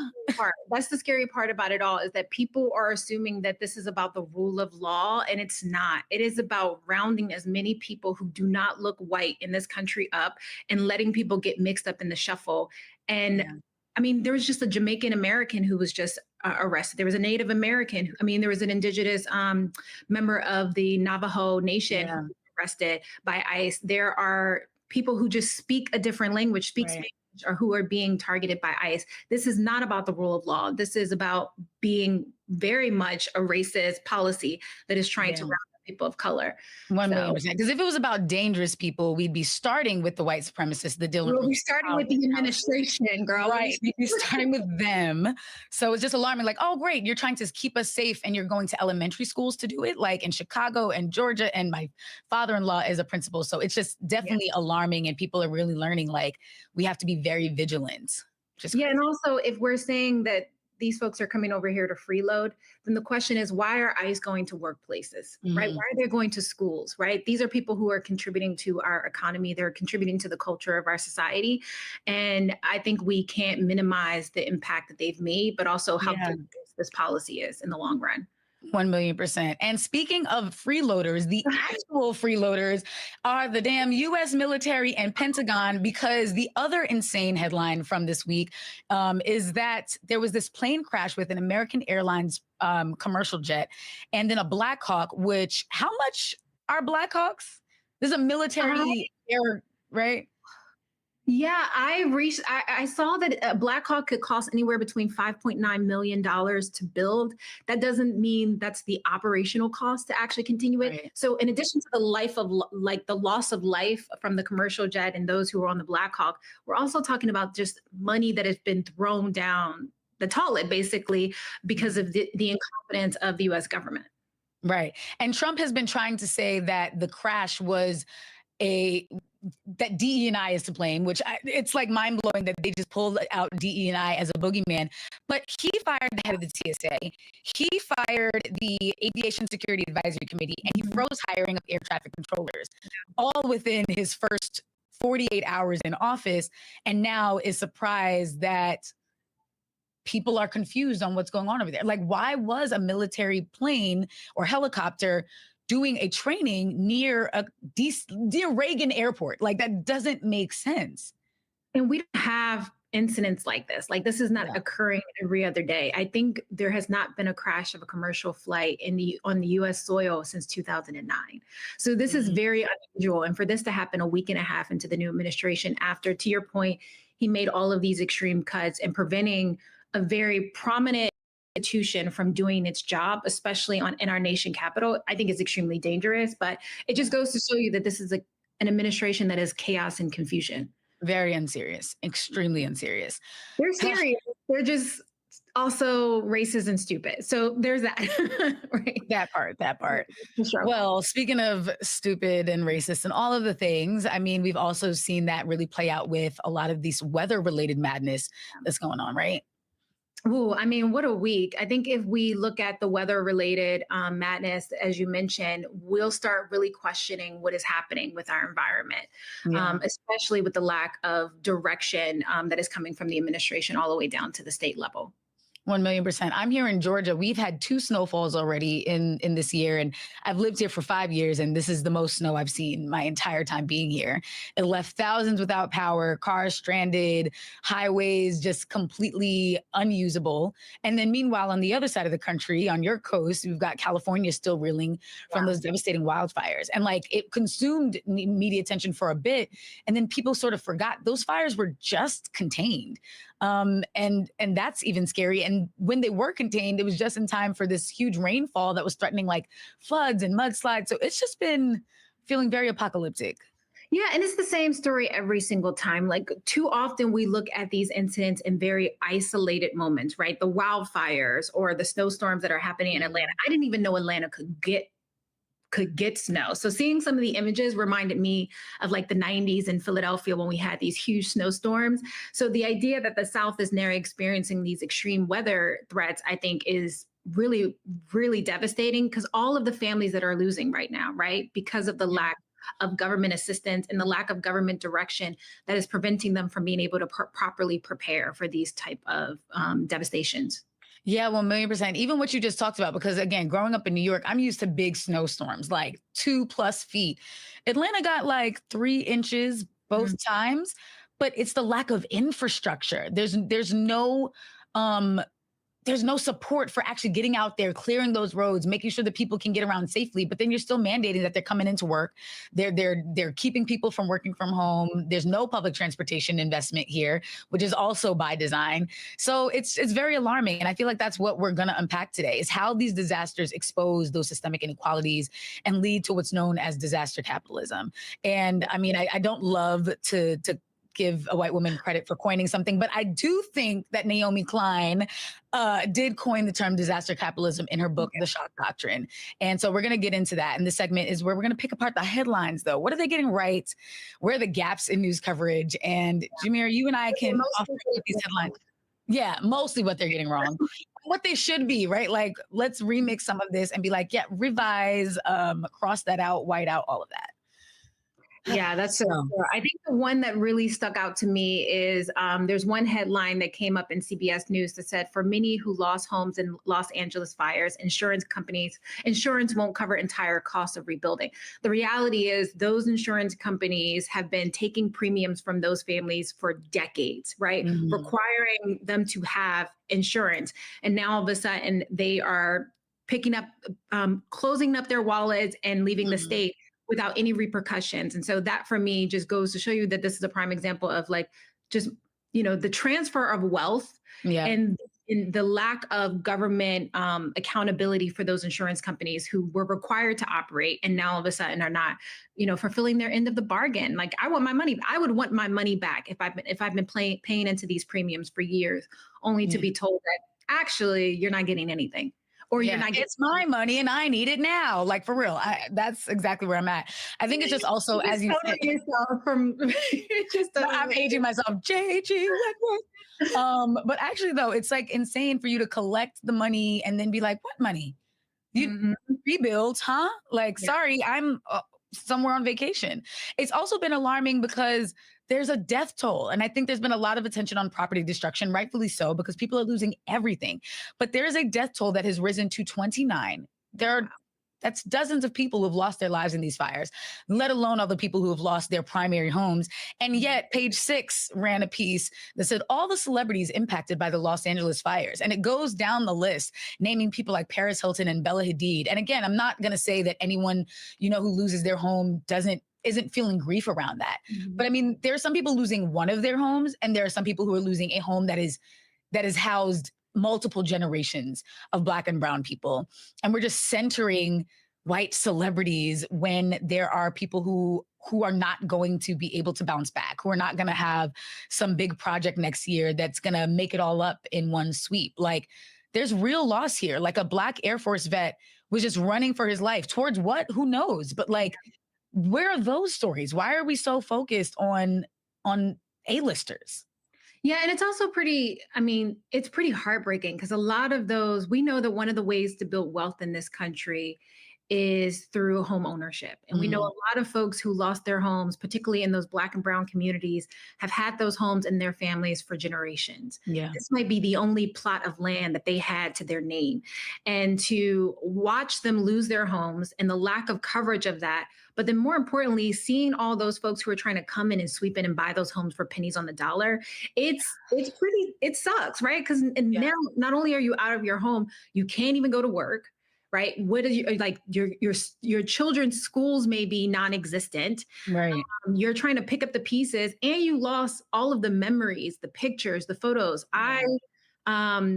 That's the scary part about it all is that people are assuming that this is about the rule of law and it's not. It is about rounding as many people who do not look white in this country up and letting people get mixed up in the shuffle. And I mean, there was just a Jamaican American who was just arrested. There was a Native American. I mean, there was an indigenous member of the Navajo Nation who was arrested by ICE. There are people who just speak a different language, Spanish, or who are being targeted by ICE. This is not about the rule of law. This is about being very much a racist policy that is trying to round up people of color. 1,000,000%. Because if it was about dangerous people, we'd be starting with the white supremacists, the Dylan. We'll be starting with the administration, girl. Right. We'd be starting with them. So it's just alarming. Like, oh, great. You're trying to keep us safe and you're going to elementary schools to do it, like in Chicago and Georgia. And my father-in-law is a principal. So it's just definitely alarming. And people are really learning, like, we have to be very vigilant. And also if we're saying that these folks are coming over here to freeload, then the question is, why are ICE going to workplaces, right? Why are they going to schools, right? These are people who are contributing to our economy. They're contributing to the culture of our society. And I think we can't minimize the impact that they've made, but also how dangerous this policy is in the long run. 1,000,000%. And speaking of freeloaders, the actual freeloaders are the damn U.S. military and Pentagon, because the other insane headline from this week is that there was this plane crash with an American Airlines commercial jet and then a Black Hawk, which, how much are Black Hawks? This is a military air, right? Yeah, I saw that a Black Hawk could cost anywhere between $5.9 million to build. That doesn't mean that's the operational cost to actually continue it. Right. So in addition to the loss of life from the commercial jet and those who were on the Black Hawk, we're also talking about just money that has been thrown down the toilet, basically, because of the incompetence of the U.S. government. Right. And Trump has been trying to say that the crash was that DE&I is to blame, which it's like mind blowing that they just pulled out DE&I as a boogeyman. But he fired the head of the TSA. He fired the Aviation Security Advisory Committee, and he froze hiring of air traffic controllers, all within his first 48 hours in office. And now is surprised that people are confused on what's going on over there. Like, why was a military plane or helicopter doing a training near Reagan Airport? Like, that doesn't make sense. And we don't have incidents like this. Like, this is not occurring every other day. I think there has not been a crash of a commercial flight on the U.S. soil since 2009. So this is very unusual. And for this to happen a week and a half into the new administration after, to your point, he made all of these extreme cuts and preventing a very prominent institution from doing its job, especially in our nation capital, I think is extremely dangerous. But it just goes to show you that this is an administration that is chaos and confusion. Very unserious, extremely unserious. They're serious. They're just also racist and stupid. So there's that. Right. That part. Sure. Well, speaking of stupid and racist and all of the things, I mean, we've also seen that really play out with a lot of these weather-related madness that's going on, right? Ooh, I mean, what a week. I think if we look at the weather-related madness, as you mentioned, we'll start really questioning what is happening with our environment, especially with the lack of direction that is coming from the administration all the way down to the state level. 1,000,000%. I'm here in Georgia. We've had 2 snowfalls already in this year, and I've lived here for 5 years, and this is the most snow I've seen my entire time being here. It left thousands without power, cars stranded, highways just completely unusable. And then meanwhile, on the other side of the country, on your coast, we've got California still reeling from those devastating wildfires. And like, it consumed media attention for a bit, and then people sort of forgot those fires were just contained. And that's even scary. And when they were contained, it was just in time for this huge rainfall that was threatening like floods and mudslides. So it's just been feeling very apocalyptic. Yeah, and it's the same story every single time. Like, too often we look at these incidents in very isolated moments, right? The wildfires or the snowstorms that are happening in Atlanta. I didn't even know Atlanta could get snow. So seeing some of the images reminded me of like the 90s in Philadelphia when we had these huge snowstorms. So the idea that the South is now experiencing these extreme weather threats, I think is really, really devastating, because all of the families that are losing right now, right, because of the lack of government assistance and the lack of government direction that is preventing them from being able to properly prepare for these type of devastations. Yeah, 1,000,000%. Even what you just talked about, because again, growing up in New York, I'm used to big snowstorms, like 2+ feet. Atlanta got like 3 inches both times, but it's the lack of infrastructure. There's no support for actually getting out there, clearing those roads, making sure that people can get around safely. But then you're still mandating that they're coming into work. They're keeping people from working from home. There's no public transportation investment here, which is also by design. So it's very alarming. And I feel like that's what we're going to unpack today, is how these disasters expose those systemic inequalities and lead to what's known as disaster capitalism. And I mean, I don't love to give a white woman credit for coining something, but I do think that Naomi Klein did coin the term disaster capitalism in her book, The Shock Doctrine. And so we're going to get into that. And this segment is where we're going to pick apart the headlines, though. What are they getting right? Where are the gaps in news coverage? And Jameer, you and I can offer these headlines. Yeah, mostly what they're getting wrong. What they should be, right? Like, let's remix some of this and be like, yeah, revise, cross that out, white out, all of that. Yeah, that's so true. I think the one that really stuck out to me is there's one headline that came up in CBS News that said, for many who lost homes in Los Angeles fires, insurance won't cover entire costs of rebuilding. The reality is those insurance companies have been taking premiums from those families for decades, right? Requiring them to have insurance. And now all of a sudden they are picking up, closing up their wallets and leaving the state without any repercussions. And so that for me just goes to show you that this is a prime example of like, just, the transfer of wealth and in the lack of government accountability for those insurance companies who were required to operate and now all of a sudden are not, fulfilling their end of the bargain. Like, I want my money. I would want my money back if I've been paying into these premiums for years, only to be told that actually you're not getting anything. Or you're not getting, it's my money and I need it now. Like, for real. That's exactly where I'm at. I think it's just also, as you said, yourself from I'm aging myself, JG. But actually though, it's like insane for you to collect the money and then be like, what money? You rebuild, huh? Like, sorry, I'm somewhere on vacation. It's also been alarming because there's a death toll. And I think there's been a lot of attention on property destruction, rightfully so, because people are losing everything. But there is a death toll that has risen to 29. That's dozens of people who've lost their lives in these fires, let alone all the people who have lost their primary homes. And yet Page 6 ran a piece that said all the celebrities impacted by the Los Angeles fires. And it goes down the list, naming people like Paris Hilton and Bella Hadid. And again, I'm not going to say that anyone, who loses their home isn't feeling grief around that. But I mean, there are some people losing one of their homes, and there are some people who are losing a home that is housed multiple generations of Black and brown people. And we're just centering white celebrities when there are people who are not going to be able to bounce back, who are not going to have some big project next year that's going to make it all up in one sweep. Like, there's real loss here. Like, a Black Air Force vet was just running for his life. Towards what? Who knows? But like, where are those stories? Why are we so focused on A-listers? Yeah, and it's also it's pretty heartbreaking because a lot of those, we know that one of the ways to build wealth in this country is through home ownership. And we know a lot of folks who lost their homes, particularly in those Black and brown communities, have had those homes in their families for generations. Yeah. This might be the only plot of land that they had to their name. And to watch them lose their homes and the lack of coverage of that, but then more importantly, seeing all those folks who are trying to come in and sweep in and buy those homes for pennies on the dollar, it sucks, right? Because now not only are you out of your home, you can't even go to work. Right? What is your children's schools may be non-existent. Right. You're trying to pick up the pieces and you lost all of the memories, the pictures, the photos. I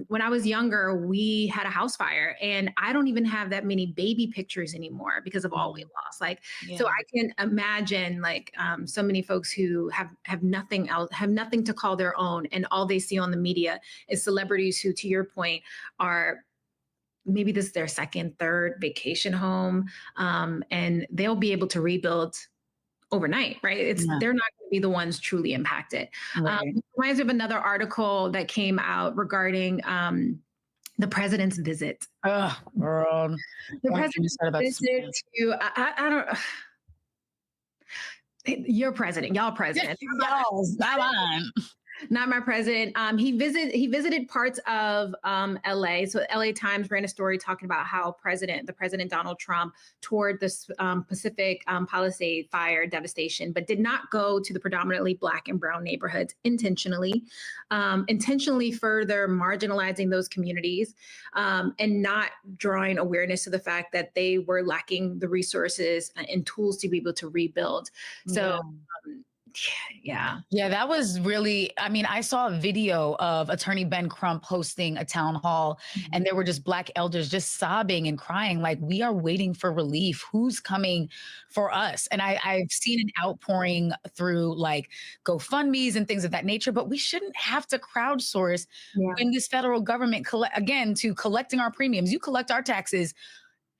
when I was younger, we had a house fire, and I don't even have that many baby pictures anymore because of all we lost. Like, so I can imagine like so many folks who have nothing else, have nothing to call their own, and all they see on the media is celebrities who, to your point, are maybe this is their second, third vacation home, and they'll be able to rebuild overnight, right? They're not going to be the ones truly impacted. It reminds me of another article that came out regarding the president's visit. Oh, girl. The president's visit to, I don't, your president, y'all president. Y'all's, not mine. Not my president. He visited parts of LA. So LA Times ran a story talking about how the president Donald Trump toured this Pacific Palisades fire devastation, but did not go to the predominantly Black and brown neighborhoods intentionally further marginalizing those communities, and not drawing awareness to the fact that they were lacking the resources and tools to be able to rebuild. So. Yeah, that was really, I mean, I saw a video of Attorney Ben Crump hosting a town hall, and there were just Black elders just sobbing and crying, like, we are waiting for relief. Who's coming for us? And I've seen an outpouring through like GoFundMe's and things of that nature, but we shouldn't have to crowdsource when this federal government, to collecting our premiums. You collect our taxes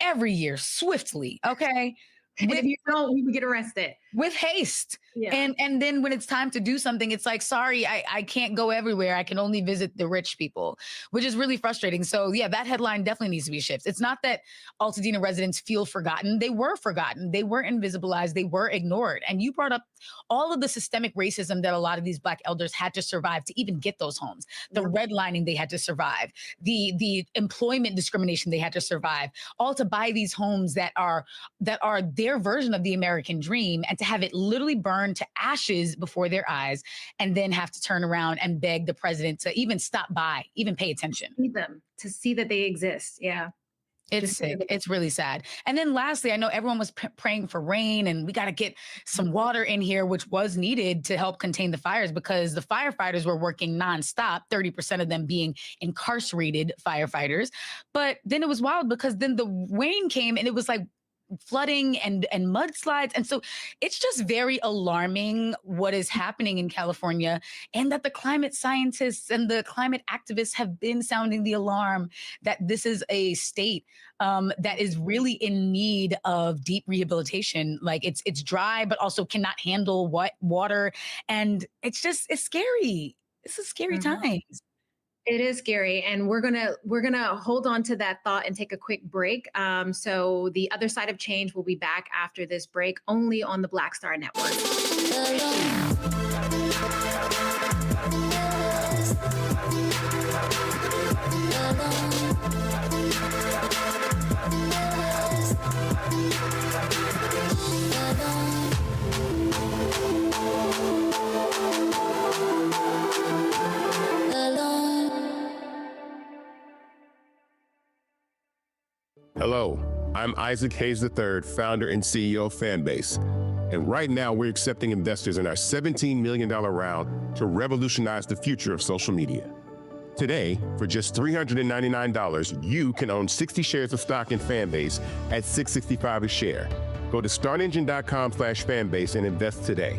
every year swiftly, okay? And if you don't, you would get arrested. With haste. And then when it's time to do something, it's like, sorry, I can't go everywhere. I can only visit the rich people, which is really frustrating. So yeah, that headline definitely needs to be shifted. It's not that Altadena residents feel forgotten. They were forgotten. They were invisibilized. They were ignored. And you brought up all of the systemic racism that a lot of these Black elders had to survive to even get those homes, the redlining they had to survive, the employment discrimination they had to survive, all to buy these homes that are their version of the American dream, and to have it literally burned to ashes before their eyes, and then have to turn around and beg the president to even stop by, even pay attention. To see that they exist. Yeah. It's sick. It's really sad. And then lastly, I know everyone was praying for rain, and we got to get some water in here, which was needed to help contain the fires, because the firefighters were working nonstop, 30% of them being incarcerated firefighters. But then it was wild, because then the rain came and it was like flooding and mudslides. And so it's just very alarming what is happening in California, and that the climate scientists and the climate activists have been sounding the alarm that this is a state that is really in need of deep rehabilitation. Like it's dry, but also cannot handle water. And it's scary. It's a scary time. It is scary, and we're gonna hold on to that thought and take a quick break. So the other side of change will be back after this break, only on the Black Star Network. Hello, I'm Isaac Hayes III, founder and CEO of Fanbase. And right now we're accepting investors in our $17 million round to revolutionize the future of social media. Today, for just $399, you can own 60 shares of stock in Fanbase at $665 a share. Go to startengine.com/fanbase and invest today.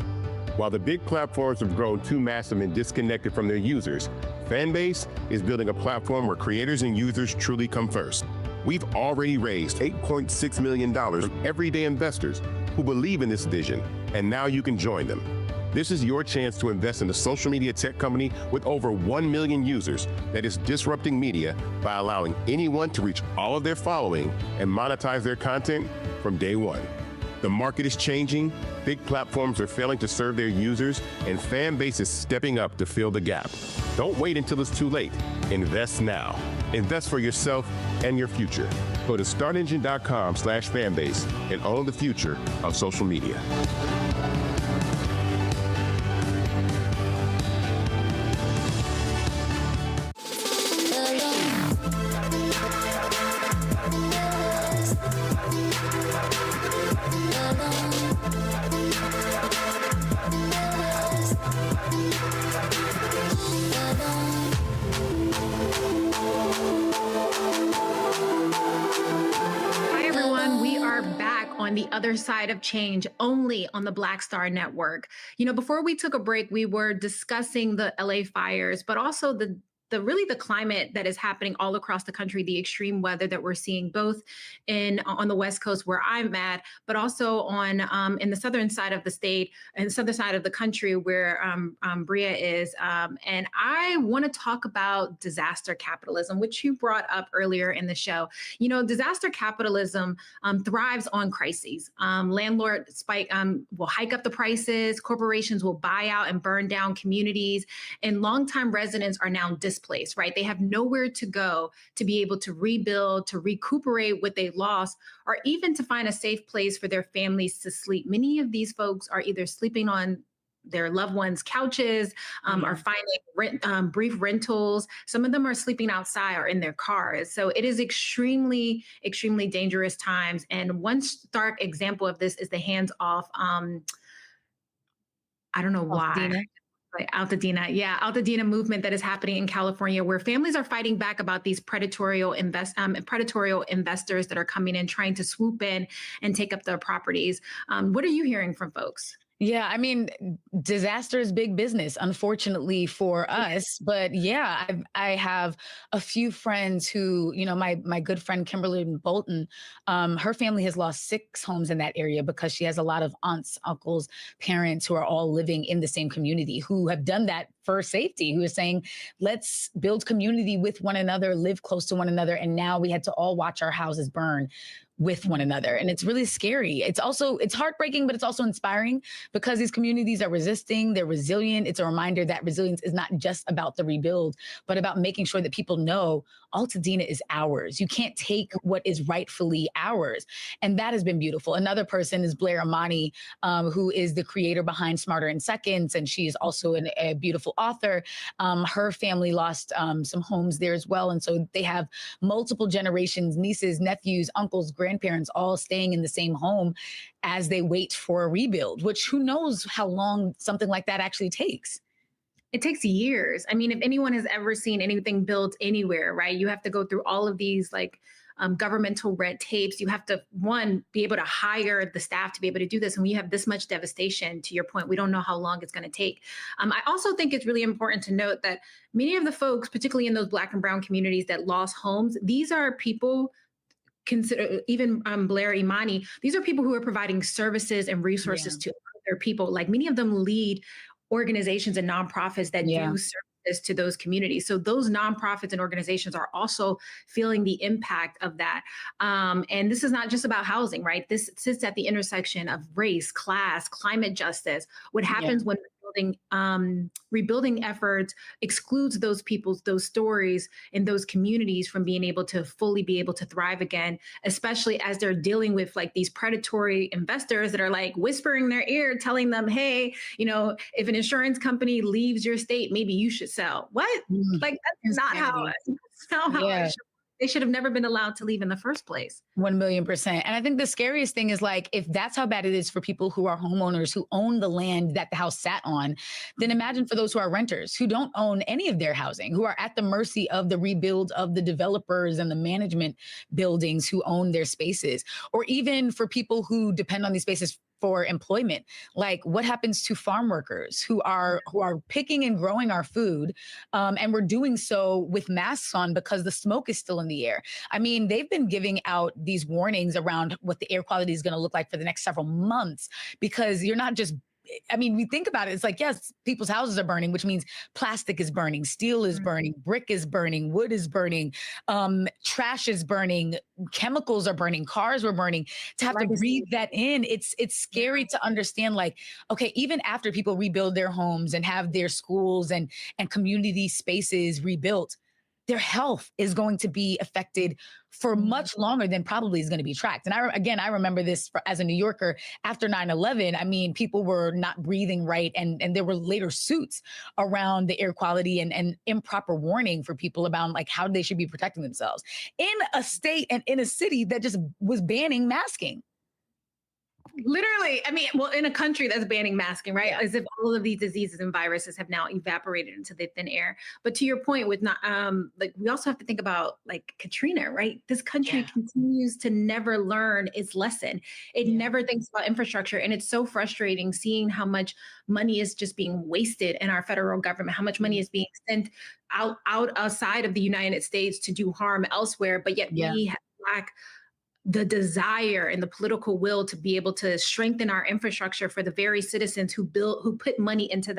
While the big platforms have grown too massive and disconnected from their users, Fanbase is building a platform where creators and users truly come first. We've already raised $8.6 million from everyday investors who believe in this vision, and now you can join them. This is your chance to invest in a social media tech company with over 1 million users that is disrupting media by allowing anyone to reach all of their following and monetize their content from day one. The market is changing, big platforms are failing to serve their users, and Fanbase is stepping up to fill the gap. Don't wait until it's too late. Invest now. Invest for yourself and your future. Go to startengine.com/fanbase and own the future of social media. on the other side of change, only on the Black Star Network. You know, before we took a break, we were discussing the LA fires, but also the climate that is happening all across the country, the extreme weather that we're seeing both on the West Coast where I'm at, but also on in the southern side of the state and the southern side of the country where Bria is. And I want to talk about disaster capitalism, which you brought up earlier in the show. You know, disaster capitalism thrives on crises. Landlords will hike up the prices, corporations will buy out and burn down communities, and longtime residents are now displaced, right? They have nowhere to go to be able to rebuild, to recuperate what they lost, or even to find a safe place for their families to sleep. Many of these folks are either sleeping on their loved ones' couches, are finding brief rentals. Some of them are sleeping outside or in their cars. So it is extremely, extremely dangerous times. And one stark example of this is the hands-off, I don't know why. Altadena movement that is happening in California, where families are fighting back about these predatory investors that are coming in, trying to swoop in and take up their properties. What are you hearing from folks? Yeah, I mean, disaster is big business, unfortunately for us. But yeah, I have a few friends who, you know, my good friend Kimberly Bolton, her family has lost 6 homes in that area because she has a lot of aunts, uncles, parents who are all living in the same community who have done that for safety, who is saying, let's build community with one another, live close to one another. And now we had to all watch our houses burn with one another. And it's really scary. It's heartbreaking, but it's also inspiring because these communities are resisting, they're resilient. It's a reminder that resilience is not just about the rebuild, but about making sure that people know Altadena is ours. You can't take what is rightfully ours. And that has been beautiful. Another person is Blair Imani, who is the creator behind Smarter in Seconds. And she is also a beautiful author. Her family lost some homes there as well. And so they have multiple generations, nieces, nephews, uncles, grandparents, all staying in the same home as they wait for a rebuild, which who knows how long something like that actually takes. It takes years. I mean, if anyone has ever seen anything built anywhere, right, you have to go through all of these governmental red tapes. You have to, one, be able to hire the staff to be able to do this. And when you have this much devastation, to your point, we don't know how long it's going to take. I also think it's really important to note that many of the folks, particularly in those Black and brown communities that lost homes, these are people, consider even Blair Imani, these are people who are providing services and resources to other people. Like many of them lead organizations and nonprofits that do services to those communities. So those nonprofits and organizations are also feeling the impact of that. And this is not just about housing, right? This sits at the intersection of race, class, climate justice. What happens when rebuilding efforts excludes those people's, those stories and those communities from being able to fully be able to thrive again, especially as they're dealing with like these predatory investors that are like whispering in their ear, telling them, hey, you know, if an insurance company leaves your state, maybe you should sell. What? Like, that's not how it should. They should have never been allowed to leave in the first place. 1,000,000%. And I think the scariest thing is like, if that's how bad it is for people who are homeowners who own the land that the house sat on, then imagine for those who are renters who don't own any of their housing, who are at the mercy of the rebuild of the developers and the management buildings who own their spaces, or even for people who depend on these spaces for employment. Like what happens to farm workers who are picking and growing our food, and we're doing so with masks on because the smoke is still in the air. I mean, they've been giving out these warnings around what the air quality is going to look like for the next several months, because you're not just, I mean, we think about it, it's like, yes, people's houses are burning, which means plastic is burning, steel is burning, brick is burning, wood is burning, trash is burning, chemicals are burning, cars were burning. To have to breathe that in, it's scary to understand, like, okay, even after people rebuild their homes and have their schools and community spaces rebuilt, their health is going to be affected for much longer than probably is going to be tracked. And I remember this as a New Yorker after 9/11. I mean, people were not breathing right. And there were later suits around the air quality and improper warning for people about like how they should be protecting themselves in a state and in a city that just was banning masking. Literally, I mean, well, in a country that's banning masking, right? As if all of these diseases and viruses have now evaporated into the thin air. But to your point with not, like, we also have to think about like Katrina, right? This country continues to never learn its lesson. It never thinks about infrastructure. And it's so frustrating seeing how much money is just being wasted in our federal government, how much money is being sent outside of the United States to do harm elsewhere. But yet we lack the desire and the political will to be able to strengthen our infrastructure for the very citizens who put money into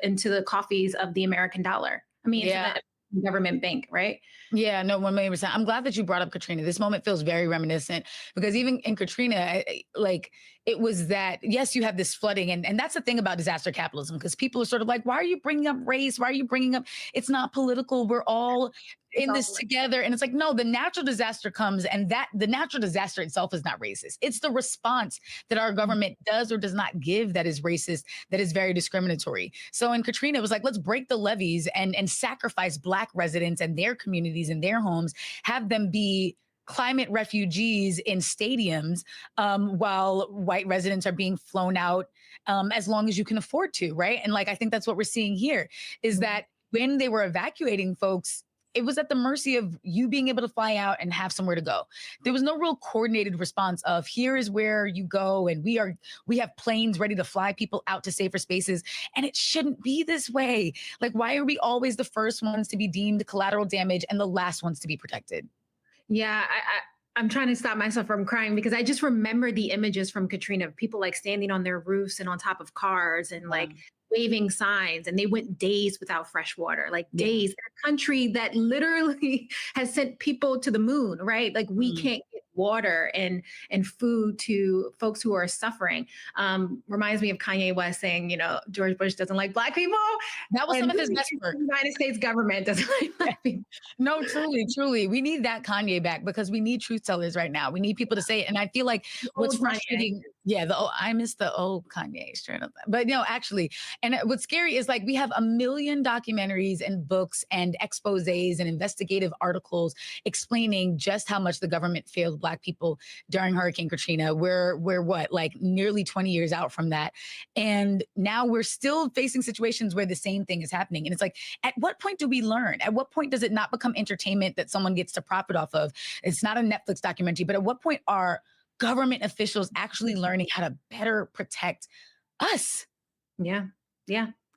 into the coffers of the American dollar. I mean, into the government bank, right? Yeah, no, 1,000,000%. I'm glad that you brought up Katrina. This moment feels very reminiscent because even in Katrina, like it was that, yes, you have this flooding. And that's the thing about disaster capitalism, because people are sort of like, why are you bringing up race? Why are you bringing up, it's not political. We're all in this together. And it's like, no, the natural disaster comes, and that the natural disaster itself is not racist. It's the response that our government does or does not give that is racist, that is very discriminatory. So in Katrina, it was like, let's break the levees and sacrifice Black residents and their communities and their homes, have them be climate refugees in stadiums while white residents are being flown out as long as you can afford to, right? And like, I think that's what we're seeing here is that when they were evacuating folks, it was at the mercy of you being able to fly out and have somewhere to go. There was no real coordinated response of here is where you go. And we have planes ready to fly people out to safer spaces. And it shouldn't be this way. Like, why are we always the first ones to be deemed collateral damage and the last ones to be protected? Yeah, I'm trying to stop myself from crying because I just remember the images from Katrina of people like standing on their roofs and on top of cars and like waving signs, and they went days without fresh water, like days in a country that literally has sent people to the moon, right? Like we can't get water and food to folks who are suffering. Reminds me of Kanye West saying, you know, George Bush doesn't like Black people. That was some of his best work. The United States government doesn't like Black people. No, truly. We need that Kanye back because we need truth tellers right now. We need people to say it. And I feel like what's frustrating, I miss the old Kanye straight up. But no, actually, and what's scary is like we have 1 million documentaries and books and exposés and investigative articles explaining just how much the government failed Black people during Hurricane Katrina. We're what, like nearly 20 years out from that. And now we're still facing situations where the same thing is happening. And it's like, at what point do we learn? At what point does it not become entertainment that someone gets to profit off of? It's not a Netflix documentary, but at what point are government officials actually learning how to better protect us? Yeah.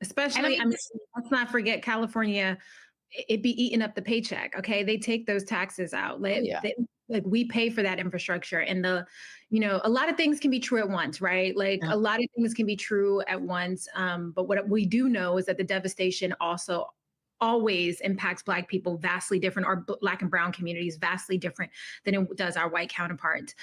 Especially, I mean, let's not forget California, it be eating up the paycheck. Okay. They take those taxes out. Like we pay for that infrastructure, and a lot of things can be true at once, right? Like a lot of things can be true at once. But what we do know is that the devastation also always impacts Black people vastly different, or Black and brown communities vastly different than it does our white counterparts.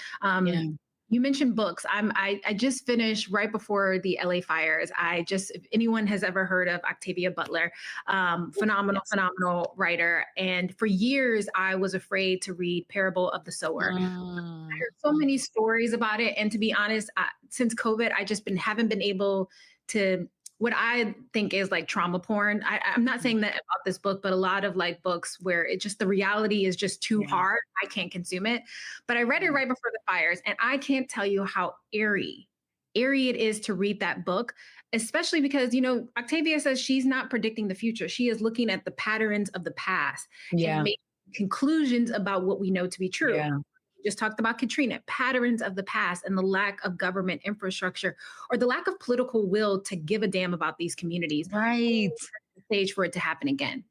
You mentioned books. I just finished right before the LA fires. If anyone has ever heard of Octavia Butler, phenomenal writer. And for years, I was afraid to read Parable of the Sower. I heard so many stories about it. And to be honest, since COVID, I just haven't been able to, what I think is like trauma porn. I'm not saying that about this book, but a lot of like books where the reality is just too hard. I can't consume it. But I read it right before the fires, and I can't tell you how eerie it is to read that book, especially because, Octavia says she's not predicting the future. She is looking at the patterns of the past and making conclusions about what we know to be true. Yeah. Just talked about Katrina, patterns of the past and the lack of government infrastructure or the lack of political will to give a damn about these communities. Right. The stage for it to happen again.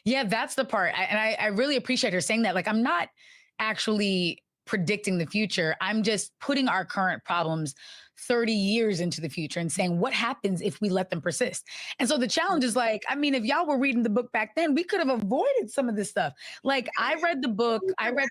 Yeah, that's the part. I really appreciate her saying that. Like, I'm not actually predicting the future. I'm just putting our current problems 30 years into the future and saying, what happens if we let them persist? And so the challenge is like, I mean, if y'all were reading the book back then, we could have avoided some of this stuff. Like, I read the book, I read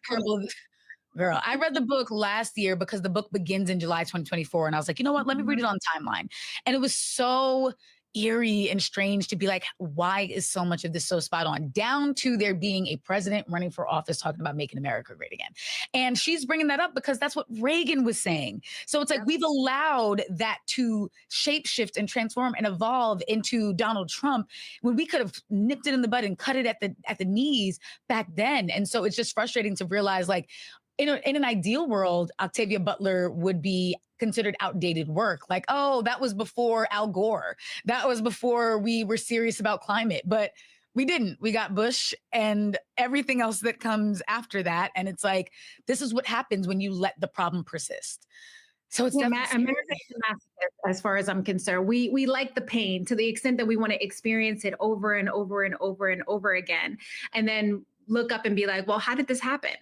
the book last year because the book begins in July 2024. And I was like, you know what? Let me read it on timeline. And it was so eerie and strange to be like, why is so much of this so spot on? Down to there being a president running for office talking about making America great again. And she's bringing that up because that's what Reagan was saying. So it's like we've allowed that to shapeshift and transform and evolve into Donald Trump when we could have nipped it in the bud and cut it at the knees back then. And so it's just frustrating to realize, like, in an ideal world, Octavia Butler would be considered outdated work. Like, oh, that was before Al Gore. That was before we were serious about climate. But we didn't. We got Bush and everything else that comes after that. And it's like, this is what happens when you let the problem persist. So it's America's a masochist, as far as I'm concerned. We like the pain to the extent that we want to experience it over and over and over and over again, and then look up and be like, well, how did this happen?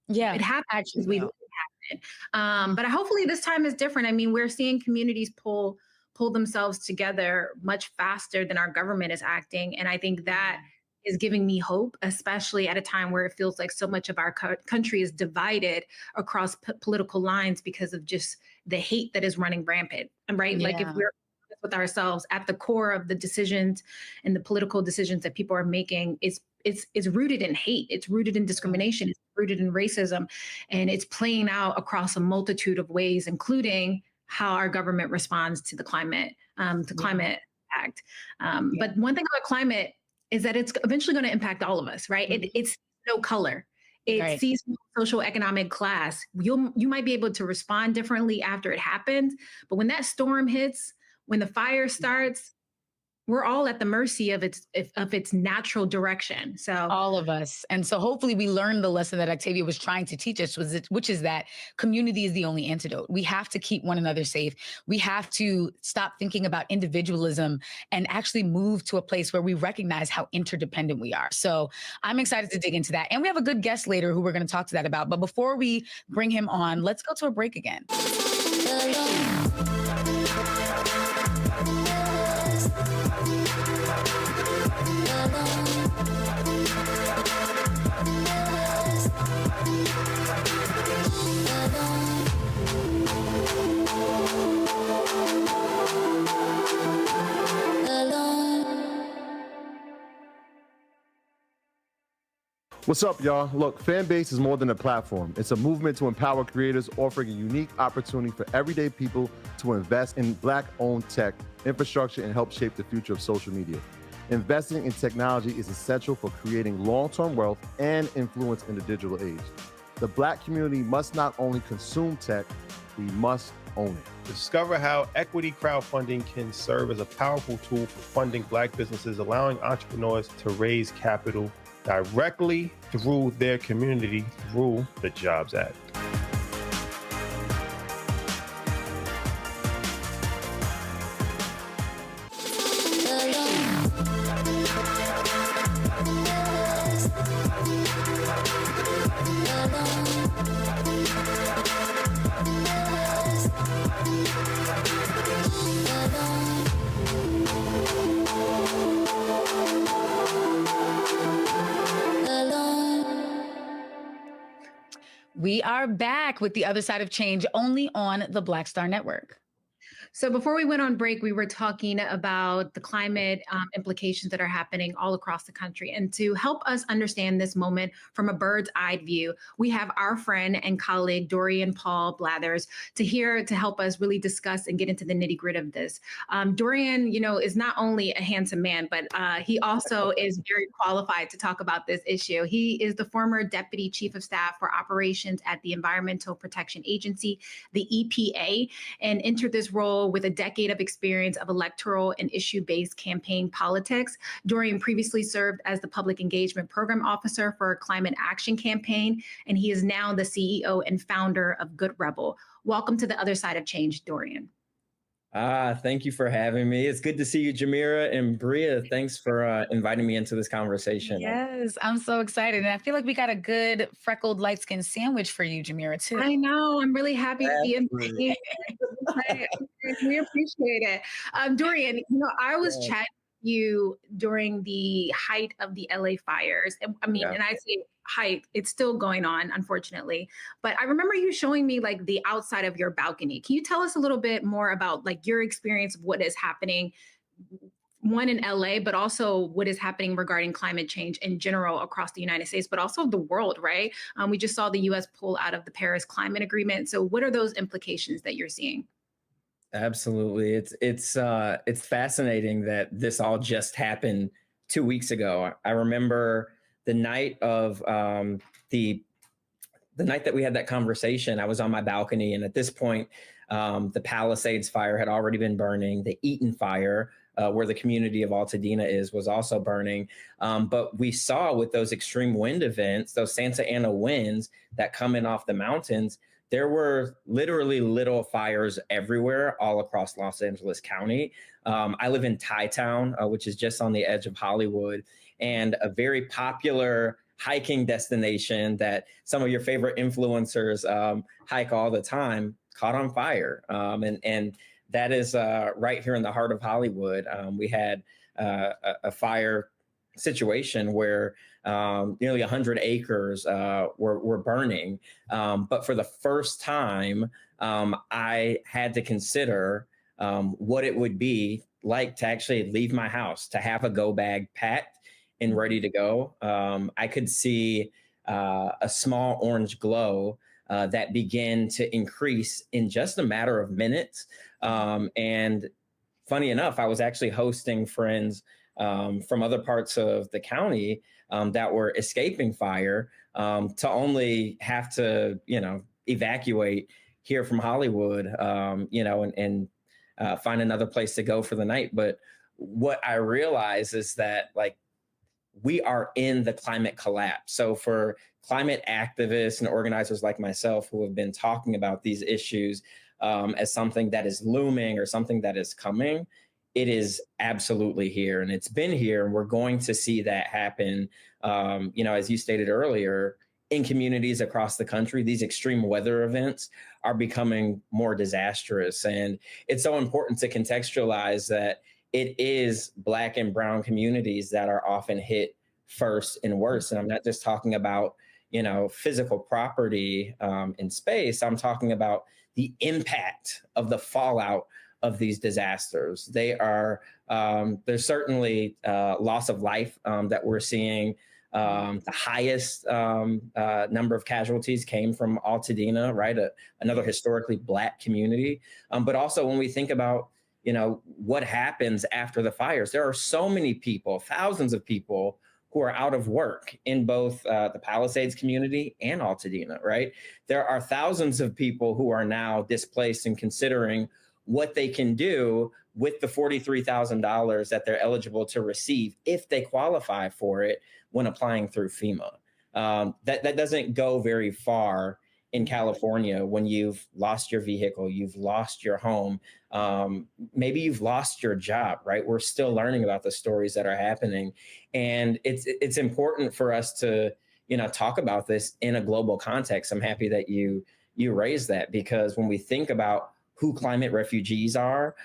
Yeah, it happened. Actually, we let it happen. But hopefully this time is different. I mean, we're seeing communities pull themselves together much faster than our government is acting, and I think that is giving me hope, especially at a time where it feels like so much of our country is divided across political lines because of just the hate that is running rampant. Right? Like if we're honest with ourselves, at the core of the decisions and the political decisions that people are making, it's rooted in hate. It's rooted in discrimination. It's rooted in racism, and it's playing out across a multitude of ways, including how our government responds to the climate, climate impact. But one thing about climate is that it's eventually going to impact all of us, right? It's no color. It sees no social economic class. You might be able to respond differently after it happens, but when that storm hits, when the fire starts, we're all at the mercy of its natural direction. So all of us. And so hopefully we learned the lesson that Octavia was trying to teach us, which is that community is the only antidote. We have to keep one another safe. We have to stop thinking about individualism and actually move to a place where we recognize how interdependent we are. So I'm excited to dig into that. And we have a good guest later who we're going to talk to that about. But before we bring him on, let's go to a break again. What's up, y'all? Look, Fanbase is more than a platform. It's a movement to empower creators, offering a unique opportunity for everyday people to invest in Black-owned tech, infrastructure, and help shape the future of social media. Investing in technology is essential for creating long-term wealth and influence in the digital age. The Black community must not only consume tech, we must own it. Discover how equity crowdfunding can serve as a powerful tool for funding Black businesses, allowing entrepreneurs to raise capital directly through their community through the Jobs Act. We are back with The Other Side of Change, only on the Black Star Network. So before we went on break, we were talking about the climate implications that are happening all across the country. And to help us understand this moment from a bird's eye view, we have our friend and colleague, Dorian Paul Blathers, to help us really discuss and get into the nitty gritty of this. Dorian, is not only a handsome man, but he also is very qualified to talk about this issue. He is the former Deputy Chief of Staff for Operations at the Environmental Protection Agency, the EPA, and entered this role with a decade of experience of electoral and issue-based campaign politics. Dorian previously served as the Public Engagement Program Officer for Climate Action Campaign, and he is now the CEO and founder of Good Rebel. Welcome to The Other Side of Change, Dorian. Thank you for having me. It's good to see you, Jamira, and Bria. Thanks for inviting me into this conversation. Yes, I'm so excited. And I feel like we got a good freckled light-skinned sandwich for you, Jamira, too. I know. I'm really happy to be in. We appreciate it. Dorian, I was chatting with you during the height of the LA fires. And I say height, it's still going on, unfortunately. But I remember you showing me like the outside of your balcony. Can you tell us a little bit more about like your experience of what is happening, one in LA, but also what is happening regarding climate change in general across the United States, but also the world, right? We just saw the US pull out of the Paris Climate Agreement. So what are those implications that you're seeing? Absolutely. It's fascinating that this all just happened 2 weeks ago. I remember the night of the the night that we had that conversation, I was on my balcony, and at this point, the Palisades fire had already been burning. The Eaton fire, where the community of Altadena is, was also burning. But we saw with those extreme wind events, those Santa Ana winds that come in off the mountains, there were literally little fires everywhere all across Los Angeles County. I live in Thai Town, which is just on the edge of Hollywood, and a very popular hiking destination that some of your favorite influencers hike all the time caught on fire. And that is right here in the heart of Hollywood. We had a fire situation where nearly 100 acres were burning. But for the first time, I had to consider what it would be like to actually leave my house, to have a go bag packed and ready to go. I could see a small orange glow that began to increase in just a matter of minutes. And funny enough, I was actually hosting friends from other parts of the county that were escaping fire to only have to, evacuate here from Hollywood, and find another place to go for the night. But what I realize is that, we are in the climate collapse. So for climate activists and organizers like myself who have been talking about these issues as something that is looming or something that is coming, it is absolutely here, and it's been here, and we're going to see that happen. As you stated earlier, in communities across the country, these extreme weather events are becoming more disastrous. And it's so important to contextualize that it is Black and brown communities that are often hit first and worst. And I'm not just talking about, physical property in space. I'm talking about the impact of the fallout of these disasters. There's certainly loss of life that we're seeing. The highest number of casualties came from Altadena, right? Another historically Black community. But also when we think about, what happens after the fires, there are so many people, thousands of people who are out of work in both the Palisades community and Altadena, right? There are thousands of people who are now displaced and considering what they can do with the $43,000 that they're eligible to receive if they qualify for it when applying through FEMA. That doesn't go very far in California when you've lost your vehicle, you've lost your home, maybe you've lost your job, right? We're still learning about the stories that are happening. And it's important for us to, talk about this in a global context. I'm happy that you raised that, because when we think about who climate refugees are,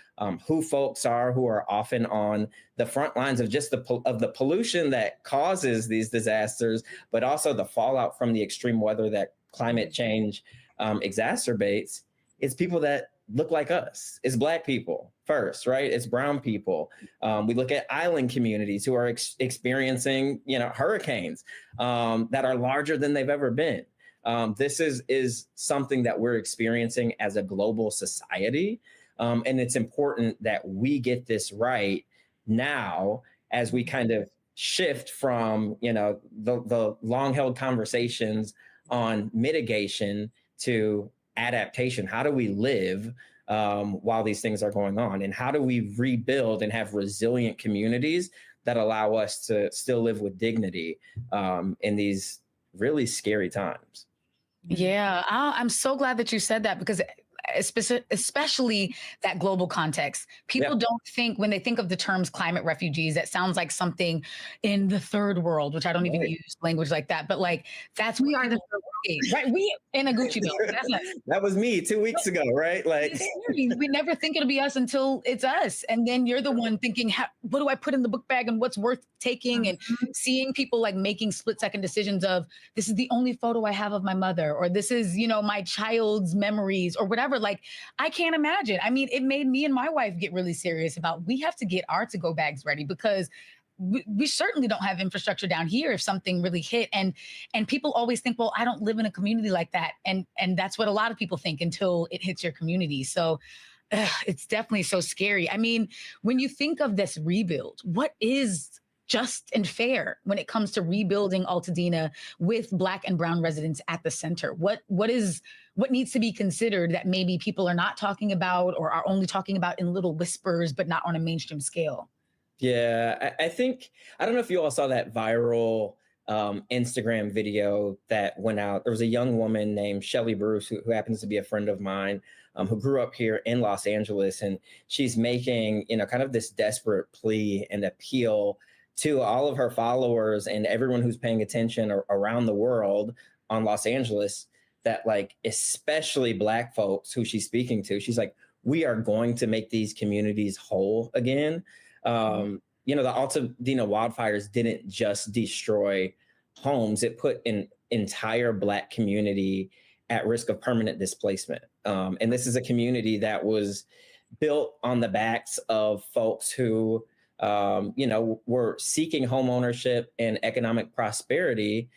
who folks are who are often on the front lines of just the pollution that causes these disasters, but also the fallout from the extreme weather that climate change exacerbates, it's people that look like us. It's Black people first, right? It's brown people. We look at island communities who are experiencing, hurricanes that are larger than they've ever been. This is something that we're experiencing as a global society. And it's important that we get this right now as we kind of shift from, the long-held conversations on mitigation to adaptation. How do we live while these things are going on? And how do we rebuild and have resilient communities that allow us to still live with dignity in these really scary times? Yeah, I'm so glad that you said that, because especially that global context. People don't think, when they think of the terms climate refugees, that sounds like something in the third world, which I don't even use language like that. But we are the third world, right? We in a Gucci belt. That was me 2 weeks ago, right? We never think it'll be us until it's us. And then you're the one thinking, what do I put in the book bag and what's worth taking? And seeing people making split-second decisions of, this is the only photo I have of my mother, or this is, my child's memories, or whatever. I can't imagine. I mean, it made me and my wife get really serious about, we have to get our to-go bags ready, because we certainly don't have infrastructure down here if something really hit. And people always think, well, I don't live in a community like that. And that's what a lot of people think until it hits your community. So it's definitely so scary. I mean, when you think of this rebuild, what is just and fair when it comes to rebuilding Altadena with Black and brown residents at the center? What needs to be considered that maybe people are not talking about or are only talking about in little whispers, but not on a mainstream scale? Yeah, I think, I don't know if you all saw that viral Instagram video that went out. There was a young woman named Shelly Bruce, who happens to be a friend of mine, who grew up here in Los Angeles. And she's making, kind of this desperate plea and appeal to all of her followers and everyone who's paying attention around the world on Los Angeles, that like, especially Black folks who she's speaking to, she's like, we are going to make these communities whole again. The Altadena wildfires didn't just destroy homes, it put an entire Black community at risk of permanent displacement. And this is a community that was built on the backs of folks who, were seeking home ownership and economic prosperity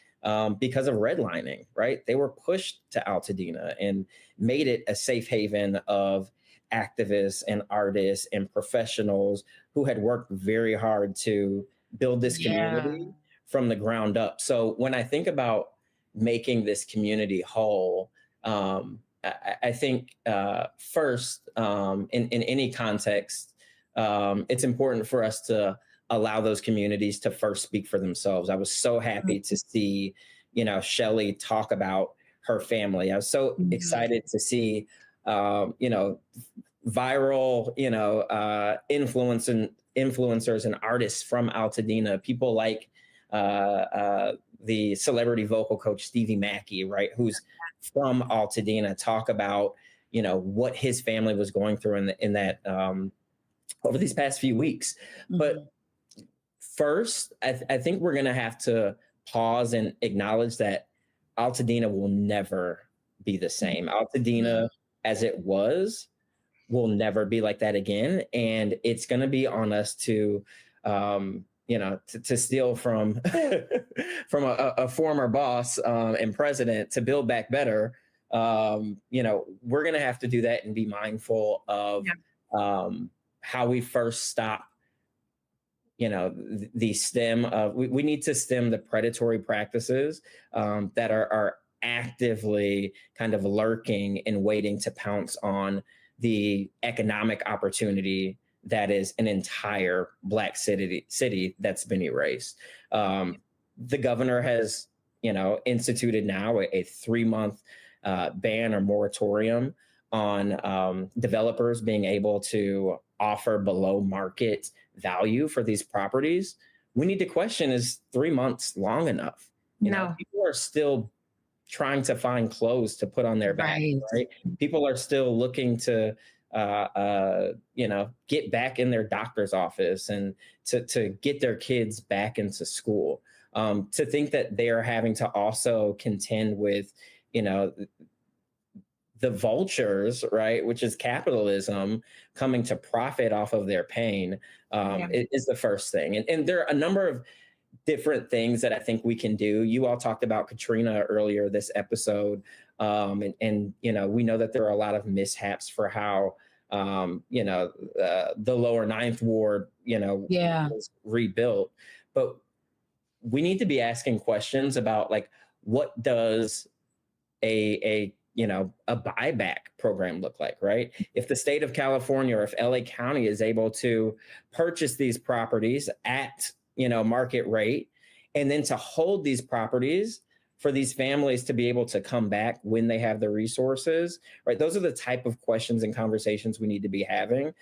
because of redlining, right? They were pushed to Altadena and made it a safe haven of activists and artists and professionals who had worked very hard to build this community from the ground up. So when I think about making this community whole, I think first, in any context, it's important for us to allow those communities to first speak for themselves. I was so happy to see, Shelly talk about her family. I was so excited to see, viral, influencers and artists from Altadena, people like the celebrity vocal coach Stevie Mackey, right, who's from Altadena, talk about what his family was going through in that over these past few weeks. But first, I think we're going to have to pause and acknowledge that Altadena will never be the same. Altadena, as it was, will never be like that again. And it's going to be on us to, to steal from a former boss and president to build back better. We're going to have to do that and be mindful of how we first stop, the stem of, we need to stem the predatory practices that are actively kind of lurking and waiting to pounce on the economic opportunity that is an entire Black city that's been erased. The governor has, instituted now a 3-month ban or moratorium on developers being able to offer below market value for these properties. We need to question, is 3 months long enough? People are still trying to find clothes to put on their back, right? People are still looking to, get back in their doctor's office and to get their kids back into school. To think that they are having to also contend with, the vultures, right, which is capitalism, coming to profit off of their pain, is the first thing. And there are a number of different things that I think we can do. You all talked about Katrina earlier this episode. And we know that there are a lot of mishaps for how, the lower Ninth Ward, was rebuilt. But we need to be asking questions about, like, what does a buyback program look like, right? If the state of California or if LA County is able to purchase these properties at, market rate, and then to hold these properties for these families to be able to come back when they have the resources, right? Those are the type of questions and conversations we need to be having,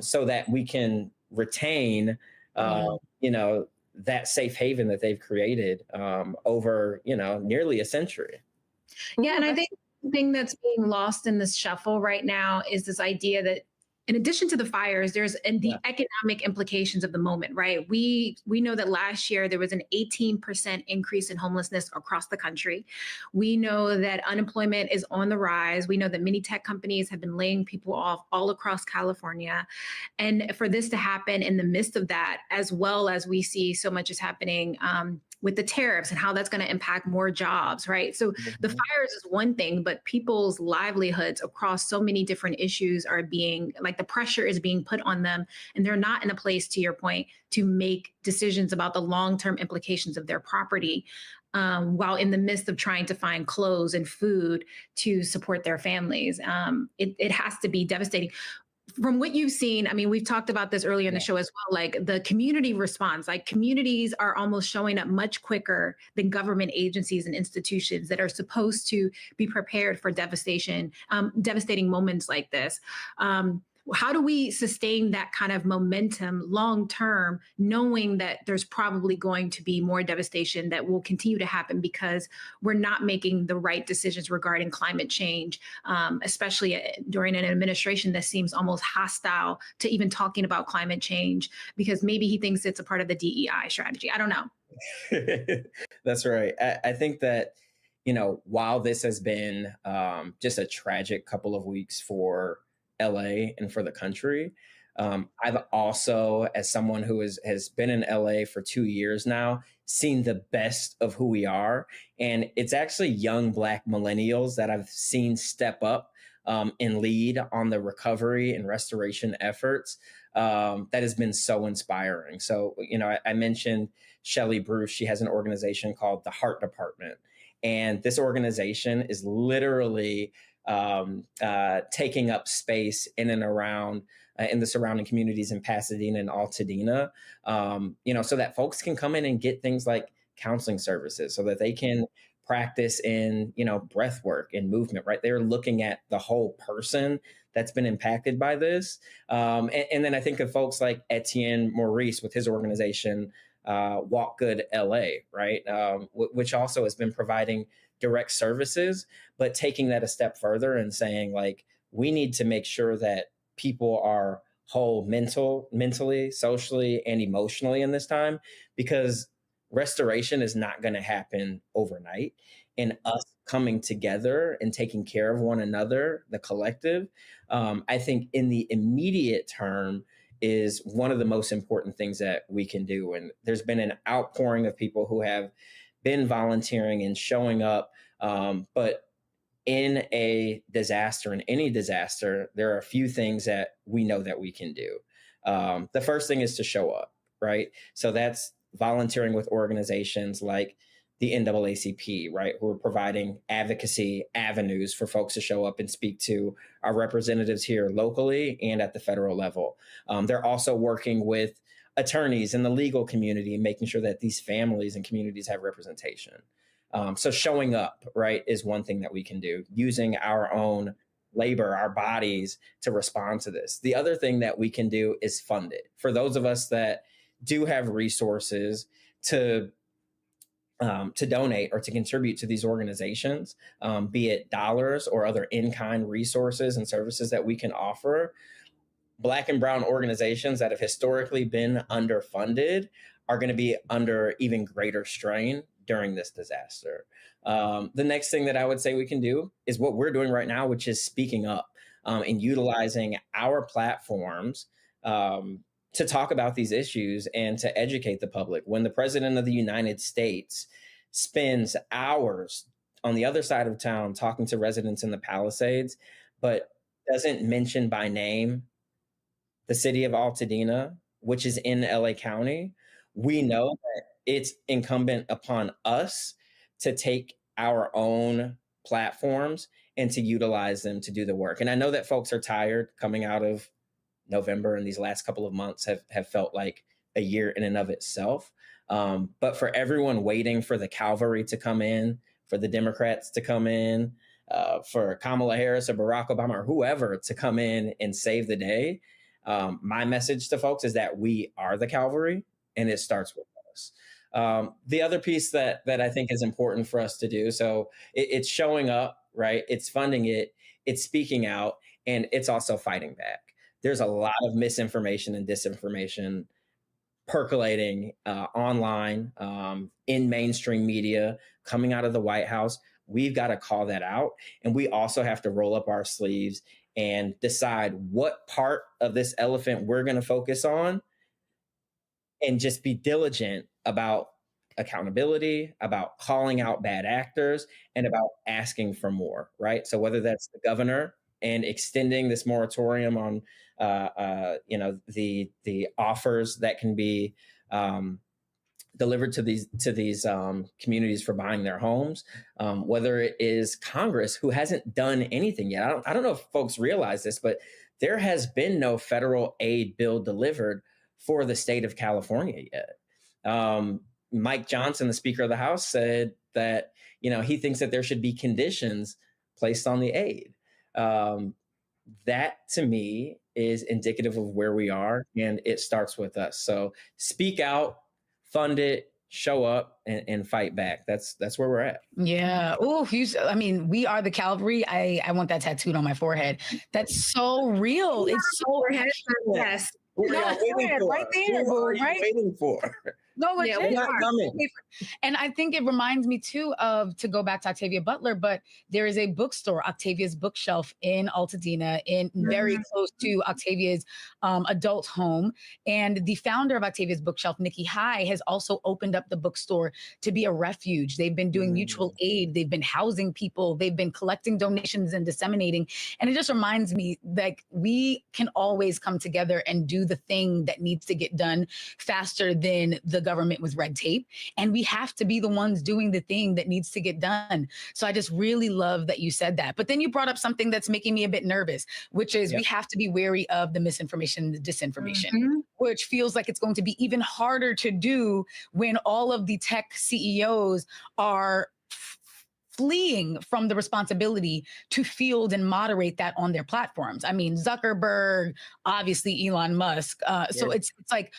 so that we can retain, that safe haven that they've created over, nearly a century. Yeah, and I think the thing that's being lost in this shuffle right now is this idea that, in addition to the fires, there's the economic implications of the moment, right? We know that last year there was an 18% increase in homelessness across the country. We know that unemployment is on the rise. We know that many tech companies have been laying people off all across California. And for this to happen in the midst of that, as well as we see so much is happening with the tariffs and how that's going to impact more jobs, right? So the fires is one thing, but people's livelihoods across so many different issues are being, like, the pressure is being put on them, and they're not in a place, to your point, to make decisions about the long-term implications of their property, while in the midst of trying to find clothes and food to support their families. It has to be devastating. From what you've seen, I mean, we've talked about this earlier in the show as well, like the community response, like communities are almost showing up much quicker than government agencies and institutions that are supposed to be prepared for devastating moments like this. How do we sustain that kind of momentum long term, knowing that there's probably going to be more devastation that will continue to happen because we're not making the right decisions regarding climate change, especially during an administration that seems almost hostile to even talking about climate change because maybe he thinks it's a part of the DEI strategy? I don't know. That's right. I think that, you know, while this has been just a tragic couple of weeks for LA and for the country, I've also, as someone who has been in LA for 2 years now, seen the best of who we are. And it's actually young Black millennials that I've seen step up and lead on the recovery and restoration efforts. That has been so inspiring. So, you know, I mentioned Shelley Bruce. She has an organization called the Heart Department. And this organization is literally taking up space in and around in the surrounding communities in Pasadena and Altadena, you know, so that folks can come in and get things like counseling services, so that they can practice in, you know, breath work and movement, right? They're looking at the whole person that's been impacted by this. And then I think of folks like Etienne Maurice with his organization, Walk Good LA, right? Which also has been providing direct services, but taking that a step further and saying, like, we need to make sure that people are whole mentally, socially, and emotionally in this time, because restoration is not going to happen overnight. And us coming together and taking care of one another, the collective, I think in the immediate term is one of the most important things that we can do. And there's been an outpouring of people who have been volunteering and showing up. But in a disaster, in any disaster, there are a few things that we know that we can do. The first thing is to show up, right? So that's volunteering with organizations like the NAACP, right, who are providing advocacy avenues for folks to show up and speak to our representatives here locally and at the federal level. They're also working with attorneys in the legal community and making sure that these families and communities have representation. So showing up, right, is one thing that we can do, using our own labor, our bodies to respond to this. The other thing that we can do is fund it. For those of us that do have resources to donate or to contribute to these organizations, be it dollars or other in-kind resources and services that we can offer, Black and brown organizations that have historically been underfunded are going to be under even greater strain during this disaster. The next thing that I would say we can do is what we're doing right now, which is speaking up and utilizing our platforms to talk about these issues and to educate the public. When the president of the United States spends hours on the other side of town talking to residents in the Palisades, but doesn't mention by name the city of Altadena, which is in LA County, we know that it's incumbent upon us to take our own platforms and to utilize them to do the work. And I know that folks are tired coming out of November, and these last couple of months have felt like a year in and of itself. But for everyone waiting for the cavalry to come in, for the Democrats to come in, for Kamala Harris or Barack Obama or whoever to come in and save the day, my message to folks is that we are the cavalry, and it starts with us. The other piece that I think is important for us to do, so it's showing up, right? It's funding it, it's speaking out, and it's also fighting back. There's a lot of misinformation and disinformation percolating online, in mainstream media, coming out of the White House. We've got to call that out. And we also have to roll up our sleeves and decide what part of this elephant we're going to focus on and just be diligent about accountability, about calling out bad actors, and about asking for more, right? So whether that's the governor and extending this moratorium on, the offers that can be delivered to these communities for buying their homes, whether it is Congress, who hasn't done anything yet. I don't know if folks realize this, but there has been no federal aid bill delivered for the state of California yet. Mike Johnson, the Speaker of the House, said that he thinks that there should be conditions placed on the aid. That to me is indicative of where we are, and it starts with us. So speak out, fund it, show up, and fight back. That's where we're at. Yeah. Oh, we are the cavalry. I want that tattooed on my forehead. That's so real. It's so yes. What are you waiting for? Right there. Who are you waiting for? No, legit. We're not coming. And I think it reminds me too to go back to Octavia Butler, but there is a bookstore, Octavia's Bookshelf in Altadena, very close to Octavia's adult home. And the founder of Octavia's Bookshelf, Nikki High, has also opened up the bookstore to be a refuge. They've been doing mutual aid. They've been housing people. They've been collecting donations and disseminating. And it just reminds me that we can always come together and do the thing that needs to get done faster than the government with red tape. And we have to be the ones doing the thing that needs to get done. So I just really love that you said that. But then you brought up something that's making me a bit nervous, which is we have to be wary of the misinformation and the disinformation, which feels like it's going to be even harder to do when all of the tech CEOs are fleeing from the responsibility to field and moderate that on their platforms. I mean, Zuckerberg, obviously Elon Musk. So it's like,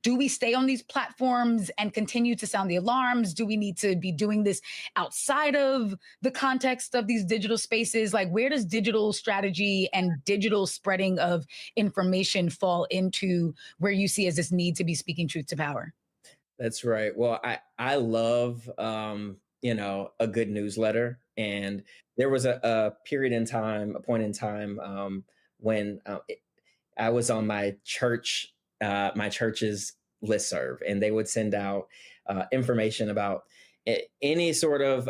do we stay on these platforms and continue to sound the alarms? Do we need to be doing this outside of the context of these digital spaces? Like, where does digital strategy and digital spreading of information fall into where you see as this need to be speaking truth to power? That's right. Well, I love, a good newsletter. And there was a point in time when I was on my church's listserv, and they would send out information about any sort of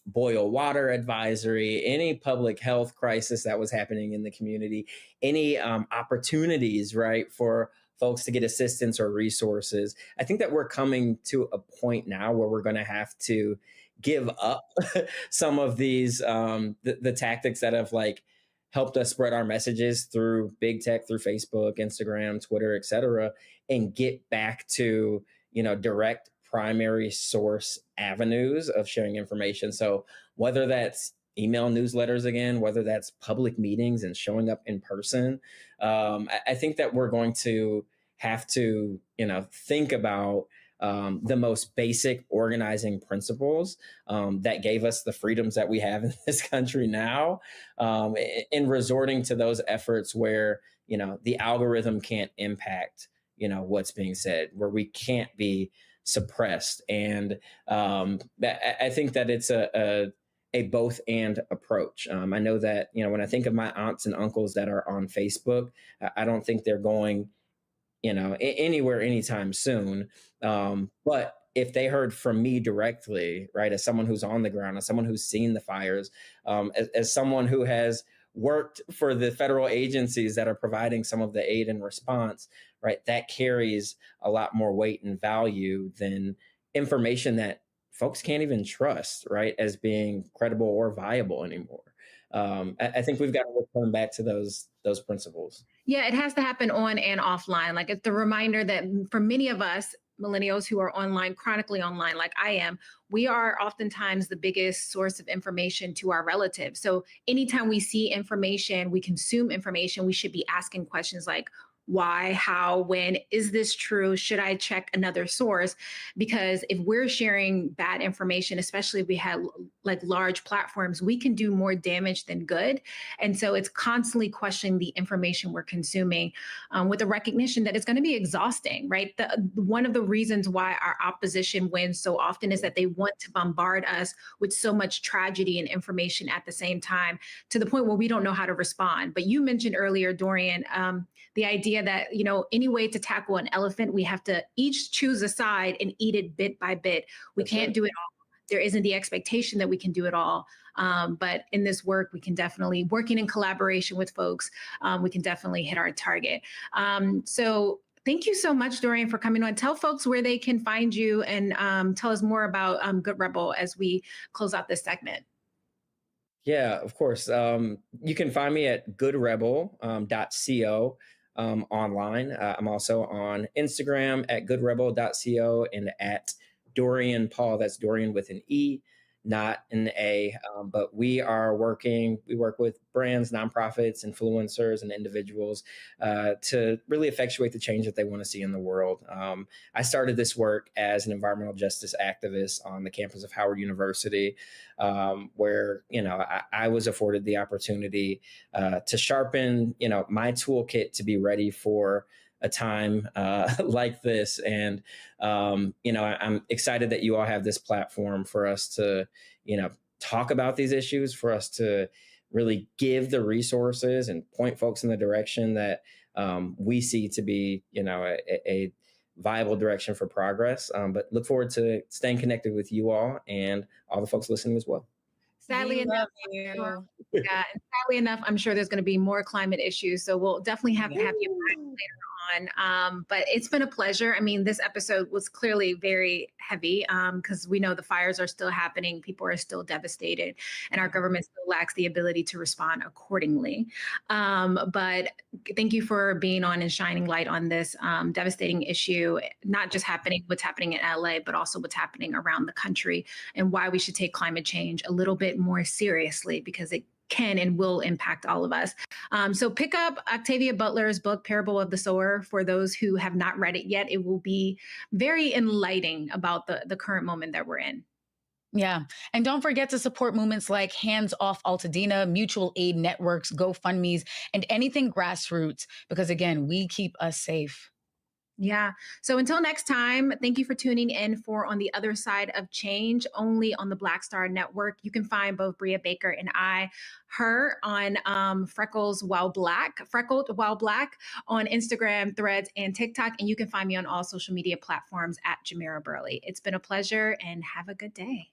boil water advisory, any public health crisis that was happening in the community, any opportunities, right, for folks to get assistance or resources. I think that we're coming to a point now where we're going to have to give up some of these, the tactics that have helped us spread our messages through big tech, through Facebook, Instagram, Twitter, et cetera, and get back to, direct primary source avenues of sharing information. So whether that's email newsletters again, whether that's public meetings and showing up in person, I think that we're going to have to, think about the most basic organizing principles that gave us the freedoms that we have in this country now, in resorting to those efforts where, the algorithm can't impact, what's being said, where we can't be suppressed. And I think that it's a both and approach. I know that, when I think of my aunts and uncles that are on Facebook, I don't think they're going, anywhere anytime soon. But if they heard from me directly, right, as someone who's on the ground, as someone who's seen the fires, as someone who has worked for the federal agencies that are providing some of the aid and response, right, that carries a lot more weight and value than information that folks can't even trust, right, as being credible or viable anymore. I think we've got to return back to those principles. Yeah, it has to happen on and offline. Like, it's the reminder that for many of us, millennials who are online, chronically online, like I am, we are oftentimes the biggest source of information to our relatives. So anytime we see information, we consume information, we should be asking questions like, why, how, when, is this true? Should I check another source? Because if we're sharing bad information, especially if we have large platforms, we can do more damage than good. And so it's constantly questioning the information we're consuming with the recognition that it's going to be exhausting, right? One of the reasons why our opposition wins so often is that they want to bombard us with so much tragedy and information at the same time, to the point where we don't know how to respond. But you mentioned earlier, Dorian, the idea idea that, you know, any way to tackle an elephant, we have to each choose a side and eat it bit by bit. We can't do it all. There isn't the expectation that we can do it all. But in this work, we can definitely, working in collaboration with folks, we can definitely hit our target. So thank you so much, Dorian, for coming on. Tell folks where they can find you and tell us more about Good Rebel as we close out this segment. Yeah, of course. You can find me at goodrebel.co online. I'm also on Instagram at goodrebel.co and at Dorian Paul. That's Dorian with an E, not an A. But we work with brands, nonprofits, influencers, and individuals to really effectuate the change that they want to see in the world. I started this work as an environmental justice activist on the campus of Howard University, where, you know, I was afforded the opportunity to sharpen, you know, my toolkit to be ready for a time like this. And, you know, I'm excited that you all have this platform for us to, you know, talk about these issues, for us to really give the resources and point folks in the direction that we see to be, you know, a viable direction for progress. But look forward to staying connected with you all and all the folks listening as well. Sadly enough, sadly enough, I'm sure there's going to be more climate issues. So we'll definitely have to have you back later on. But it's been a pleasure. I mean, this episode was clearly very heavy because we know the fires are still happening. People are still devastated and our government still lacks the ability to respond accordingly. But thank you for being on and shining light on this devastating issue, not just what's happening in LA, but also what's happening around the country and why we should take climate change a little bit more seriously because it can and will impact all of us. So pick up Octavia Butler's book, Parable of the Sower, for those who have not read it yet. It will be very enlightening about the current moment that we're in. Yeah. And don't forget to support movements like Hands Off Altadena, mutual aid networks, GoFundMes, and anything grassroots, because again, we keep us safe. Yeah. So until next time, thank you for tuning in for On the Other Side of Change, only on the Black Star Network. You can find both Bria Baker and her on Freckled While Black on Instagram, Threads, and TikTok. And you can find me on all social media platforms at Jamira Burley. It's been a pleasure and have a good day.